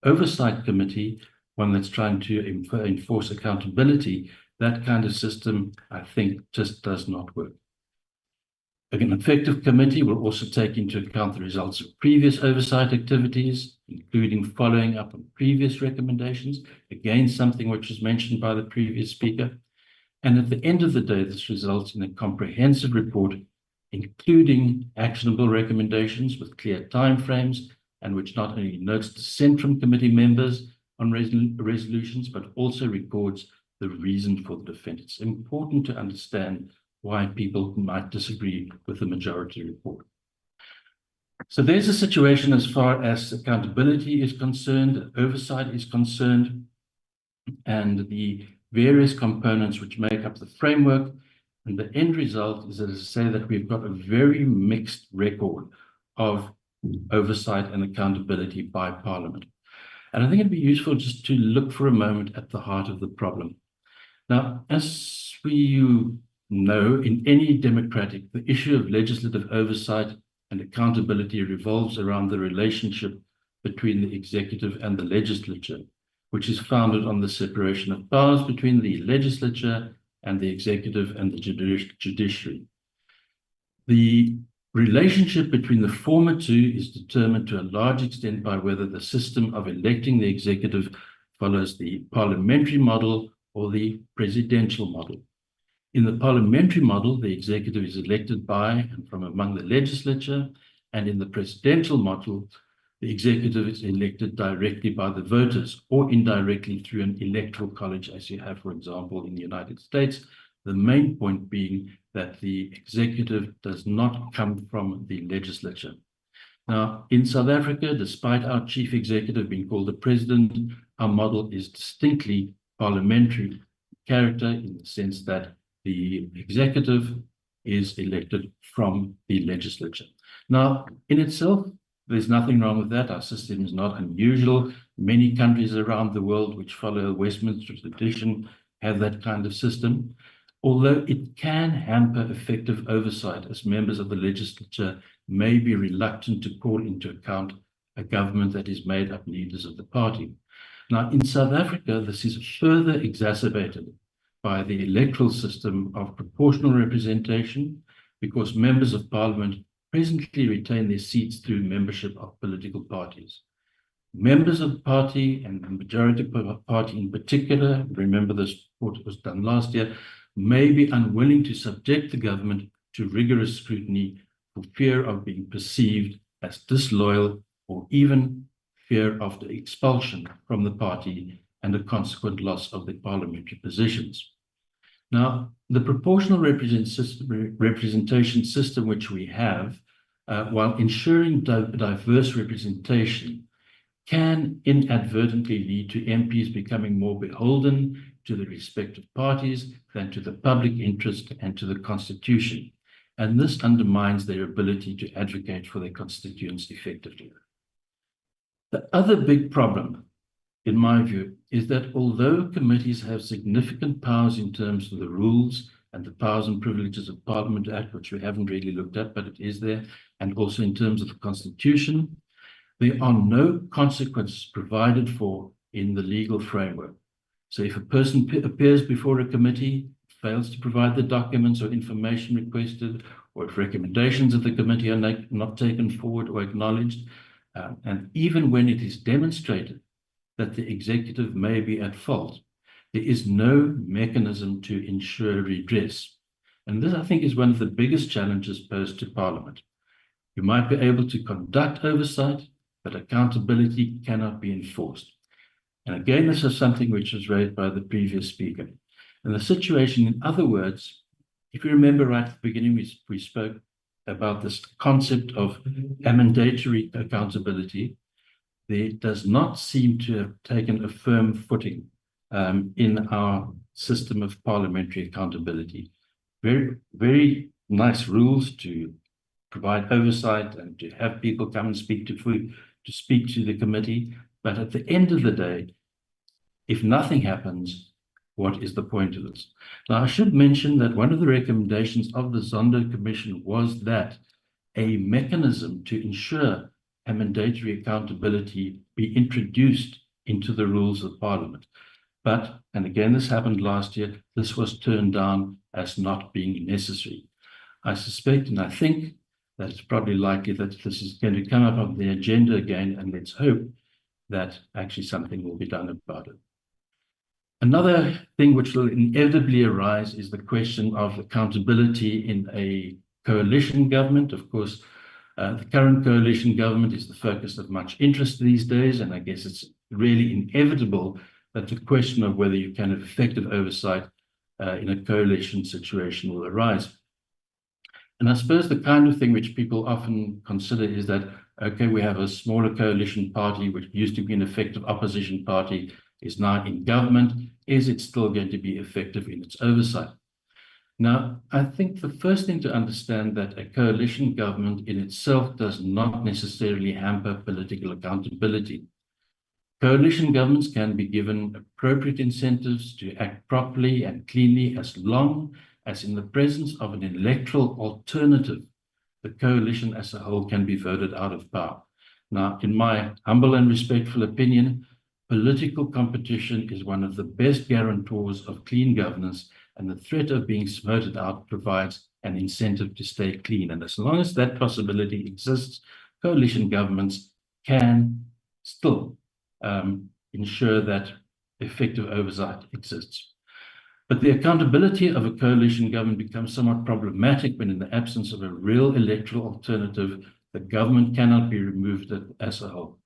oversight committee, one that's trying to enforce accountability, that kind of system, I think, just does not work. An effective committee will also take into account the results of previous oversight activities, including following up on previous recommendations, again, something which was mentioned by the previous speaker. And at the end of the day, this results in a comprehensive report, including actionable recommendations with clear timeframes, and which not only notes dissent from committee members on resolutions, but also records the reason for the defense. It's important to understand why people might disagree with the majority report. So there's a situation as far as accountability is concerned, oversight is concerned, and the various components which make up the framework. And the end result is, as I say, that we've got a very mixed record of oversight and accountability by Parliament. And I think it'd be useful just to look for a moment at the heart of the problem. Now, as we know, in any democratic, the issue of legislative oversight and accountability revolves around the relationship between the executive and the legislature, which is founded on the separation of powers between the legislature and the executive and the judiciary. The relationship between the former two is determined to a large extent by whether the system of electing the executive follows the parliamentary model or the presidential model. In the parliamentary model, the executive is elected by and from among the legislature, and in the presidential model, the executive is elected directly by the voters or indirectly through an electoral college, as you have, for example, in the United States. The main point being that the executive does not come from the legislature. Now, in South Africa, despite our chief executive being called the president, our model is distinctly parliamentary character in the sense that the executive is elected from the legislature. Now, in itself, there's nothing wrong with that. Our system is not unusual. Many countries around the world which follow a Westminster tradition have that kind of system, although it can hamper effective oversight, as members of the legislature may be reluctant to call into account a government that is made up of leaders of the party. Now, in South Africa, this is further exacerbated by the electoral system of proportional representation, because members of parliament presently retain their seats through membership of political parties. Members of the party, and the majority party in particular, remember this report was done last year, may be unwilling to subject the government to rigorous scrutiny for fear of being perceived as disloyal, or even fear of the expulsion from the party and a consequent loss of the parliamentary positions. Now, the proportional representation system which we have, while ensuring diverse representation, can inadvertently lead to MPs becoming more beholden to the respective parties than to the public interest and to the Constitution. And this undermines their ability to advocate for their constituents effectively. The other big problem, in my view, is that although committees have significant powers in terms of the rules and the powers and privileges of Parliament Act, which we haven't really looked at, but it is there, and also in terms of the Constitution, there are no consequences provided for in the legal framework. So if a person appears before a committee, fails to provide the documents or information requested, or if recommendations of the committee are not taken forward or acknowledged, and even when it is demonstrated that the executive may be at fault, there is no mechanism to ensure redress. And this, I think, is one of the biggest challenges posed to Parliament. You might be able to conduct oversight, but accountability cannot be enforced. And again, this is something which was raised by the previous speaker. And the situation, in other words, if you remember right at the beginning, we spoke about this concept of mandatory accountability. There does not seem to have taken a firm footing in our system of parliamentary accountability. Very, very nice rules to provide oversight and to have people come and speak to the committee, But at the end of the day, if nothing happens, what is the point of this? Now, I should mention that one of the recommendations of the Zondo Commission was that a mechanism to ensure a mandatory accountability be introduced into the rules of Parliament. But, and again, this happened last year, this was turned down as not being necessary. I suspect and I think that it's probably likely that this is going to come up on the agenda again, and let's hope that actually something will be done about it. Another thing which will inevitably arise is the question of accountability in a coalition government. Of course, the current coalition government is the focus of much interest these days, and I guess it's really inevitable that the question of whether you can have effective oversight in a coalition situation will arise. And I suppose the kind of thing which people often consider is that, okay, we have a smaller coalition party which used to be an effective opposition party, is now in government. Is it still going to be effective in its oversight? Now, I think the first thing to understand that a coalition government in itself does not necessarily hamper political accountability. Coalition governments can be given appropriate incentives to act properly and cleanly as long as in the presence of an electoral alternative, the coalition as a whole can be voted out of power. Now, in my humble and respectful opinion, political competition is one of the best guarantors of clean governance, and the threat of being voted out provides an incentive to stay clean. And as long as that possibility exists, coalition governments can still ensure that effective oversight exists. But the accountability of a coalition government becomes somewhat problematic when, in the absence of a real electoral alternative, the government cannot be removed as a whole.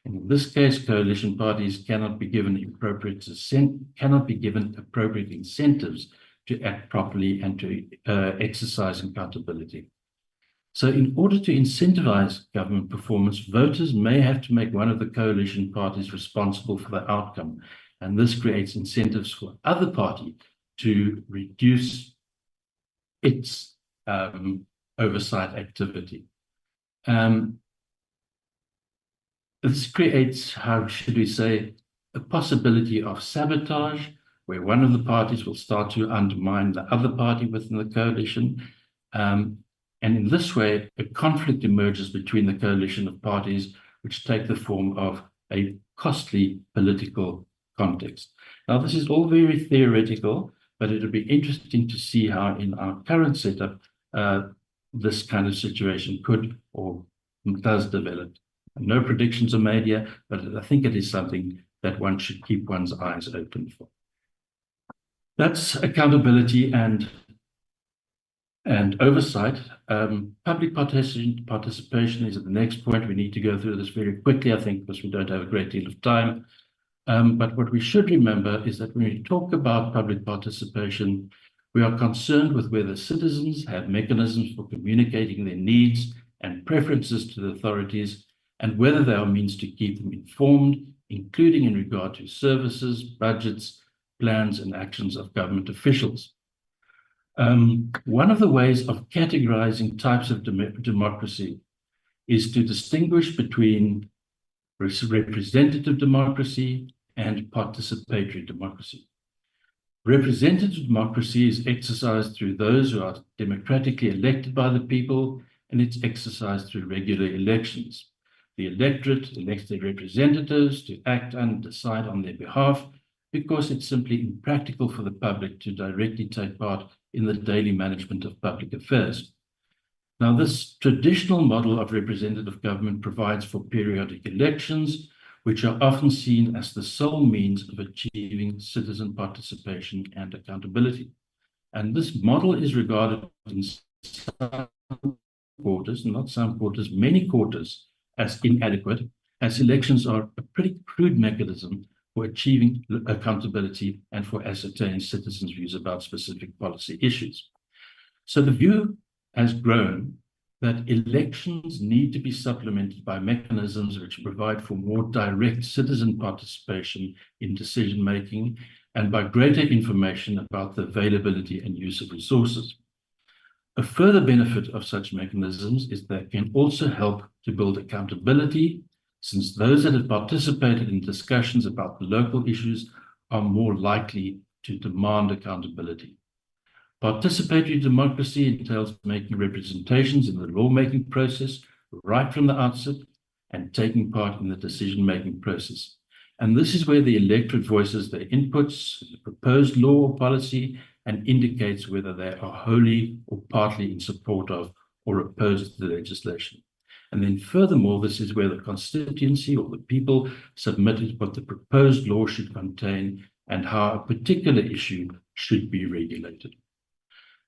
And in this case, coalition parties cannot be given appropriate incentives to act properly and to exercise accountability. So in order to incentivize government performance, voters may have to make one of the coalition parties responsible for the outcome. And this creates incentives for other party to reduce its oversight activity. This creates, how should we say, a possibility of sabotage, where one of the parties will start to undermine the other party within the coalition. And in this way, a conflict emerges between the coalition of parties, which take the form of a costly political context. Now, this is all very theoretical, but it'll be interesting to see how in our current setup, this kind of situation could or does develop. No predictions are made yet, but I think it is something that one should keep one's eyes open for. That's accountability and oversight. Public participation is at the next point. We need to go through this very quickly, I think, because we don't have a great deal of time. But what we should remember is that when we talk about public participation, we are concerned with whether citizens have mechanisms for communicating their needs and preferences to the authorities, and whether there are means to keep them informed, including in regard to services, budgets, plans, and actions of government officials. One of the ways of categorizing types of democracy is to distinguish between representative democracy and participatory democracy. Representative democracy is exercised through those who are democratically elected by the people, and it's exercised through regular elections. The electorate elects their representatives to act and decide on their behalf because it's simply impractical for the public to directly take part in the daily management of public affairs. Now, this traditional model of representative government provides for periodic elections, which are often seen as the sole means of achieving citizen participation and accountability. And this model is regarded in some quarters, not some quarters, many quarters, as inadequate, as elections are a pretty crude mechanism for achieving accountability and for ascertaining citizens' views about specific policy issues. So the view has grown that elections need to be supplemented by mechanisms which provide for more direct citizen participation in decision-making and by greater information about the availability and use of resources. A further benefit of such mechanisms is that they can also help to build accountability, since those that have participated in discussions about local issues are more likely to demand accountability. Participatory democracy entails making representations in the lawmaking process right from the outset and taking part in the decision-making process. And this is where the electorate voices their inputs, the proposed law or policy, and indicates whether they are wholly or partly in support of or opposed to the legislation. And then furthermore, this is where the constituency or the people submitted what the proposed law should contain and how a particular issue should be regulated.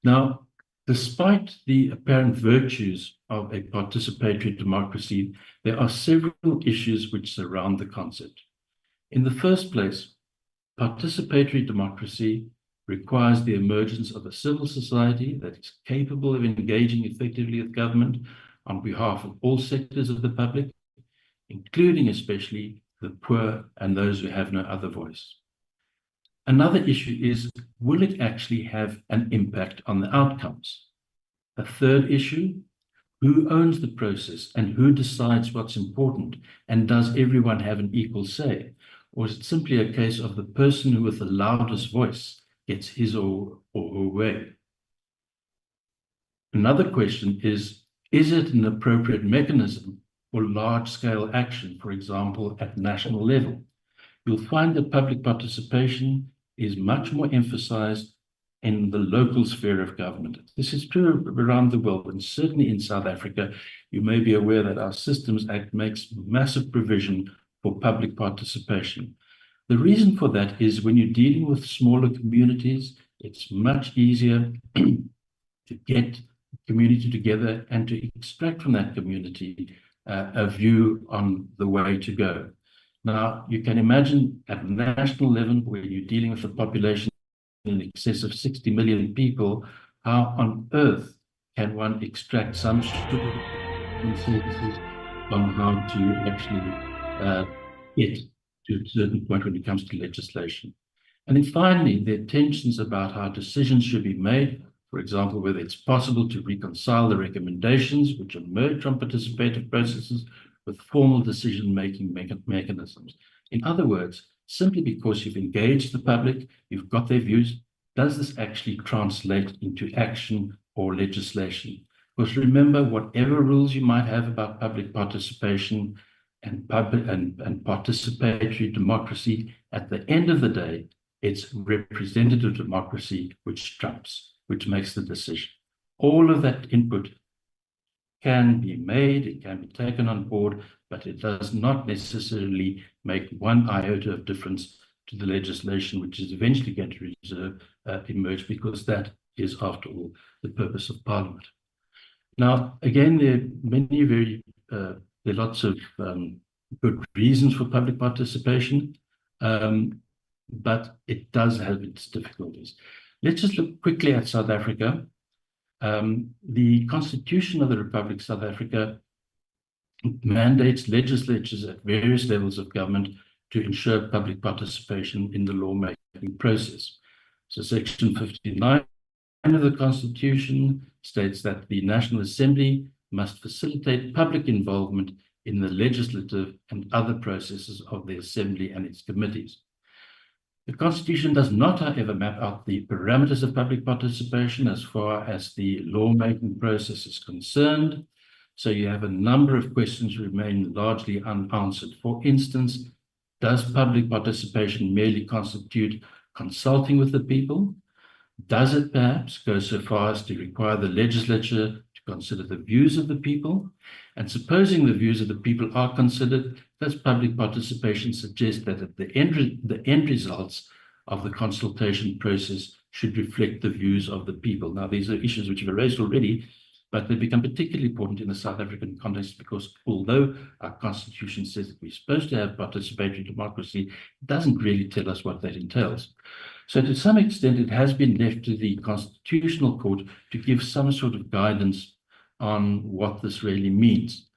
Now, despite the apparent virtues of a participatory democracy, there are several issues which surround the concept. In the first place, participatory democracy requires the emergence of a civil society that is capable of engaging effectively with government on behalf of all sectors of the public, including especially the poor and those who have no other voice. Another issue is, will it actually have an impact on the outcomes? A third issue, who owns the process and who decides what's important? And does everyone have an equal say? Or is it simply a case of the person who with the loudest voice gets his or her way? Another question is it an appropriate mechanism for large-scale action, for example, at national level? You'll find that public participation is much more emphasized in the local sphere of government. This is true around the world, and certainly in South Africa, you may be aware that our Systems Act makes massive provision for public participation. The reason for that is when you're dealing with smaller communities, it's much easier to get community together and to extract from that community a view on the way to go. Now, you can imagine at national level, where you're dealing with a population in excess of 60 million people, how on earth can one extract some sort of consensus on how to actually get to a certain point when it comes to legislation? And then finally, there are tensions about how decisions should be made. For example, whether it's possible to reconcile the recommendations which emerge from participative processes with formal decision-making mechanisms. In other words, simply because you've engaged the public, you've got their views, does this actually translate into action or legislation? Because remember, whatever rules you might have about public participation and participatory democracy, at the end of the day, it's representative democracy which trumps, which makes the decision. All of that input can be made, it can be taken on board, but it does not necessarily make one iota of difference to the legislation which is eventually going to emerge, because that is, after all, the purpose of Parliament. Now, again, there are lots of good reasons for public participation, but it does have its difficulties. Let's just look quickly at South Africa. The Constitution of the Republic of South Africa mandates legislatures at various levels of government to ensure public participation in the lawmaking process. So Section 59 of the Constitution states that the National Assembly must facilitate public involvement in the legislative and other processes of the Assembly and its committees. The Constitution does not, however, map out the parameters of public participation as far as the lawmaking process is concerned. So you have a number of questions remain largely unanswered. For instance, does public participation merely constitute consulting with the people? Does it perhaps go so far as to require the legislature to consider the views of the people? And supposing the views of the people are considered, does public participation suggest that at the end results of the consultation process should reflect the views of the people? Now, these are issues which were raised already, but they become particularly important in the South African context because although our Constitution says that we're supposed to have participatory democracy, it doesn't really tell us what that entails. So to some extent, it has been left to the Constitutional Court to give some sort of guidance on what this really means.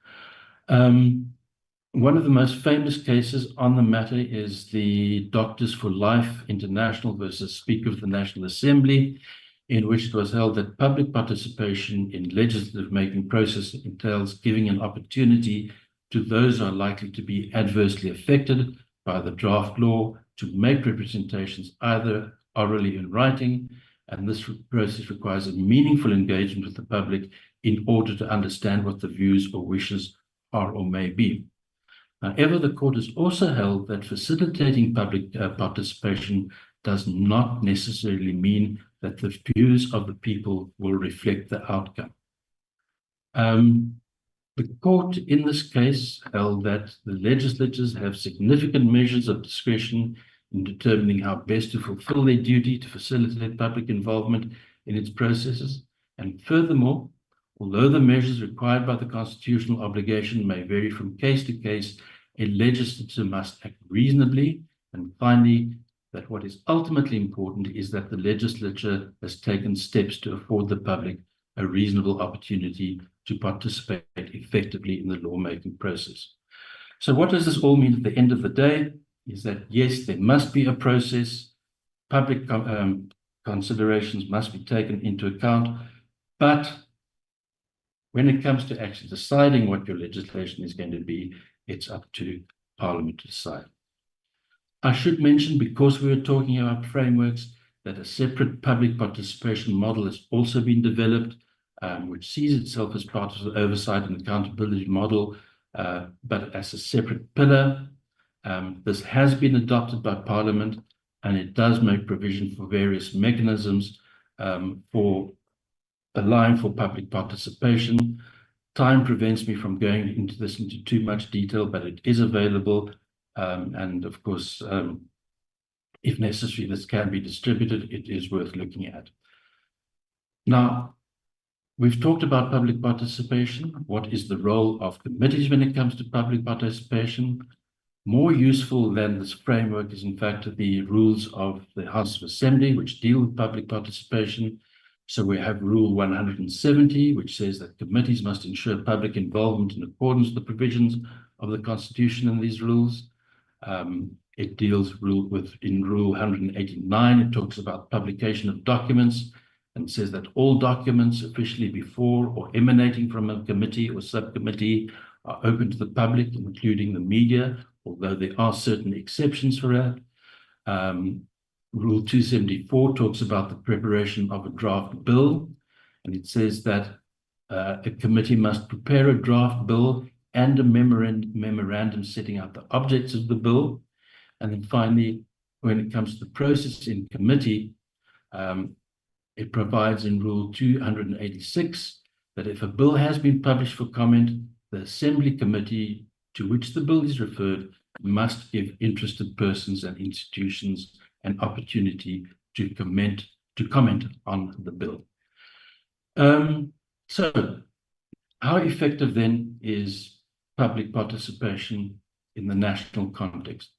One of the most famous cases on the matter is the Doctors for Life International versus Speaker of the National Assembly, in which it was held that public participation in legislative making process entails giving an opportunity to those who are likely to be adversely affected by the draft law to make representations either orally in writing, and this process requires a meaningful engagement with the public in order to understand what the views or wishes are or may be. However, the court has also held that facilitating public participation does not necessarily mean that the views of the people will reflect the outcome. The court in this case held that the legislatures have significant measures of discretion in determining how best to fulfill their duty to facilitate public involvement in its processes. And furthermore, although the measures required by the constitutional obligation may vary from case to case, a legislature must act reasonably. And finally, that what is ultimately important is that the legislature has taken steps to afford the public a reasonable opportunity to participate effectively in the lawmaking process. So what does this all mean at the end of the day? Is that yes, there must be a process, public considerations must be taken into account, but when it comes to actually deciding what your legislation is going to be, it's up to Parliament to decide. I should mention, because we are talking about frameworks, that a separate public participation model has also been developed, which sees itself as part of the oversight and accountability model, but as a separate pillar. This has been adopted by Parliament, and it does make provision for various mechanisms for allowing for public participation. Time prevents me from going into too much detail, but it is available. And of course, if necessary, this can be distributed. It is worth looking at. Now, we've talked about public participation. What is the role of committees when it comes to public participation? More useful than this framework is, in fact, the rules of the House of Assembly, which deal with public participation. So we have Rule 170, which says that committees must ensure public involvement in accordance with the provisions of the Constitution and these rules. It deals in Rule 189, it talks about publication of documents and says that all documents officially before or emanating from a committee or subcommittee are open to the public, including the media, although there are certain exceptions for that. Rule 274 talks about the preparation of a draft bill, and it says that a committee must prepare a draft bill and a memorandum setting out the objects of the bill. And then finally, when it comes to the process in committee, it provides in Rule 286 that if a bill has been published for comment, the Assembly Committee to which the bill is referred must give interested persons and institutions an opportunity to comment on the bill. So how effective then is public participation in the national context?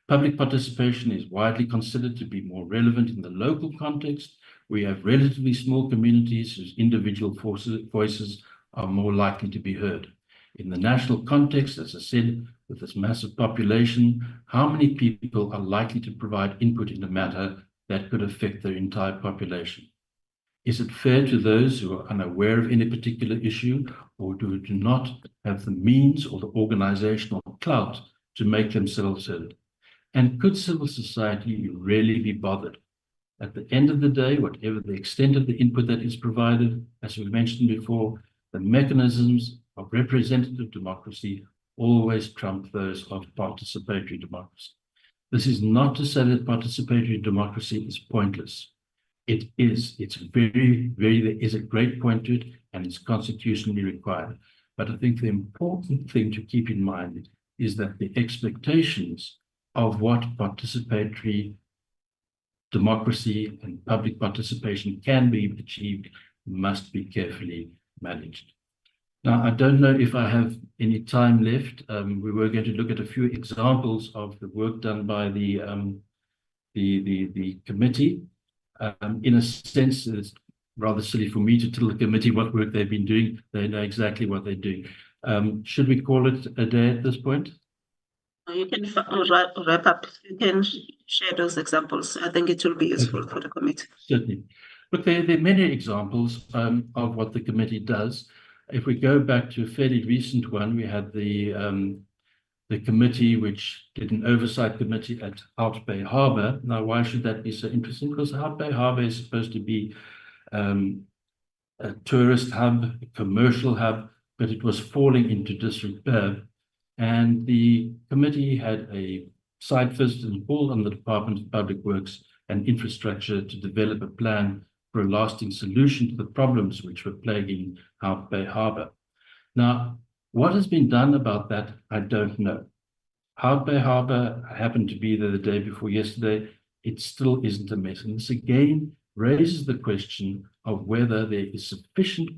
Public participation is widely considered to be more relevant in the local context. We have relatively small communities whose individual voices are more likely to be heard. In the national context, as I said, with this massive population, how many people are likely to provide input in a matter that could affect their entire population? Is it fair to those who are unaware of any particular issue or do not have the means or the organizational clout to make themselves heard? And could civil society really be bothered? At the end of the day, whatever the extent of the input that is provided, as we mentioned before, the mechanisms of representative democracy always trump those of participatory democracy. This is not to say that participatory democracy is pointless. It is. There is a great point to it, and it's constitutionally required. But I think the important thing to keep in mind is that the expectations of what participatory democracy and public participation can be achieved must be carefully managed. Now, I don't know if I have any time left. We were going to look at a few examples of the work done by the committee. In a sense, it's rather silly for me to tell the committee what work they've been doing. They know exactly what they're doing. Should we call it a day at this point? You can wrap up. You can share those examples. I think it will be useful for the committee. Certainly. Look, there are many examples of what the committee does. if we go back to a fairly recent one, we had the committee which did an oversight committee at Hout Bay Harbour. Now, why should that be so interesting? Because Hout Bay Harbour is supposed to be a tourist hub, a commercial hub, but it was falling into disrepair. And the committee had a site visit and called on the Department of Public Works and Infrastructure to develop a plan for a lasting solution to the problems which were plaguing Hout Bay Harbour. Now, what has been done about that, I don't know. Hout Bay Harbour, I happened to be there the day before yesterday. It still isn't a mess. And this again raises the question of whether there is sufficient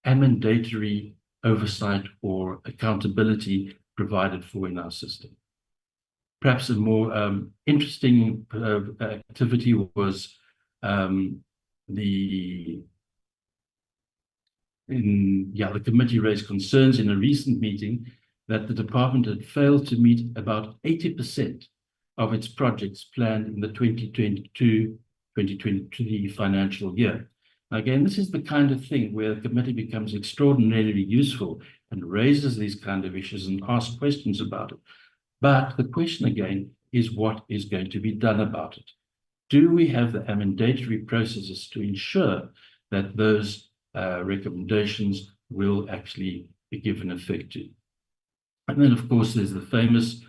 and mandatory oversight or accountability provided for in our system. Perhaps a more interesting activity was the committee raised concerns in a recent meeting that the department had failed to meet about 80% of its projects planned in the 2022-2023 financial year. Again, this is the kind of thing where the committee becomes extraordinarily useful and raises these kind of issues and asks questions about it. But the question again is what is going to be done about it? Do we have the mandatory processes to ensure that those recommendations will actually be given effect to? And then, of course, there's the famous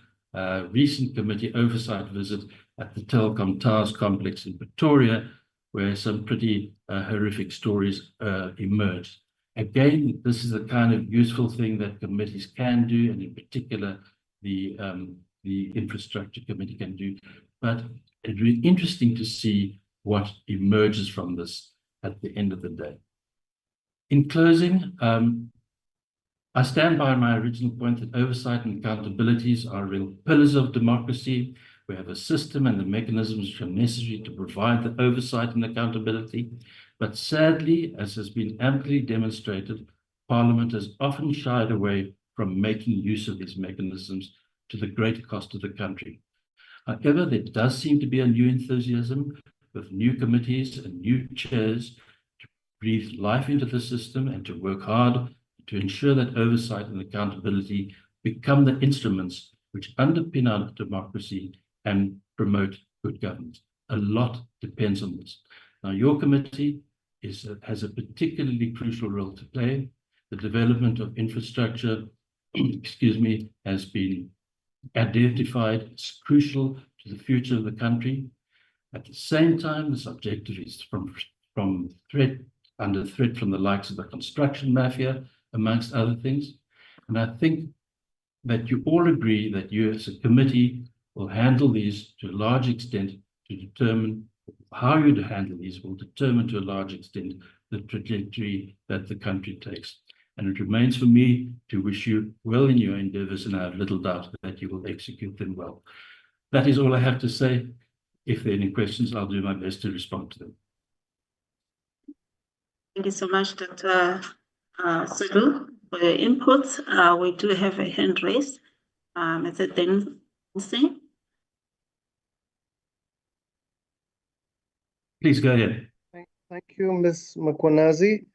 recent committee oversight visit at the Telkom Towers complex in Pretoria, where some pretty horrific stories emerged. Again, this is the kind of useful thing that committees can do, and in particular, the infrastructure committee can do. But it'd be interesting to see what emerges from this at the end of the day. In closing, I stand by my original point that oversight and accountabilities are real pillars of democracy. We have a system and the mechanisms which are necessary to provide the oversight and accountability. But sadly, as has been amply demonstrated, Parliament has often shied away from making use of these mechanisms to the great cost of the country. However, there does seem to be a new enthusiasm with new committees and new chairs to breathe life into the system and to work hard to ensure that oversight and accountability become the instruments which underpin our democracy and promote good governance. A lot depends on this. Now, your committee has a particularly crucial role to play. The development of infrastructure, has been identified as crucial to the future of the country. At the same time, this objective is under threat from the likes of the construction mafia, amongst other things. And I think that you all agree that you as a committee will handle these to a large extent to determine how you handle these will determine to a large extent the trajectory that the country takes. And it remains for me to wish you well in your endeavors, and I have little doubt that you will execute them well. That is all I have to say. If there are any questions, I'll do my best to respond to them. Thank you so much, Dr. Siddle, for your input. We do have a hand raised. Is it then? Please go ahead. Thank you, Ms. Mkhwanazi.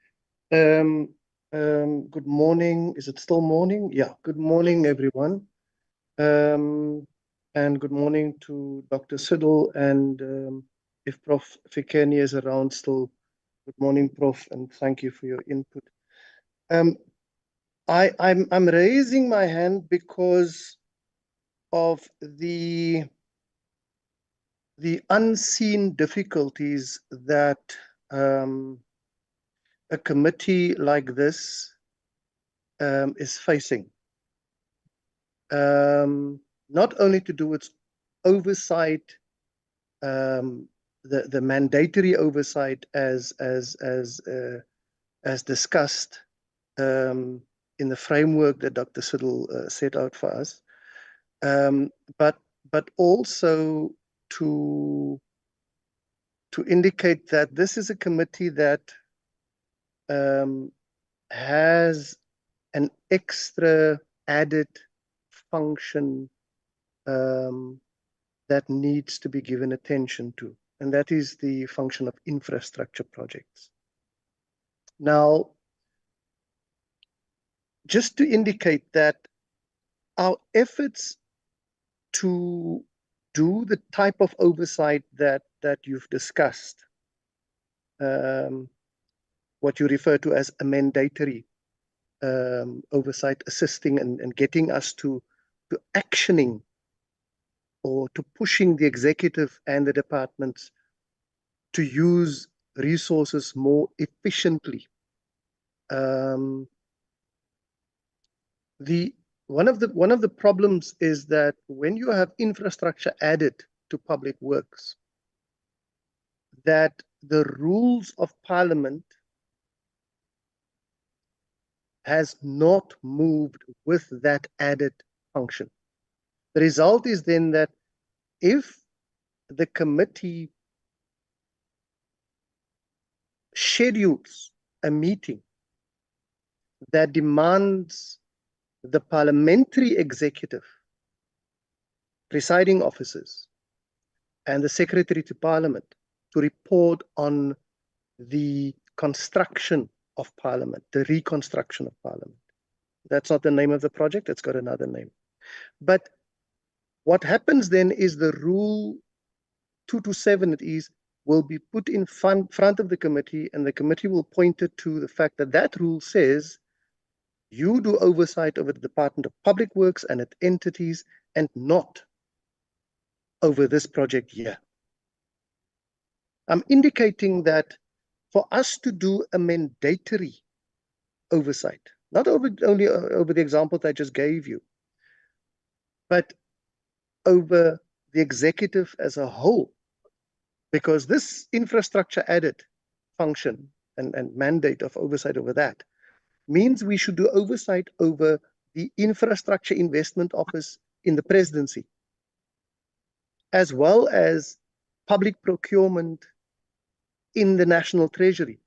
Good morning. Is it still morning? Yeah, good morning, everyone. And good morning to Dr. Siddle, and if Prof. Fikeni is around still, good morning, Prof, and thank you for your input. I'm raising my hand because of the unseen difficulties that a committee like this is facing. Not only to do with oversight, the mandatory oversight as discussed in the framework that Dr. Siddle set out for us, but also to indicate that this is a committee that has an extra added function that needs to be given attention to, and that is the function of infrastructure projects. Now, just to indicate that our efforts to do the type of oversight that you've discussed, what you refer to as a mandatory oversight, assisting and getting us to actioning or to pushing the executive and the departments to use resources more efficiently. One of the problems is that when you have infrastructure added to public works, that the rules of parliament has not moved with that added function. The result is then that if the committee schedules a meeting that demands the parliamentary executive, presiding officers, and the secretary to parliament to report on the construction of parliament, the reconstruction of parliament. That's not the name of the project, it's got another name. But what happens then is the rule 227 will be put in front of the committee, and the committee will point it to the fact that that rule says you do oversight over the Department of Public Works and its entities and not over this project here. I'm indicating that for us to do a mandatory oversight, not only over the example that I just gave you, but over the executive as a whole, because this infrastructure added function and mandate of oversight over that means we should do oversight over the Infrastructure Investment Office in the presidency, as well as public procurement in the National Treasury,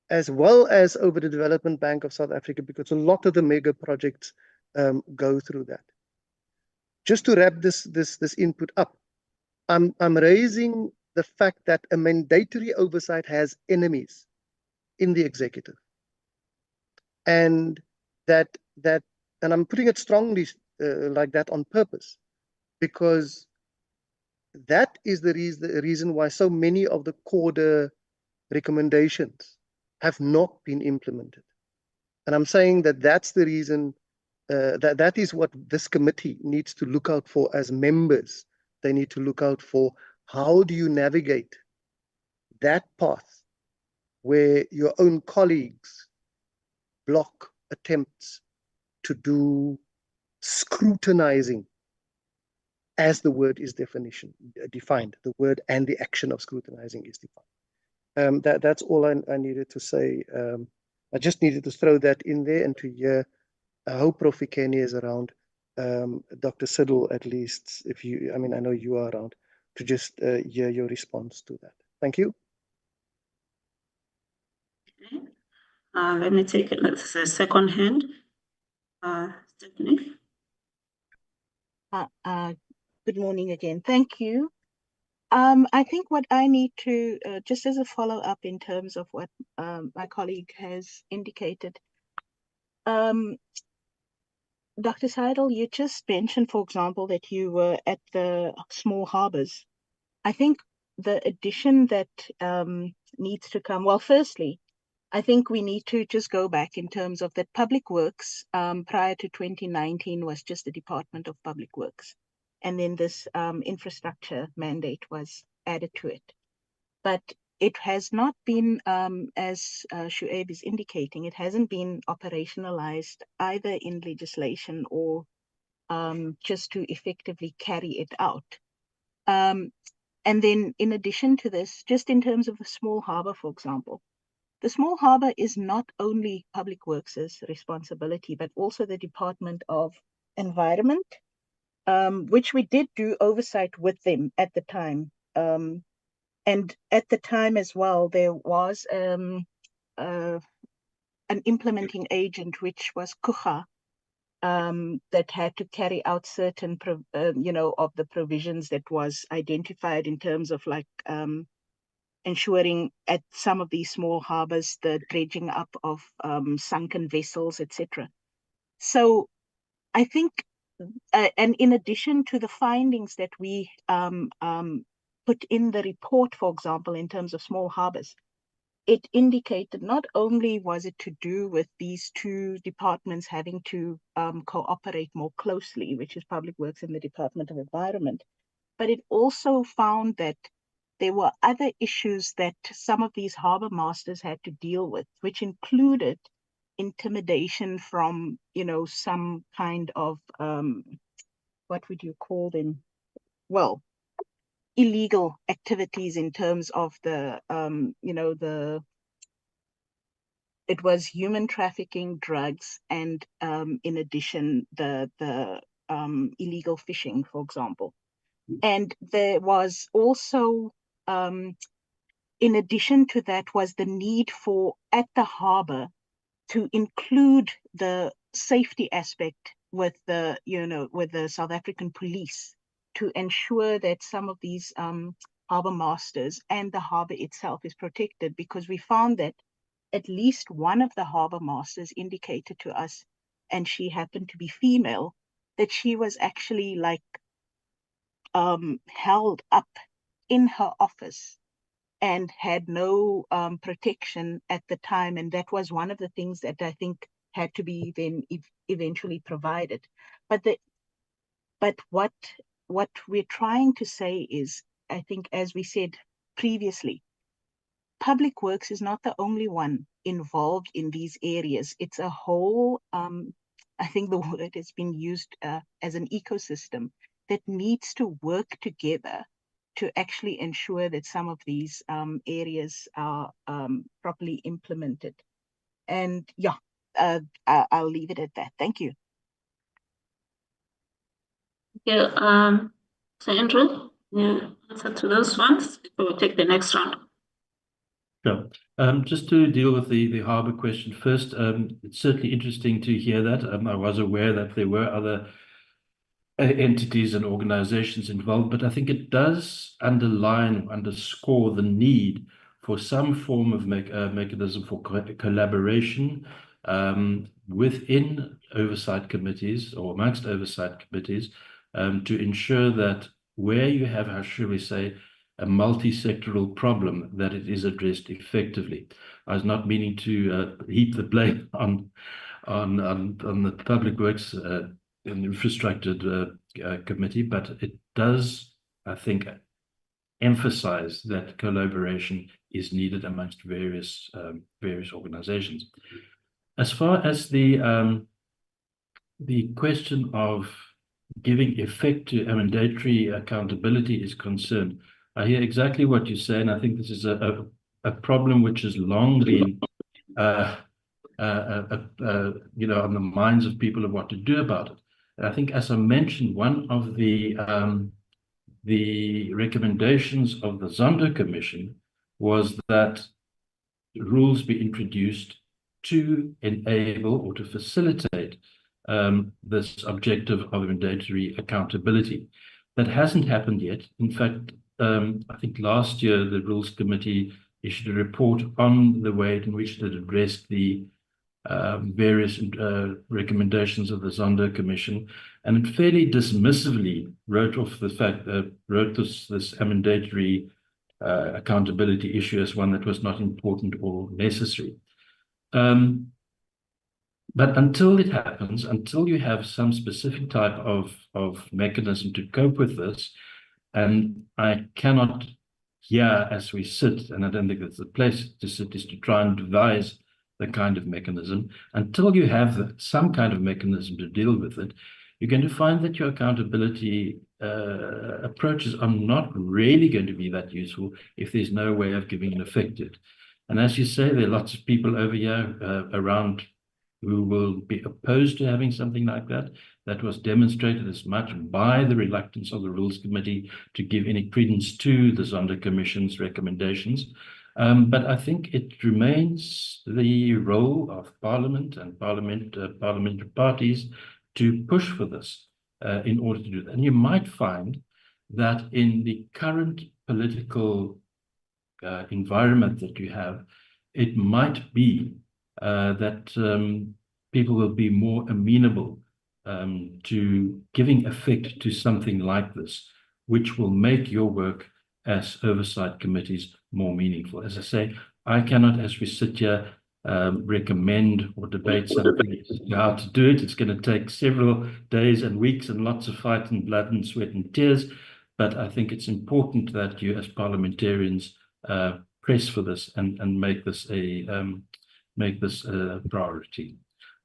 as well as over the Development Bank of South Africa, because a lot of the mega projects go through that. Just to wrap this input up, I'm raising the fact that a mandatory oversight has enemies in the executive, and and I'm putting it strongly like that on purpose, because that is the reason why so many of the CORDA recommendations have not been implemented. And I'm saying that that's the reason, that is what this committee needs to look out for as members. They need to look out for how do you navigate that path where your own colleagues block attempts to do scrutinizing, as the word is defined, the word and the action of scrutinizing is defined. That's all I needed to say. I just needed to throw that in there and to hear. I hope Prof. Fikeni is around. Dr. Siddle, at least, if you, I mean, I know you are around, to just hear your response to that. Thank you. Okay. Let me take it as a second hand. Stephanie. Good morning again. Thank you. I think what I need to, just as a follow-up in terms of what my colleague has indicated, Dr. Seidel, you just mentioned, for example, that you were at the small harbors. I think the addition that needs to come, well, firstly, I think we need to just go back in terms of that public works prior to 2019 was just the Department of Public Works. And then this infrastructure mandate was added to it. But it has not been, as Shuaib is indicating, it hasn't been operationalized either in legislation or just to effectively carry it out. And then in addition to this, just in terms of the small harbor, for example, the small harbor is not only Public Works' responsibility, but also the Department of Environment, which we did do oversight with them at the time. And at the time as well, there was an implementing agent, which was KUGA, that had to carry out certain, of the provisions that was identified in terms of like ensuring at some of these small harbors, the dredging up of sunken vessels, etc. So I think, and in addition to the findings that we put in the report, for example, in terms of small harbors, it indicated not only was it to do with these two departments having to cooperate more closely, which is Public Works and the Department of Environment, but it also found that there were other issues that some of these harbor masters had to deal with, which included intimidation from, some kind of, what would you call them? Well, illegal activities in terms of the, it was human trafficking, drugs, and in addition, the illegal fishing, for example. And there was also, in addition to that, was the need for, at the harbor, to include the safety aspect with the, with the South African police to ensure that some of these harbor masters and the harbor itself is protected, because we found that at least one of the harbor masters indicated to us, and she happened to be female, that she was actually like held up in her office and had no protection at the time. And that was one of the things that I think had to be then eventually provided. But what we're trying to say is, I think, as we said previously, Public Works is not the only one involved in these areas. It's a whole, I think the word has been used as an ecosystem that needs to work together to actually ensure that some of these areas are properly implemented. And yeah, I'll leave it at that. Thank you. Yeah, so Andrew, you answer to those ones before we take the next round. Sure. Just to deal with the harbour question first, it's certainly interesting to hear that. I was aware that there were other entities and organizations involved, but I think it does underscore the need for some form of mechanism for collaboration within oversight committees or amongst oversight committees to ensure that where you have, how should we say, a multi-sectoral problem, that it is addressed effectively. I was not meaning to heap the blame on the Public Works and Infrastructure Committee, but it does, I think, emphasize that collaboration is needed amongst various organizations. As far as the question of giving effect to mandatory accountability is concerned, I hear exactly what you say, and I think this is a problem which has long been on the minds of people of what to do about it. And I think, as I mentioned, one of the recommendations of the Zondo Commission was that rules be introduced to enable or to facilitate this objective of mandatory accountability. That hasn't happened yet. In fact, I think last year the Rules Committee issued a report on the way in which it addressed the various recommendations of the Zondo Commission, and it fairly dismissively wrote off the fact that this mandatory accountability issue as one that was not important or necessary. But until it happens, until you have some specific type of mechanism to cope with this, and I cannot here as we sit, and I don't think that's the place to sit, is to try and devise the kind of mechanism. Until you have some kind of mechanism to deal with it, you're going to find that your accountability approaches are not really going to be that useful if there's no way of giving an effect to it. And as you say, there are lots of people over here around who will be opposed to having something like that. That was demonstrated as much by the reluctance of the Rules Committee to give any credence to the Zondo Commission's recommendations. But I think it remains the role of Parliament and parliamentary parties to push for this in order to do that. And you might find that in the current political environment that you have, it might be that people will be more amenable to giving effect to something like this, which will make your work as oversight committees more meaningful. As I say, I cannot, as we sit here, recommend or debate something, how to do it. It's going to take several days and weeks and lots of fight and blood and sweat and tears. But I think it's important that you as parliamentarians press for this and make this a priority.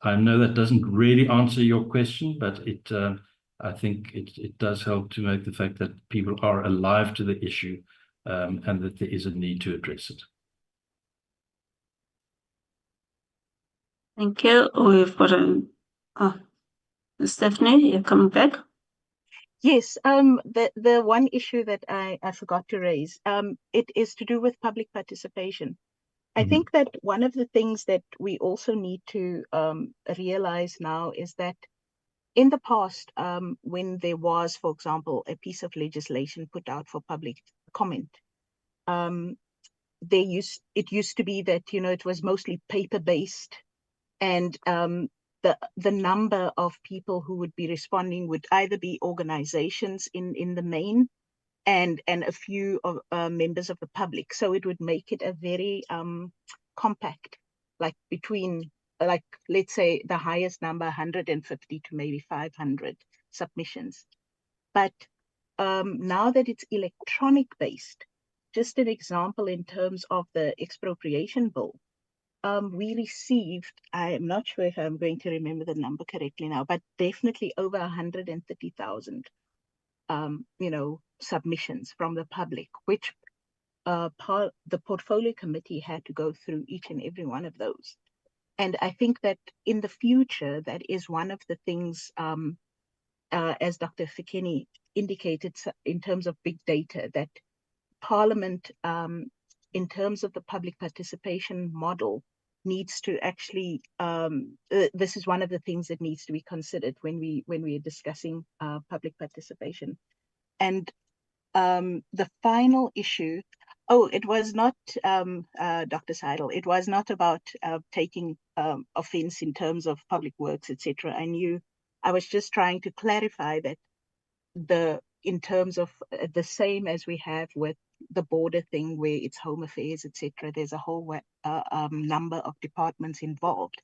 I know that doesn't really answer your question, but I think it does help to make the fact that people are alive to the issue and that there is a need to address it. Thank you. We've got Stephanie, you're coming back. Yes, the one issue that I forgot to raise, it is to do with public participation. I think that one of the things that we also need to realize now is that in the past, when there was, for example, a piece of legislation put out for public comment, it used to be that, it was mostly paper-based, and the number of people who would be responding would either be organizations in the main and a few of members of the public. So it would make it a very compact, like between, let's say the highest number, 150 to maybe 500 submissions. But now that it's electronic based, just an example in terms of the expropriation bill, we received, I am not sure if I'm going to remember the number correctly now, but definitely over 130,000 submissions from the public, which the portfolio committee had to go through each and every one of those. And I think that in the future, that is one of the things, as Dr. Fikeni indicated, in terms of big data, that Parliament, in terms of the public participation model, needs to actually, this is one of the things that needs to be considered when we are discussing public participation. And the final issue, it was not, Dr. Seidel, it was not about taking offense in terms of public works, etc. I was just trying to clarify that in terms of the same as we have with the border thing where it's home affairs, etc. There's a whole number of departments involved.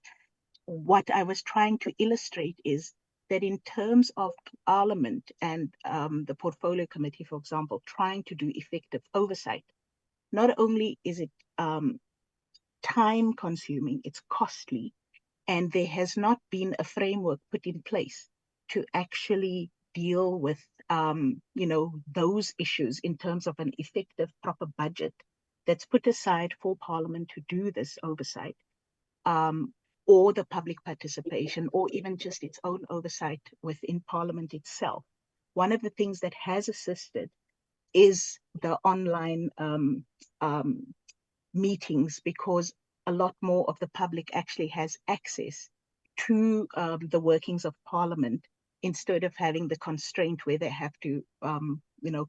What I was trying to illustrate is that in terms of Parliament and the portfolio committee, for example, trying to do effective oversight, not only is it time consuming, it's costly, and there has not been a framework put in place to actually deal with those issues in terms of an effective, proper budget that's put aside for Parliament to do this oversight, or the public participation, or even just its own oversight within Parliament itself. One of the things that has assisted is the online meetings, because a lot more of the public actually has access to the workings of Parliament, instead of having the constraint where they have to,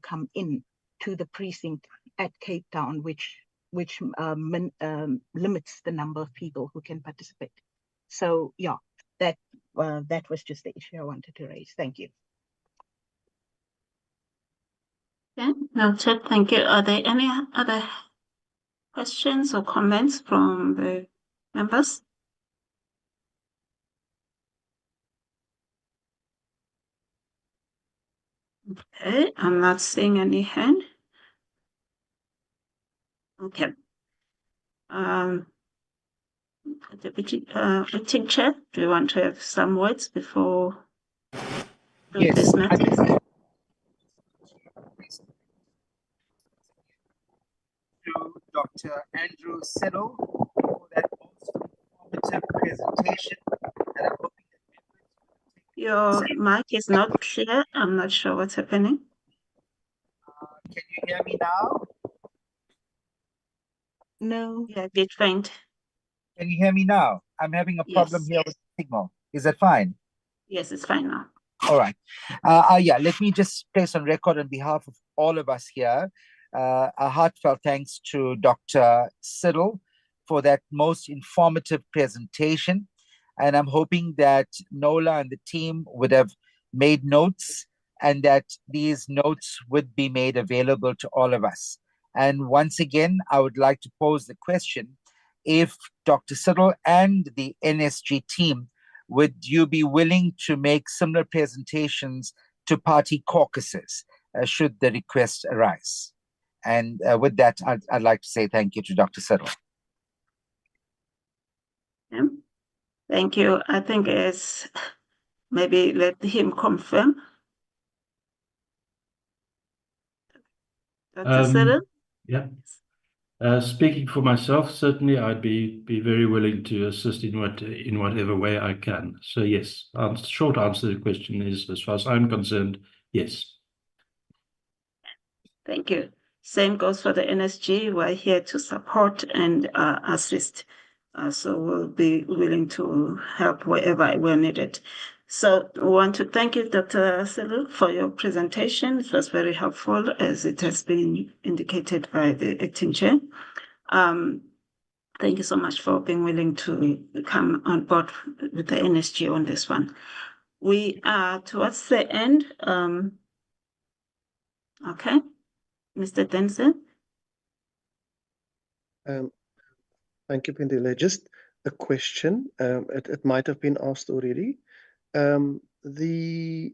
come in to the precinct at Cape Town, which limits the number of people who can participate. So yeah, that was just the issue I wanted to raise. Thank you. Okay, noted. Thank you. Are there any other questions or comments from the members? Okay, I'm not seeing any hand. Okay. Deputy Acting Chair, do you want to have some words before this matter? To Dr. Andrew Siddle for that most informative presentation. And I'm hoping that your mic is not clear. I'm not sure what's happening. Can you hear me now? No, yeah, a bit faint. Can you hear me now? I'm having a problem here with the signal. Is that fine? Yes, it's fine now. All right. Yeah, let me just place on record on behalf of all of us here, a heartfelt thanks to Dr. Siddle for that most informative presentation. And I'm hoping that Nola and the team would have made notes and that these notes would be made available to all of us. And once again, I would like to pose the question, if Dr. Siddle and the NSG team, would you be willing to make similar presentations to party caucuses, should the request arise? And with that, I'd like to say thank you to Dr. Siddle. Yeah. Thank you. I think it's maybe let him confirm. Dr. Siddle? Yeah. Speaking for myself, certainly I'd be very willing to assist in whatever way I can. So yes, short answer to the question is, as far as I'm concerned, yes. Thank you. Same goes for the NSG. We're here to support and assist. So we'll be willing to help wherever we're needed. So we want to thank you, Dr. Siddle, for your presentation. It was very helpful, as it has been indicated by the acting chair. Thank you so much for being willing to come on board with the NSG on this one. We are towards the end. Okay, Mr. Denson. Thank you, Pindile. Just a question. It might have been asked already. The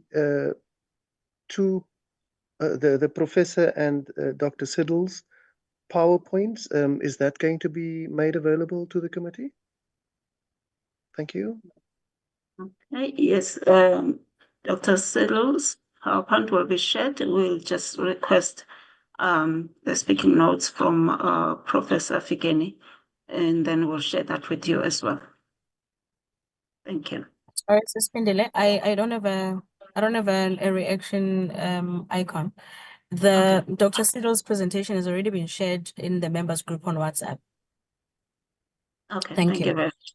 professor and Dr. Siddle's PowerPoints, is that going to be made available to the committee? Thank you. Okay, yes, Dr. Siddle's PowerPoint will be shared. We'll just request the speaking notes from Professor Fikeni, and then we'll share that with you as well. Thank you. Sorry, Suspendele. I don't have a reaction icon. The Dr. Siddle's presentation has already been shared in the members group on WhatsApp. Okay, Thank you. very much.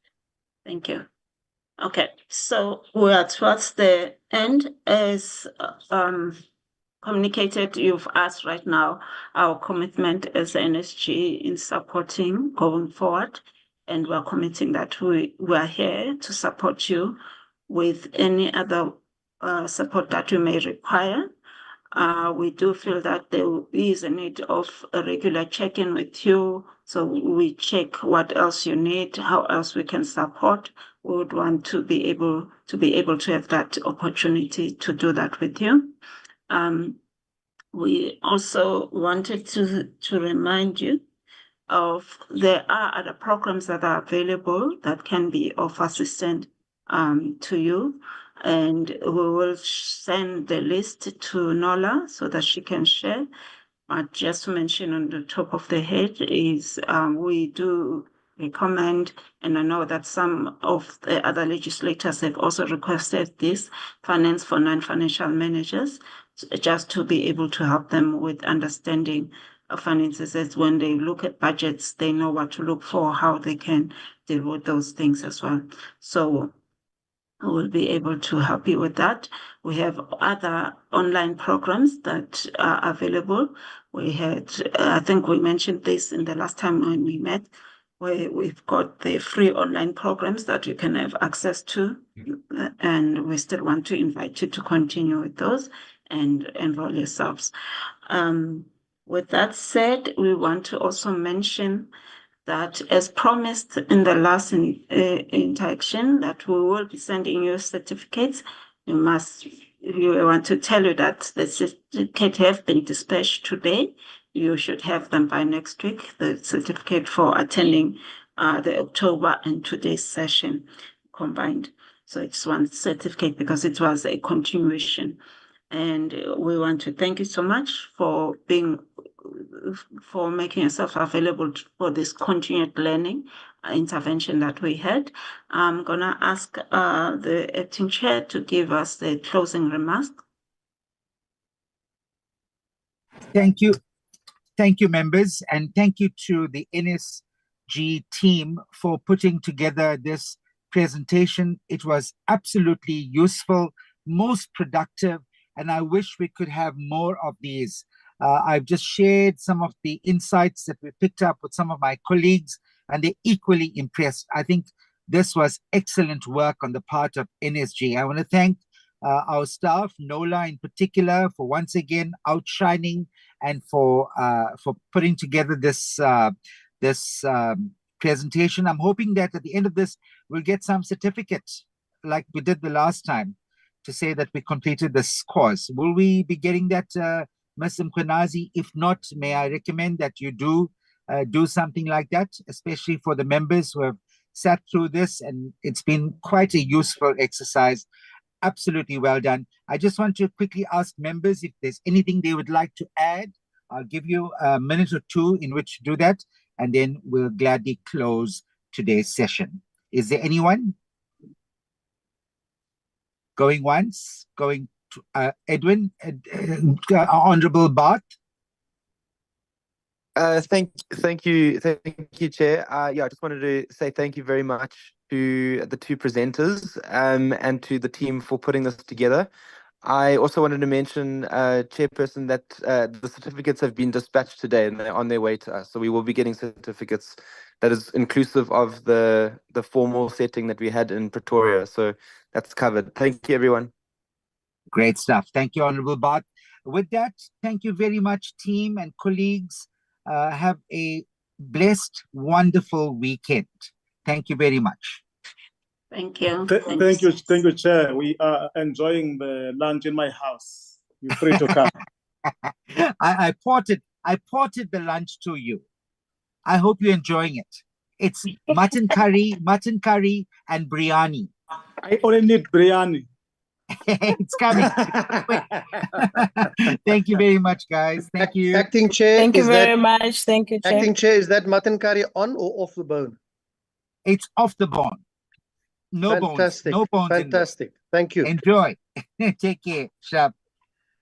Thank you. Okay, so we are towards the end. As communicated, you've asked right now our commitment as NSG in supporting going forward, and we're committing that we are here to support you with any other support that you may require. We do feel that there is a need of a regular check-in with you. So we check what else you need, how else we can support. We would want to be able to have that opportunity to do that with you. We also wanted to remind you of there are other programs that are available that can be of assistance to you. And we will send the list to Nola so that she can share. But just to mention on the top of the head is we do recommend, and I know that some of the other legislators have also requested this, finance for non-financial managers, just to be able to help them with understanding of finances, as when they look at budgets, they know what to look for, how they can deal with those things as well. So I will be able to help you with that. We have other online programs that are available. We had, I think we mentioned this in the last time when we met, where we've got the free online programs that you can have access to. And we still want to invite you to continue with those and enroll yourselves. With that said, we want to also mention that, as promised in the last interaction, that we will be sending you certificates. We want to tell you that the certificate have been dispatched today. You should have them by next week, the certificate for attending the October and today's session combined. So it's one certificate because it was a continuation. And we want to thank you so much for making yourself available for this continued learning intervention that we had. I'm gonna ask the acting chair to give us the closing remarks. Thank you. Thank you, members, and thank you to the NSG team for putting together this presentation. It was absolutely useful, most productive, and I wish we could have more of these. I've just shared some of the insights that we picked up with some of my colleagues, and they're equally impressed. I think This was excellent work on the part of NSG. I want to thank our staff, Nola in particular, for once again outshining and for putting together this presentation. I'm hoping that at the end of this, we'll get some certificates like we did the last time to say that we completed this course. Will we be getting that, Ms. Mkhwanazi? If not, may I recommend that you do something like that, especially for the members who have sat through this, and it's been quite a useful exercise. Absolutely well done. I just want to quickly ask members if there's anything they would like to add. I'll give you a minute or two in which to do that, and then we'll gladly close today's session. Is there anyone? Going once, going to Edwin, Honorable Barth. Thank you, Chair. Yeah, I just wanted to say thank you very much to the two presenters and to the team for putting this together. I also wanted to mention, Chairperson, that the certificates have been dispatched today and they're on their way to us. So we will be getting certificates that is inclusive of the formal setting that we had in Pretoria. So that's covered. Thank you, everyone. Great stuff. Thank you, Honorable Barth. With that, thank you very much, team and colleagues. Have a blessed, wonderful weekend. Thank you very much. Thank you. Thank you, Chair. We are enjoying the lunch in my house. You're free to come. I ported the lunch to you. I hope you're enjoying it. It's mutton curry, and biryani. I only need biryani. It's coming. Thank you very much, guys. Thank you. Acting Chair. Thank you very much. Thank you, Chair. Acting Chair, is that mutton curry on or off the bone? It's off the bone. No Fantastic. bones. No bones. Fantastic. Thank you. Enjoy. Take care. Sharp.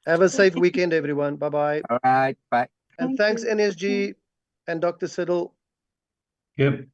Have a safe weekend, everyone. Bye-bye. All right. Bye. And thanks, NSG and Dr. Siddle. Yep.